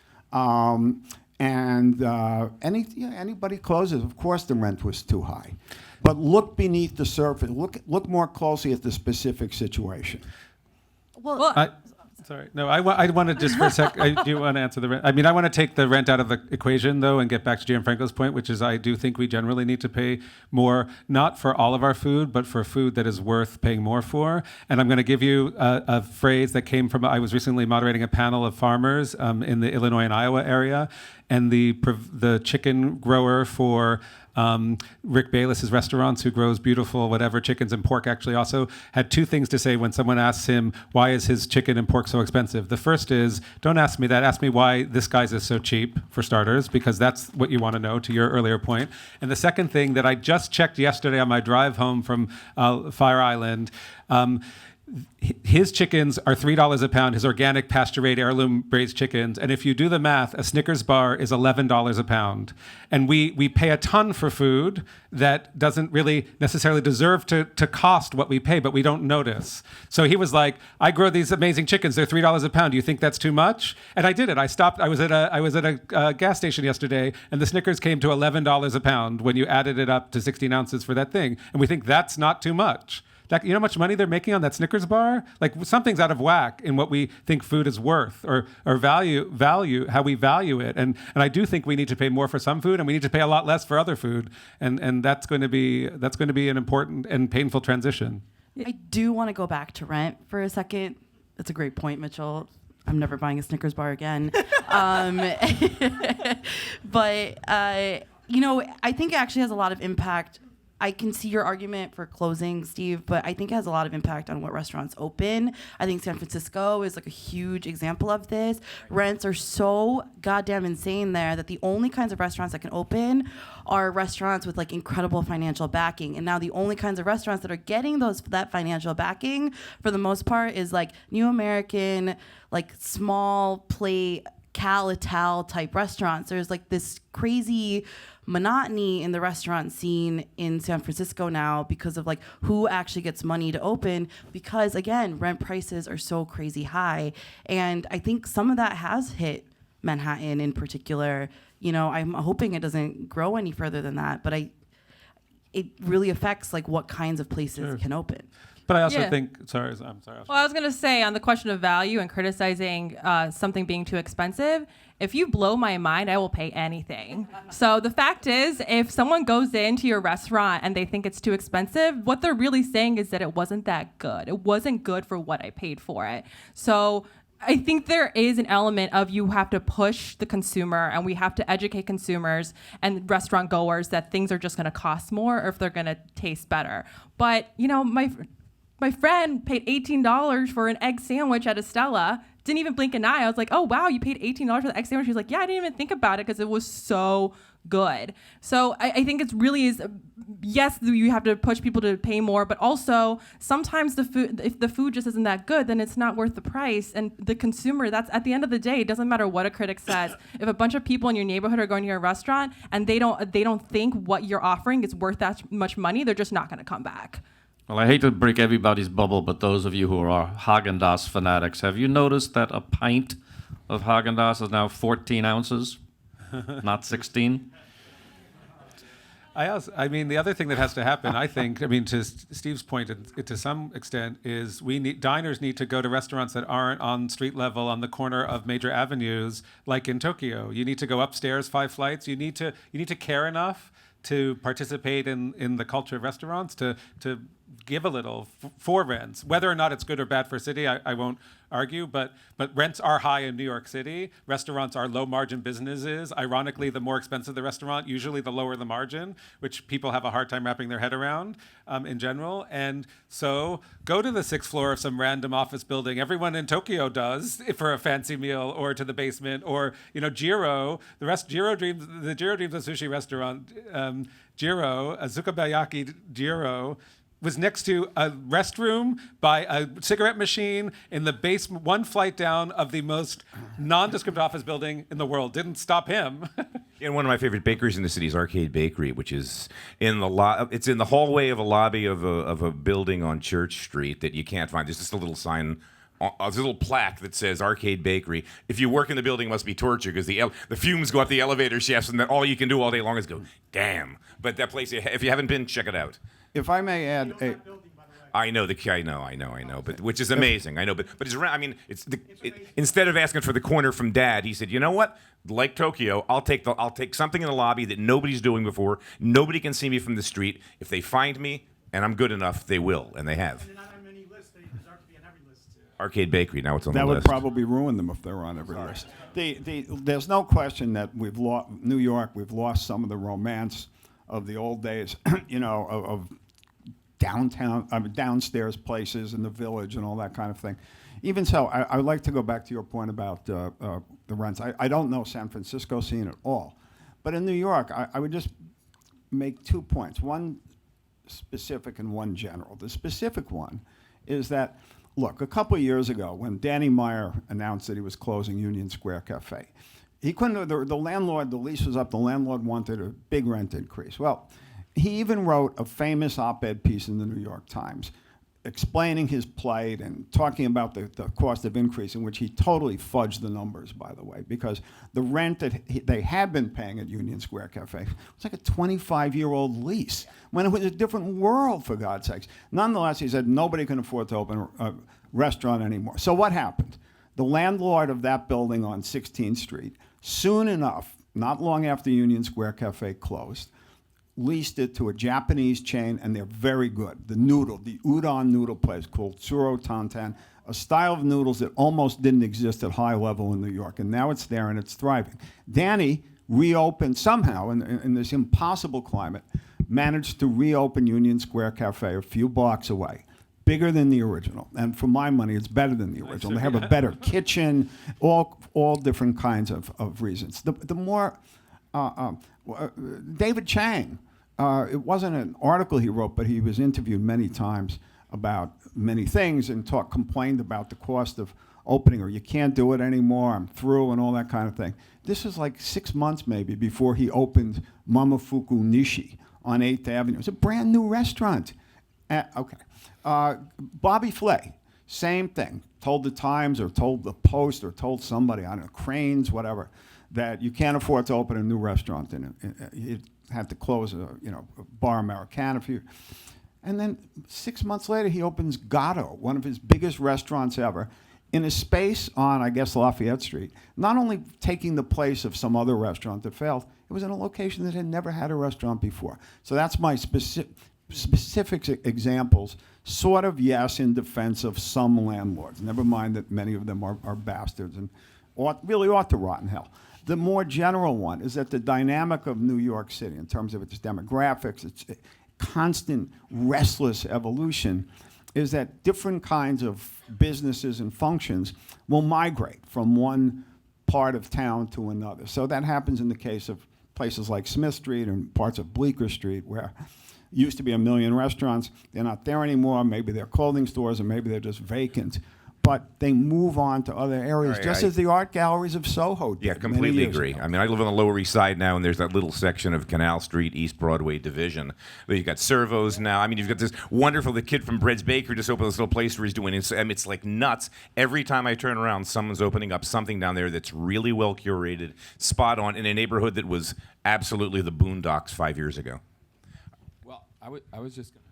Speaker 4: Anybody closes, of course the rent was too high. But look beneath the surface. Look more closely at the specific situation.
Speaker 9: Sorry. No, I want to just for a sec, I do want to answer the rent. I mean, I want to take the rent out of the equation, though, and get back to Gianfranco's point, which is I do think we generally need to pay more, not for all of our food, but for food that is worth paying more for. And I'm going to give you a phrase that came from, I was recently moderating a panel of farmers in the Illinois and Iowa area, and the chicken grower for Rick Bayless's restaurants, who grows beautiful whatever chickens and pork, actually also had two things to say when someone asks him why is his chicken and pork so expensive. The first is, don't ask me that, ask me why this guy's is so cheap, for starters, because that's what you want to know, to your earlier point. And the second thing that I just checked yesterday on my drive home from Fire Island, his chickens are $3 a pound, his organic pasture-raised heirloom raised chickens. And if you do the math, a Snickers bar is $11 a pound. And we pay a ton for food that doesn't really necessarily deserve to cost what we pay, but we don't notice. So he was like, I grow these amazing chickens, they're $3 a pound. Do you think that's too much? And I did it. I stopped. I was at a gas station yesterday, and the Snickers came to $11 a pound when you added it up to 16 ounces for that thing. And we think that's not too much. You know how much money they're making on that Snickers bar? Like, something's out of whack in what we think food is worth, or value how we value it. And I do think we need to pay more for some food, and we need to pay a lot less for other food. And that's going to be an important and painful transition.
Speaker 8: I do want to go back to rent for a second. That's a great point, Mitchell. I'm never buying a Snickers bar again. But you know, I think it actually has a lot of impact. I can see your argument for closing, Steve, but I think it has a lot of impact on what restaurants open. I think San Francisco is like a huge example of this. Rents are so goddamn insane there that the only kinds of restaurants that can open are restaurants with like incredible financial backing. And now the only kinds of restaurants that are getting that financial backing, for the most part, is like New American, like small plate, Cal Ital type restaurants. There's like this crazy monotony in the restaurant scene in San Francisco now because of like who actually gets money to open, because again, rent prices are so crazy high. And I think some of that has hit Manhattan in particular. You know, I'm hoping it doesn't grow any further than that, but it really affects like what kinds of places can open.
Speaker 9: But I also think, I'm sorry.
Speaker 6: Well, I was going to say, on the question of value and criticizing something being too expensive, if you blow my mind, I will pay anything. So the fact is, if someone goes into your restaurant and they think it's too expensive, what they're really saying is that it wasn't that good. It wasn't good for what I paid for it. So I think there is an element of you have to push the consumer, and we have to educate consumers and restaurant goers that things are just going to cost more or if they're going to taste better. But, you know, my friend paid $18 for an egg sandwich at Estella. Didn't even blink an eye. I was like, oh, wow, you paid $18 for the egg sandwich? She was like, yeah, I didn't even think about it because it was so good. So I think it's really is, yes, you have to push people to pay more, but also sometimes if the food just isn't that good, then it's not worth the price. And the consumer, that's at the end of the day, it doesn't matter what a critic says. If a bunch of people in your neighborhood are going to your restaurant and they don't think what you're offering is worth that much money, they're just not going to come back.
Speaker 7: Well, I hate to break everybody's bubble, but those of you who are Haagen-Dazs fanatics, have you noticed that a pint of Haagen-Dazs is now 14 ounces, not 16?
Speaker 9: I mean, the other thing that has to happen, I think, I mean, to Steve's point, to some extent, is diners need to go to restaurants that aren't on street level on the corner of major avenues, like in Tokyo. You need to go upstairs 5 flights. You need to care enough to participate in the culture of restaurants, to give a little for rents. Whether or not it's good or bad for a city, I won't argue, but rents are high in New York City. Restaurants are low margin businesses. Ironically, the more expensive the restaurant, usually the lower the margin, which people have a hard time wrapping their head around in general. And so go to the 6th floor of some random office building. Everyone in Tokyo does for a fancy meal, or to the basement, or, you know, Jiro, the Jiro Dreams a sushi restaurant, Jiro, Azukabayaki Jiro, was next to a restroom by a cigarette machine in the basement, 1 flight down of the most nondescript office building in the world. Didn't stop him.
Speaker 5: And one of my favorite bakeries in the city is Arcade Bakery, which is in the it's in the hallway of a lobby of a building on Church Street that you can't find. There's just a little sign, a little plaque that says Arcade Bakery. If you work in the building, it must be torture because the fumes go up the elevator shafts, and all you can do all day long is go, damn. But that place, if you haven't been, check it out.
Speaker 4: If I may add,
Speaker 5: I know, but which is amazing. I know, but it's around. I mean, instead of asking for the corner from Dad, he said, you know what? Like Tokyo, I'll take something in the lobby that nobody's doing before. Nobody can see me from the street. If they find me and I'm good enough, they will, and they have.
Speaker 11: They're not on many lists. They deserve to be on every list.
Speaker 5: Arcade Bakery, now it's on
Speaker 4: That
Speaker 5: the
Speaker 4: would
Speaker 5: list.
Speaker 4: probably ruin them if they were on every list. There's no question that we've lost New York. We've lost some of the romance of the old days, of downtown, downstairs places in the village and all that kind of thing. Even so, I would like to go back to your point about the rents. I don't know San Francisco scene at all, but in New York, I would just make 2 points, one specific and one general. The specific one is that, look, a couple of years ago, when Danny Meyer announced that he was closing Union Square Cafe, he couldn't. The landlord, the lease was up. The landlord wanted a big rent increase. Well, he even wrote a famous op-ed piece in the New York Times explaining his plight and talking about the cost of increase, in which he totally fudged the numbers, by the way, because the rent that they had been paying at Union Square Cafe was like a 25-year-old lease, when it was a different world, for God's sakes. Nonetheless, he said nobody can afford to open a restaurant anymore. So what happened? The landlord of that building on 16th Street, soon enough, not long after Union Square Cafe closed, leased it to a Japanese chain, and they're very good. The udon noodle place called Tsuro Tantan, a style of noodles that almost didn't exist at high level in New York, and now it's there and it's thriving. Danny reopened somehow in this impossible climate, managed to reopen Union Square Cafe a few blocks away, bigger than the original, and for my money, it's better than the original. They have a better kitchen, all different kinds of reasons. The more David Chang, it wasn't an article he wrote, but he was interviewed many times about many things and complained about the cost of opening, or you can't do it anymore, I'm through, and all that kind of thing. This was like 6 months maybe before he opened Momofuku Nishi on 8th Avenue. It's a brand new restaurant. Bobby Flay, same thing. Told the Times or told the Post or told somebody, I don't know, Cranes, whatever, that you can't afford to open a new restaurant. He had to close a Bar Americana. And then 6 months later, he opens Gatto, one of his biggest restaurants ever, in a space on, I guess, Lafayette Street, not only taking the place of some other restaurant that failed, it was in a location that had never had a restaurant before. So that's my specific examples, sort of, yes, in defense of some landlords. Never mind that many of them are bastards and really ought to rot in hell. The more general one is that the dynamic of New York City, in terms of its demographics, its constant restless evolution, is that different kinds of businesses and functions will migrate from one part of town to another. So that happens in the case of places like Smith Street and parts of Bleecker Street, where used to be 1 million restaurants. They're not there anymore. Maybe they're clothing stores, or maybe they're just vacant. But they move on to other areas, as the art galleries of Soho did.
Speaker 5: Yeah, completely agree.
Speaker 4: Ago.
Speaker 5: I mean, I live on the Lower East Side now, and there's that little section of Canal Street, East Broadway division. But you've got Servos now. I mean, you've got this wonderful, the kid from Bread's Bakery just opened this little place where he's doing it. It's like nuts. Every time I turn around, someone's opening up something down there that's really well curated, spot on, in a neighborhood that was absolutely the Boondocks 5 years ago.
Speaker 12: Well, I was just going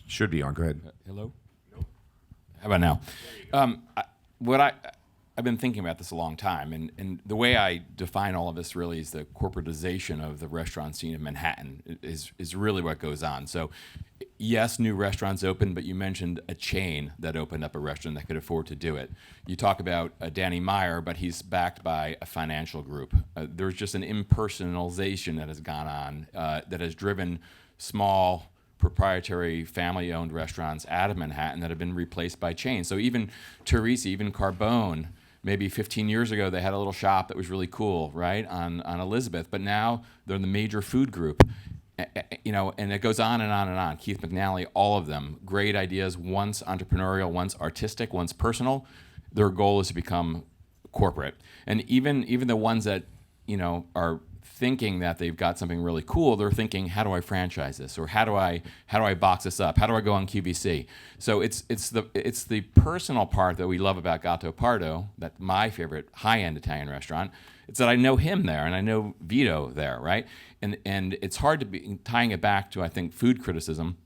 Speaker 12: to...
Speaker 5: Should be on. Go ahead.
Speaker 12: Hello? How about now? I've been thinking about this a long time, and the way I define all of this really is the corporatization of the restaurant scene of Manhattan is really what goes on. So, yes, new restaurants open, but you mentioned a chain that opened up a restaurant that could afford to do it. You talk about Danny Meyer, but he's backed by a financial group. There's just an impersonalization that has gone on that has driven small, proprietary family-owned restaurants out of Manhattan that have been replaced by chains. So even Teresi, even Carbone, maybe 15 years ago they had a little shop that was really cool, right, on Elizabeth, but now they're the major food group. And it goes on and on and on. Keith McNally, all of them, great ideas, once entrepreneurial, once artistic, once personal. Their goal is to become corporate. And even the ones that, are thinking that they've got something really cool, they're thinking, how do I franchise this, or how do I box this up? How do I go on QVC? So it's the personal part that we love about Gatto Pardo, that's my favorite high-end Italian restaurant. It's that I know him there and I know Vito there, right? And it's hard to be tying it back to, I think, food criticism.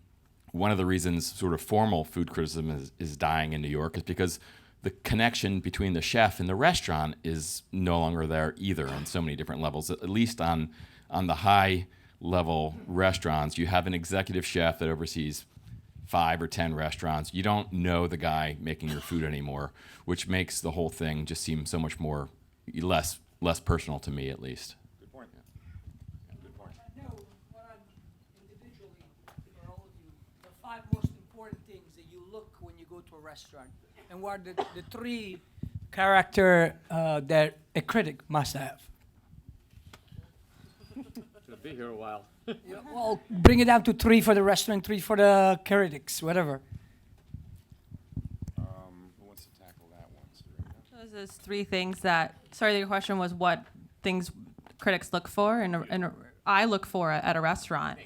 Speaker 12: one of the reasons sort of formal food criticism is dying in New York is because the connection between the chef and the restaurant is no longer there either on so many different levels. At least on the high level restaurants, you have an executive chef that oversees 5 or 10 restaurants. You don't know the guy making your food anymore, which makes the whole thing just seem so much more less personal to me, at least.
Speaker 5: Good point. Good point.
Speaker 13: I know individually for all of you, the 5 most important things that you look when you go to a restaurant, and what are the 3 character that a critic must have.
Speaker 7: Should be here a while.
Speaker 13: Yeah, well, bring it down to 3 for the restaurant, 3 for the critics, whatever.
Speaker 5: Who wants to tackle that one? Serena?
Speaker 6: Those is 3 things that. Sorry, your question was what things critics look for, and I look for at a restaurant.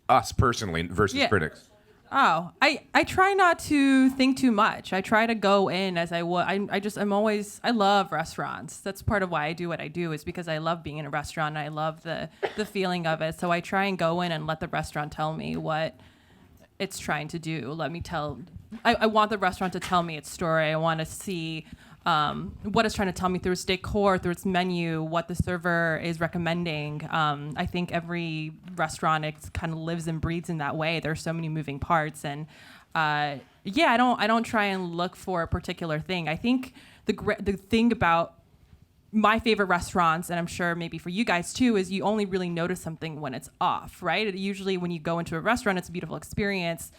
Speaker 5: Us personally versus
Speaker 6: Yeah.
Speaker 5: critics.
Speaker 6: Oh, I try not to think too much. I try to go in as I would. I love restaurants. That's part of why I do what I do, is because I love being in a restaurant. And I love the feeling of it. So I try and go in and let the restaurant tell me what it's trying to do. I want the restaurant to tell me its story. I want to see what it's trying to tell me through its decor, through its menu, what the server is recommending. I think every restaurant, it kind of lives and breathes in that way. There's so many moving parts, and I don't try and look for a particular thing. I think the thing about my favorite restaurants, and I'm sure maybe for you guys too, is you only really notice something when it's off, right? Usually when you go into a restaurant, it's a beautiful experience.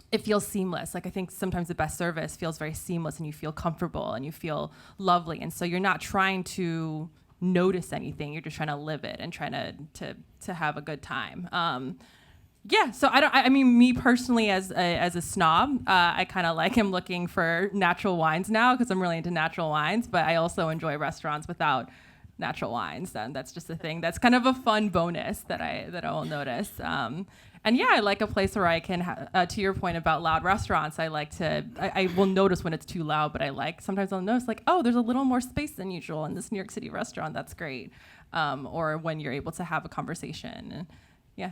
Speaker 6: It feels seamless. Like, I think sometimes the best service feels very seamless, and you feel comfortable and you feel lovely. And so you're not trying to notice anything. You're just trying to live it and trying to have a good time. So I mean, me personally as a snob, I kind of am looking for natural wines now because I'm really into natural wines, but I also enjoy restaurants without natural wines. And that's just a thing. That's kind of a fun bonus that I will notice. I like a place where I can, to your point about loud restaurants, I will notice when it's too loud, but sometimes I'll notice there's a little more space than usual in this New York City restaurant. That's great. Or when you're able to have a conversation. And, yeah.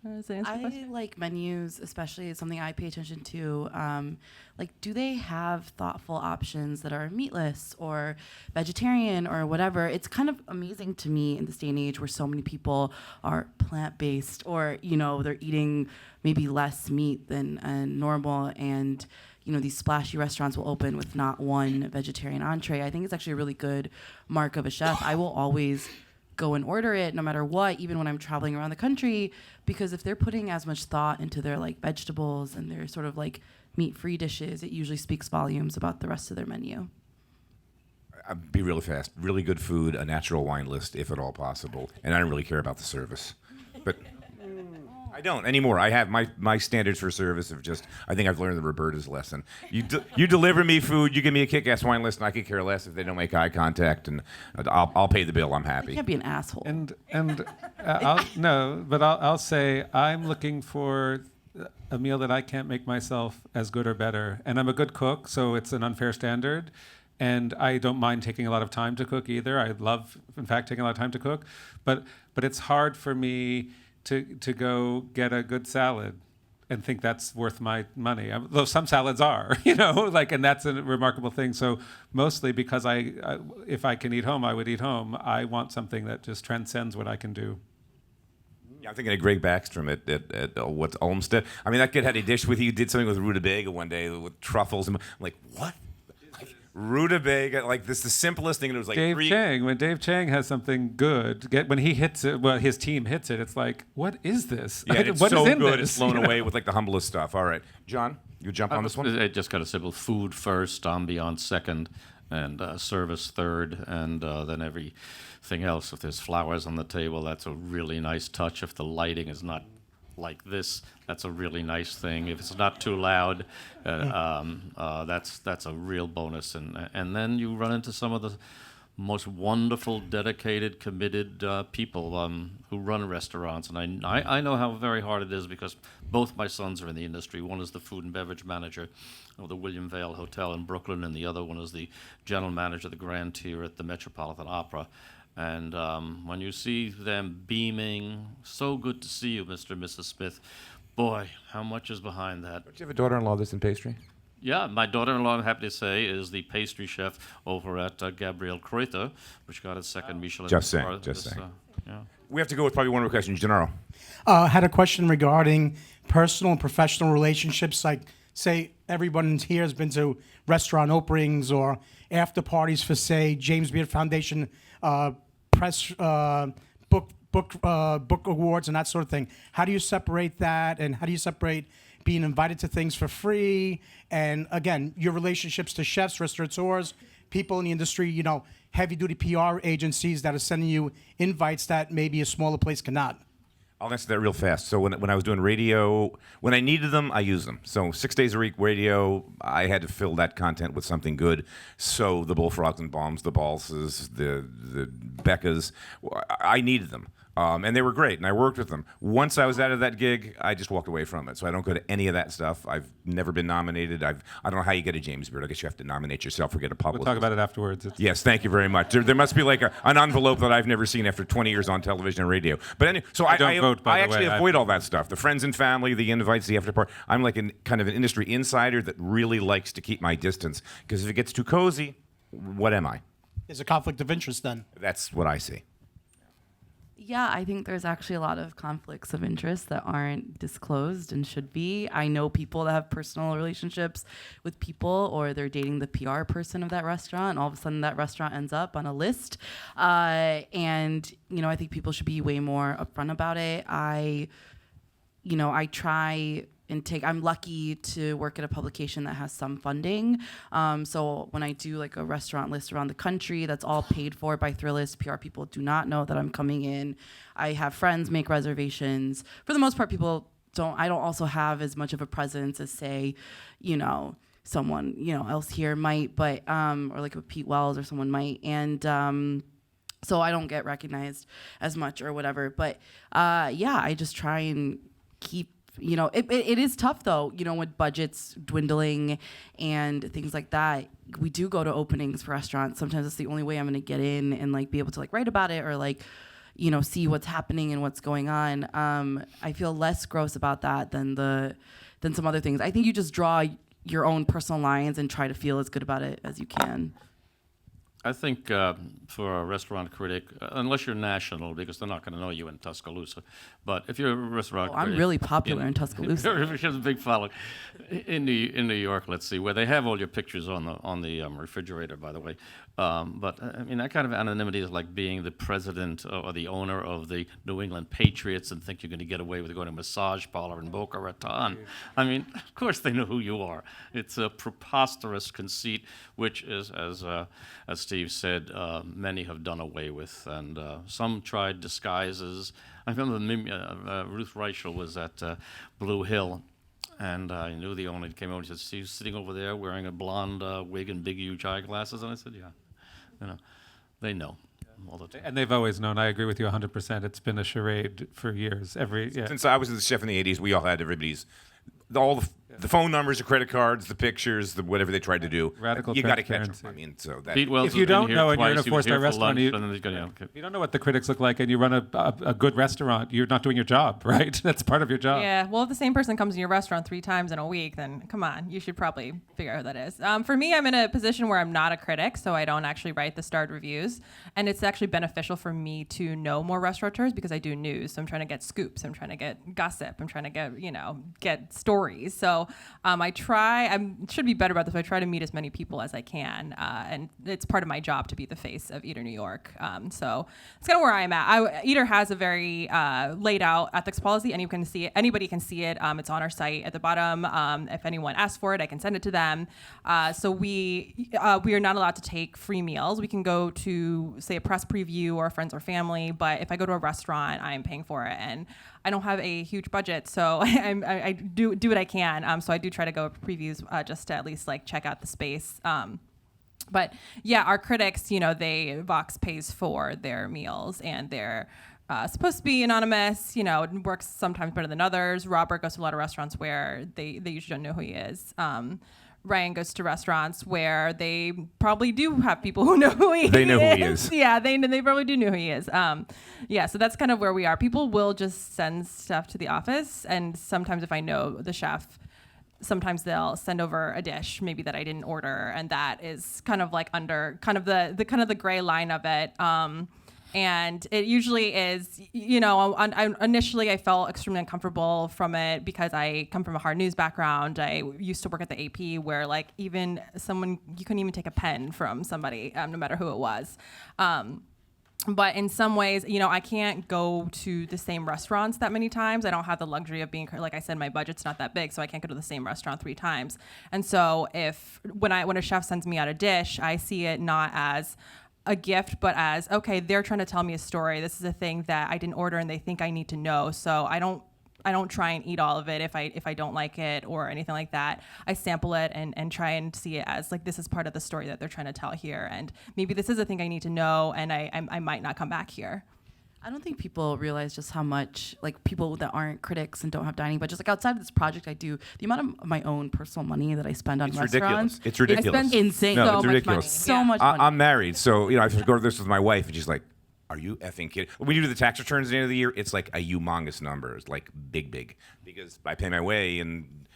Speaker 6: Does that answer the question?
Speaker 8: I like menus, especially something I pay attention to. Do they have thoughtful options that are meatless or vegetarian or whatever? It's kind of amazing to me in this day and age where so many people are plant-based, or they're eating maybe less meat than normal, and these splashy restaurants will open with not one vegetarian entree. I think it's actually a really good mark of a chef. I will always go and order it no matter what, even when I'm traveling around the country, because if they're putting as much thought into their vegetables and their sort of meat-free dishes, it usually speaks volumes about the rest of their menu.
Speaker 5: I'd be really fast. Really good food, a natural wine list, if at all possible. And I don't really care about the service. But I don't anymore. I have my standards for service of just, I think I've learned the Roberta's lesson. You deliver me food, you give me a kick-ass wine list, and I could care less if they don't make eye contact, and I'll pay the bill. I'm happy.
Speaker 8: You can't be an asshole.
Speaker 9: I'll say I'm looking for a meal that I can't make myself as good or better. And I'm a good cook, so it's an unfair standard. And I don't mind taking a lot of time to cook either. I love, in fact, taking a lot of time to cook. But it's hard for me to go get a good salad and think that's worth my money. Though some salads are, and that's a remarkable thing. So mostly because if I can eat home, I would eat home. I want something that just transcends what I can do.
Speaker 5: Yeah, I'm thinking of Greg Backstrom at what's Olmsted. I mean, that kid had a dish with you. Did something with rutabaga one day with truffles. I'm like, what? Rutabaga, this the simplest thing. And it was
Speaker 9: Dave Chang. When Dave Chang has something good, when he hits it, his team hits it. It's like, what is this?
Speaker 5: Yeah, it's
Speaker 9: what
Speaker 5: so
Speaker 9: is in
Speaker 5: good.
Speaker 9: this?
Speaker 5: It's blown away with the humblest stuff. All right, John, you jump on this one.
Speaker 7: I just got a simple: food first, ambiance second, and service third, and then everything else. If there's flowers on the table, that's a really nice touch. If the lighting is not like this, that's a really nice thing. If it's not too loud, that's a real bonus. And then you run into some of the most wonderful, dedicated, committed people who run restaurants. And I know how very hard it is because both my sons are in the industry. One is the food and beverage manager of the William Vale Hotel in Brooklyn, and the other one is the general manager of the Grand Tier at the Metropolitan Opera. And when you see them beaming, so good to see you, Mr. and Mrs. Smith, Boy, how much is behind that?
Speaker 5: Don't you have a daughter-in-law that's in pastry?
Speaker 7: Yeah, my daughter-in-law, I'm happy to say, is the pastry chef over at Gabriel Kreuter, which got its second Michelin.
Speaker 5: Just saying,
Speaker 7: star
Speaker 5: just
Speaker 7: this,
Speaker 5: saying.
Speaker 7: yeah.
Speaker 5: We have to go with probably one more question. Gennaro.
Speaker 11: Had a question regarding personal and professional relationships. Like, say, everyone here has been to restaurant openings or after parties for, say, James Beard Foundation press book awards and that sort of thing. How do you separate that, and how do you separate being invited to things for free, and again, your relationships to chefs, restaurateurs, people in the industry, you know, heavy-duty PR agencies that are sending you invites that maybe a smaller place cannot?
Speaker 5: I'll answer that real fast. So when I was doing radio, when I needed them, I used them. So 6 days a week radio, I had to fill that content with something good. So the Bullfrogs and Bombs, the Balsas, the Beccas, I needed them. And they were great, and I worked with them. Once I was out of that gig, I just walked away from it. So I don't go to any of that stuff. I've never been nominated. I don't know how you get a James Beard. I guess you have to nominate yourself or get a publicist.
Speaker 9: We'll talk about it afterwards.
Speaker 5: Yes, thank you very much. There must be like an envelope that I've never seen after 20 years on television and radio. But anyway, so I
Speaker 9: don't vote, by
Speaker 5: I
Speaker 9: the
Speaker 5: actually
Speaker 9: way.
Speaker 5: avoid all that stuff. The friends and family, the invites, the after party. I'm like kind of an industry insider that really likes to keep my distance, because if it gets too cozy, what am I?
Speaker 11: There's a conflict of interest then.
Speaker 5: That's what I see.
Speaker 8: Yeah, I think there's actually a lot of conflicts of interest that aren't disclosed and should be. I know people that have personal relationships with people, or they're dating the PR person of that restaurant, and all of a sudden that restaurant ends up on a list. And, you know, I think people should be way more upfront about it. I try and I'm lucky to work at a publication that has some funding. So when I do like a restaurant list around the country, that's all paid for by Thrillist. PR people do not know that I'm coming in. I have friends make reservations. For the most part, people don't. I don't also have as much of a presence as, say, you know, someone, you know, else here might, but or like a Pete Wells or someone might. And so I don't get recognized as much or whatever. But yeah, I just try and keep, you know, it is tough though, you know, with budgets dwindling and things like that. We do go to openings for restaurants. Sometimes it's the only way I'm going to get in and like be able to like write about it or like, you know, see what's happening and what's going on. I feel less gross about that than some other things. I think you just draw your own personal lines and try to feel as good about it as you can.
Speaker 7: I think for a restaurant critic, unless you're national, because they're not going to know you in Tuscaloosa, but if you're a restaurant critic...
Speaker 8: I'm really popular in Tuscaloosa.
Speaker 7: If you have a big following. In New York, let's see, where they have all your pictures on the refrigerator, by the way. But, I mean, that kind of anonymity is like being the president or the owner of the New England Patriots and think you're going to get away with going to a massage parlor in Boca Raton. I mean, of course they know who you are. It's a preposterous conceit, which is, as Steve said, many have done away with, and some tried disguises. I remember Ruth Reichel was at Blue Hill, and I knew the owner. Came over and said, "Steve's sitting over there wearing a blonde wig and big, huge eyeglasses," and I said, "Yeah, you know, they know." All the time.
Speaker 9: And they've always known. I agree with you 100%. It's been a charade for years.
Speaker 5: Since I was the chef in the 80s, we all had everybody's, all the phone numbers, the credit cards, the pictures, the whatever they tried to do.
Speaker 9: Radical
Speaker 5: you got to catch
Speaker 9: transparency.
Speaker 5: them. I mean, so that.
Speaker 7: Pete Wells
Speaker 9: If you
Speaker 7: has been
Speaker 9: don't
Speaker 7: here
Speaker 9: know and you're in a
Speaker 7: twice. He was
Speaker 9: four-star
Speaker 7: here for
Speaker 9: restaurant,
Speaker 7: lunch, and then he's gonna,
Speaker 9: if you don't know what the critics look like and you run a good restaurant, you're not doing your job, right? That's part of your job.
Speaker 6: Yeah, well, if the same person comes in your restaurant 3 times in a week, then come on, you should probably figure out who that is. For me, I'm in a position where I'm not a critic, so I don't actually write the starred reviews. And it's actually beneficial for me to know more restaurateurs because I do news. So I'm trying to get scoops. I'm trying to get gossip. I'm trying to get stories. So I should be better about this, but I try to meet as many people as I can. And it's part of my job to be the face of Eater New York. So it's kind of where I'm at. Eater has a very laid out ethics policy. Anybody can see it. It's on our site at the bottom. If anyone asks for it, I can send it to them. So we are not allowed to take free meals. We can go to, say, a press preview or friends or family, but if I go to a restaurant, I'm paying for it. And I don't have a huge budget, so I do what I can. So I do try to go to previews just to at least like check out the space. But yeah, our critics, Vox pays for their meals and their supposed to be anonymous. It works sometimes better than others. Robert goes to a lot of restaurants where they usually don't know who he is. Ryan goes to restaurants where they probably do have people who know who he is.
Speaker 5: They know who he is.
Speaker 6: Yeah, they probably do know who he is. So that's kind of where we are. People will just send stuff to the office, and sometimes if I know the chef, sometimes they'll send over a dish maybe that I didn't order, and that is kind of like under kind of the gray line of it. And it usually is, initially I felt extremely uncomfortable from it because I come from a hard news background. I used to work at the AP where like even someone, you couldn't even take a pen from somebody, no matter who it was. But in some ways, I can't go to the same restaurants that many times. I don't have the luxury of being, like I said, my budget's not that big, so I can't go to the same restaurant 3 times. And so when a chef sends me out a dish, I see it not as a gift, but as, okay, they're trying to tell me a story. This is a thing that I didn't order and they think I need to know. So I don't try and eat all of it if I don't like it or anything like that. I sample it and try and see it as like, this is part of the story that they're trying to tell here. And maybe this is a thing I need to know, and I might not come back here.
Speaker 8: I don't think people realize just how much, like, people that aren't critics and don't have dining budgets, like outside of this project I do, the amount of my own personal money that I spend on restaurants.
Speaker 5: It's ridiculous.
Speaker 8: I spend insane.
Speaker 5: No,
Speaker 8: so
Speaker 5: it's ridiculous.
Speaker 8: Much money. So much money.
Speaker 5: I'm married, so I have to go to this with my wife, and she's like, "Are you effing kidding?" When you do the tax returns at the end of the year, it's like a humongous number. It's like big, because I pay my way and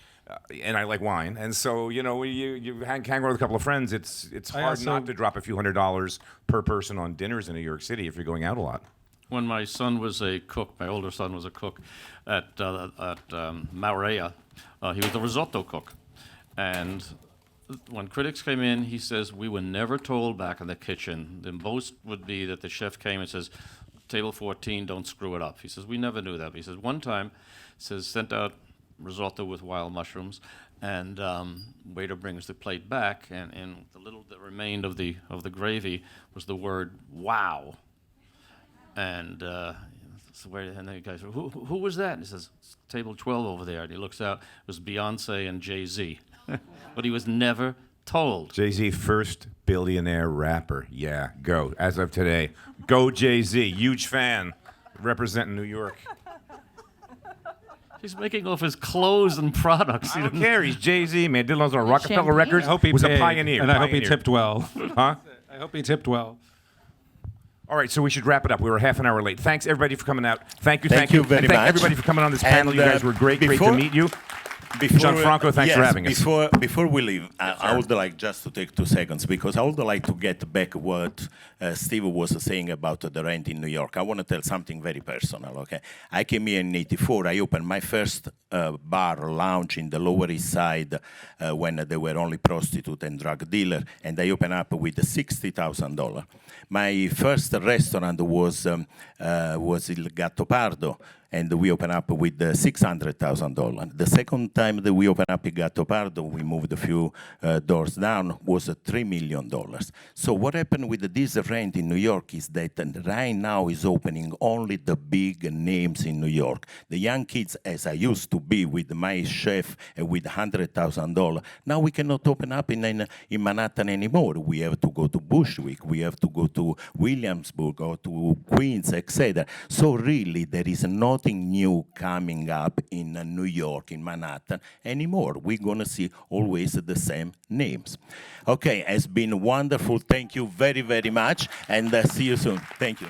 Speaker 5: I like wine, and so you hang around with a couple of friends. It's hard not to drop a few $100s per person on dinners in New York City if you're going out a lot.
Speaker 7: When my son was a cook, my older son was a cook at Maurea. He was the risotto cook. And when critics came in, he says, we were never told back in the kitchen. The most would be that the chef came and says, table 14, don't screw it up. He says, we never knew that. He says, one time, sent out risotto with wild mushrooms, and waiter brings the plate back, and the little that remained of the gravy was the word, wow. And the guy said, who was that? And he says, table 12 over there. And he looks out, it was Beyonce and Jay-Z. But he was never told.
Speaker 5: Jay-Z, first billionaire rapper. Yeah, go. As of today. Go Jay-Z. Huge fan. Representing New York.
Speaker 7: He's making off his clothes and products.
Speaker 5: I don't care. He's Jay-Z, man. Did on Rockefeller Records.
Speaker 9: I hope he
Speaker 5: was
Speaker 9: paid,
Speaker 5: a pioneer.
Speaker 9: And I hope he tipped well.
Speaker 5: Huh?
Speaker 9: I hope he tipped well.
Speaker 5: All right, so we should wrap it up. We were half an hour late. Thanks, everybody, for coming out. Thank you
Speaker 1: very
Speaker 5: and thank
Speaker 1: much.
Speaker 5: everybody for coming on this panel. You guys were great to meet you. Gianfranco, thanks for having us.
Speaker 1: Before we leave, I would like just to take 2 seconds, because I would like to get back what Steve was saying about the rent in New York. I want to tell something very personal, okay? I came here in '84. I opened my first bar lounge in the Lower East Side when there were only prostitute and drug dealer, and I opened up with $60,000. My first restaurant was Il Gattopardo, and we opened up with $600,000. The second time that we opened up in Gattopardo, we moved a few doors down, was $3 million. So what happened with this rent in New York is that right now is opening only the big names in New York. The young kids, as I used to be with my chef and with $100,000, now we cannot open up in Manhattan anymore. We have to go to Bushwick, we have to go to Williamsburg or to Queens, etc. So really, there is nothing new coming up in New York, in Manhattan anymore. We're gonna see always the same names. Okay, it's been wonderful. Thank you very, very much, and see you soon. Thank you.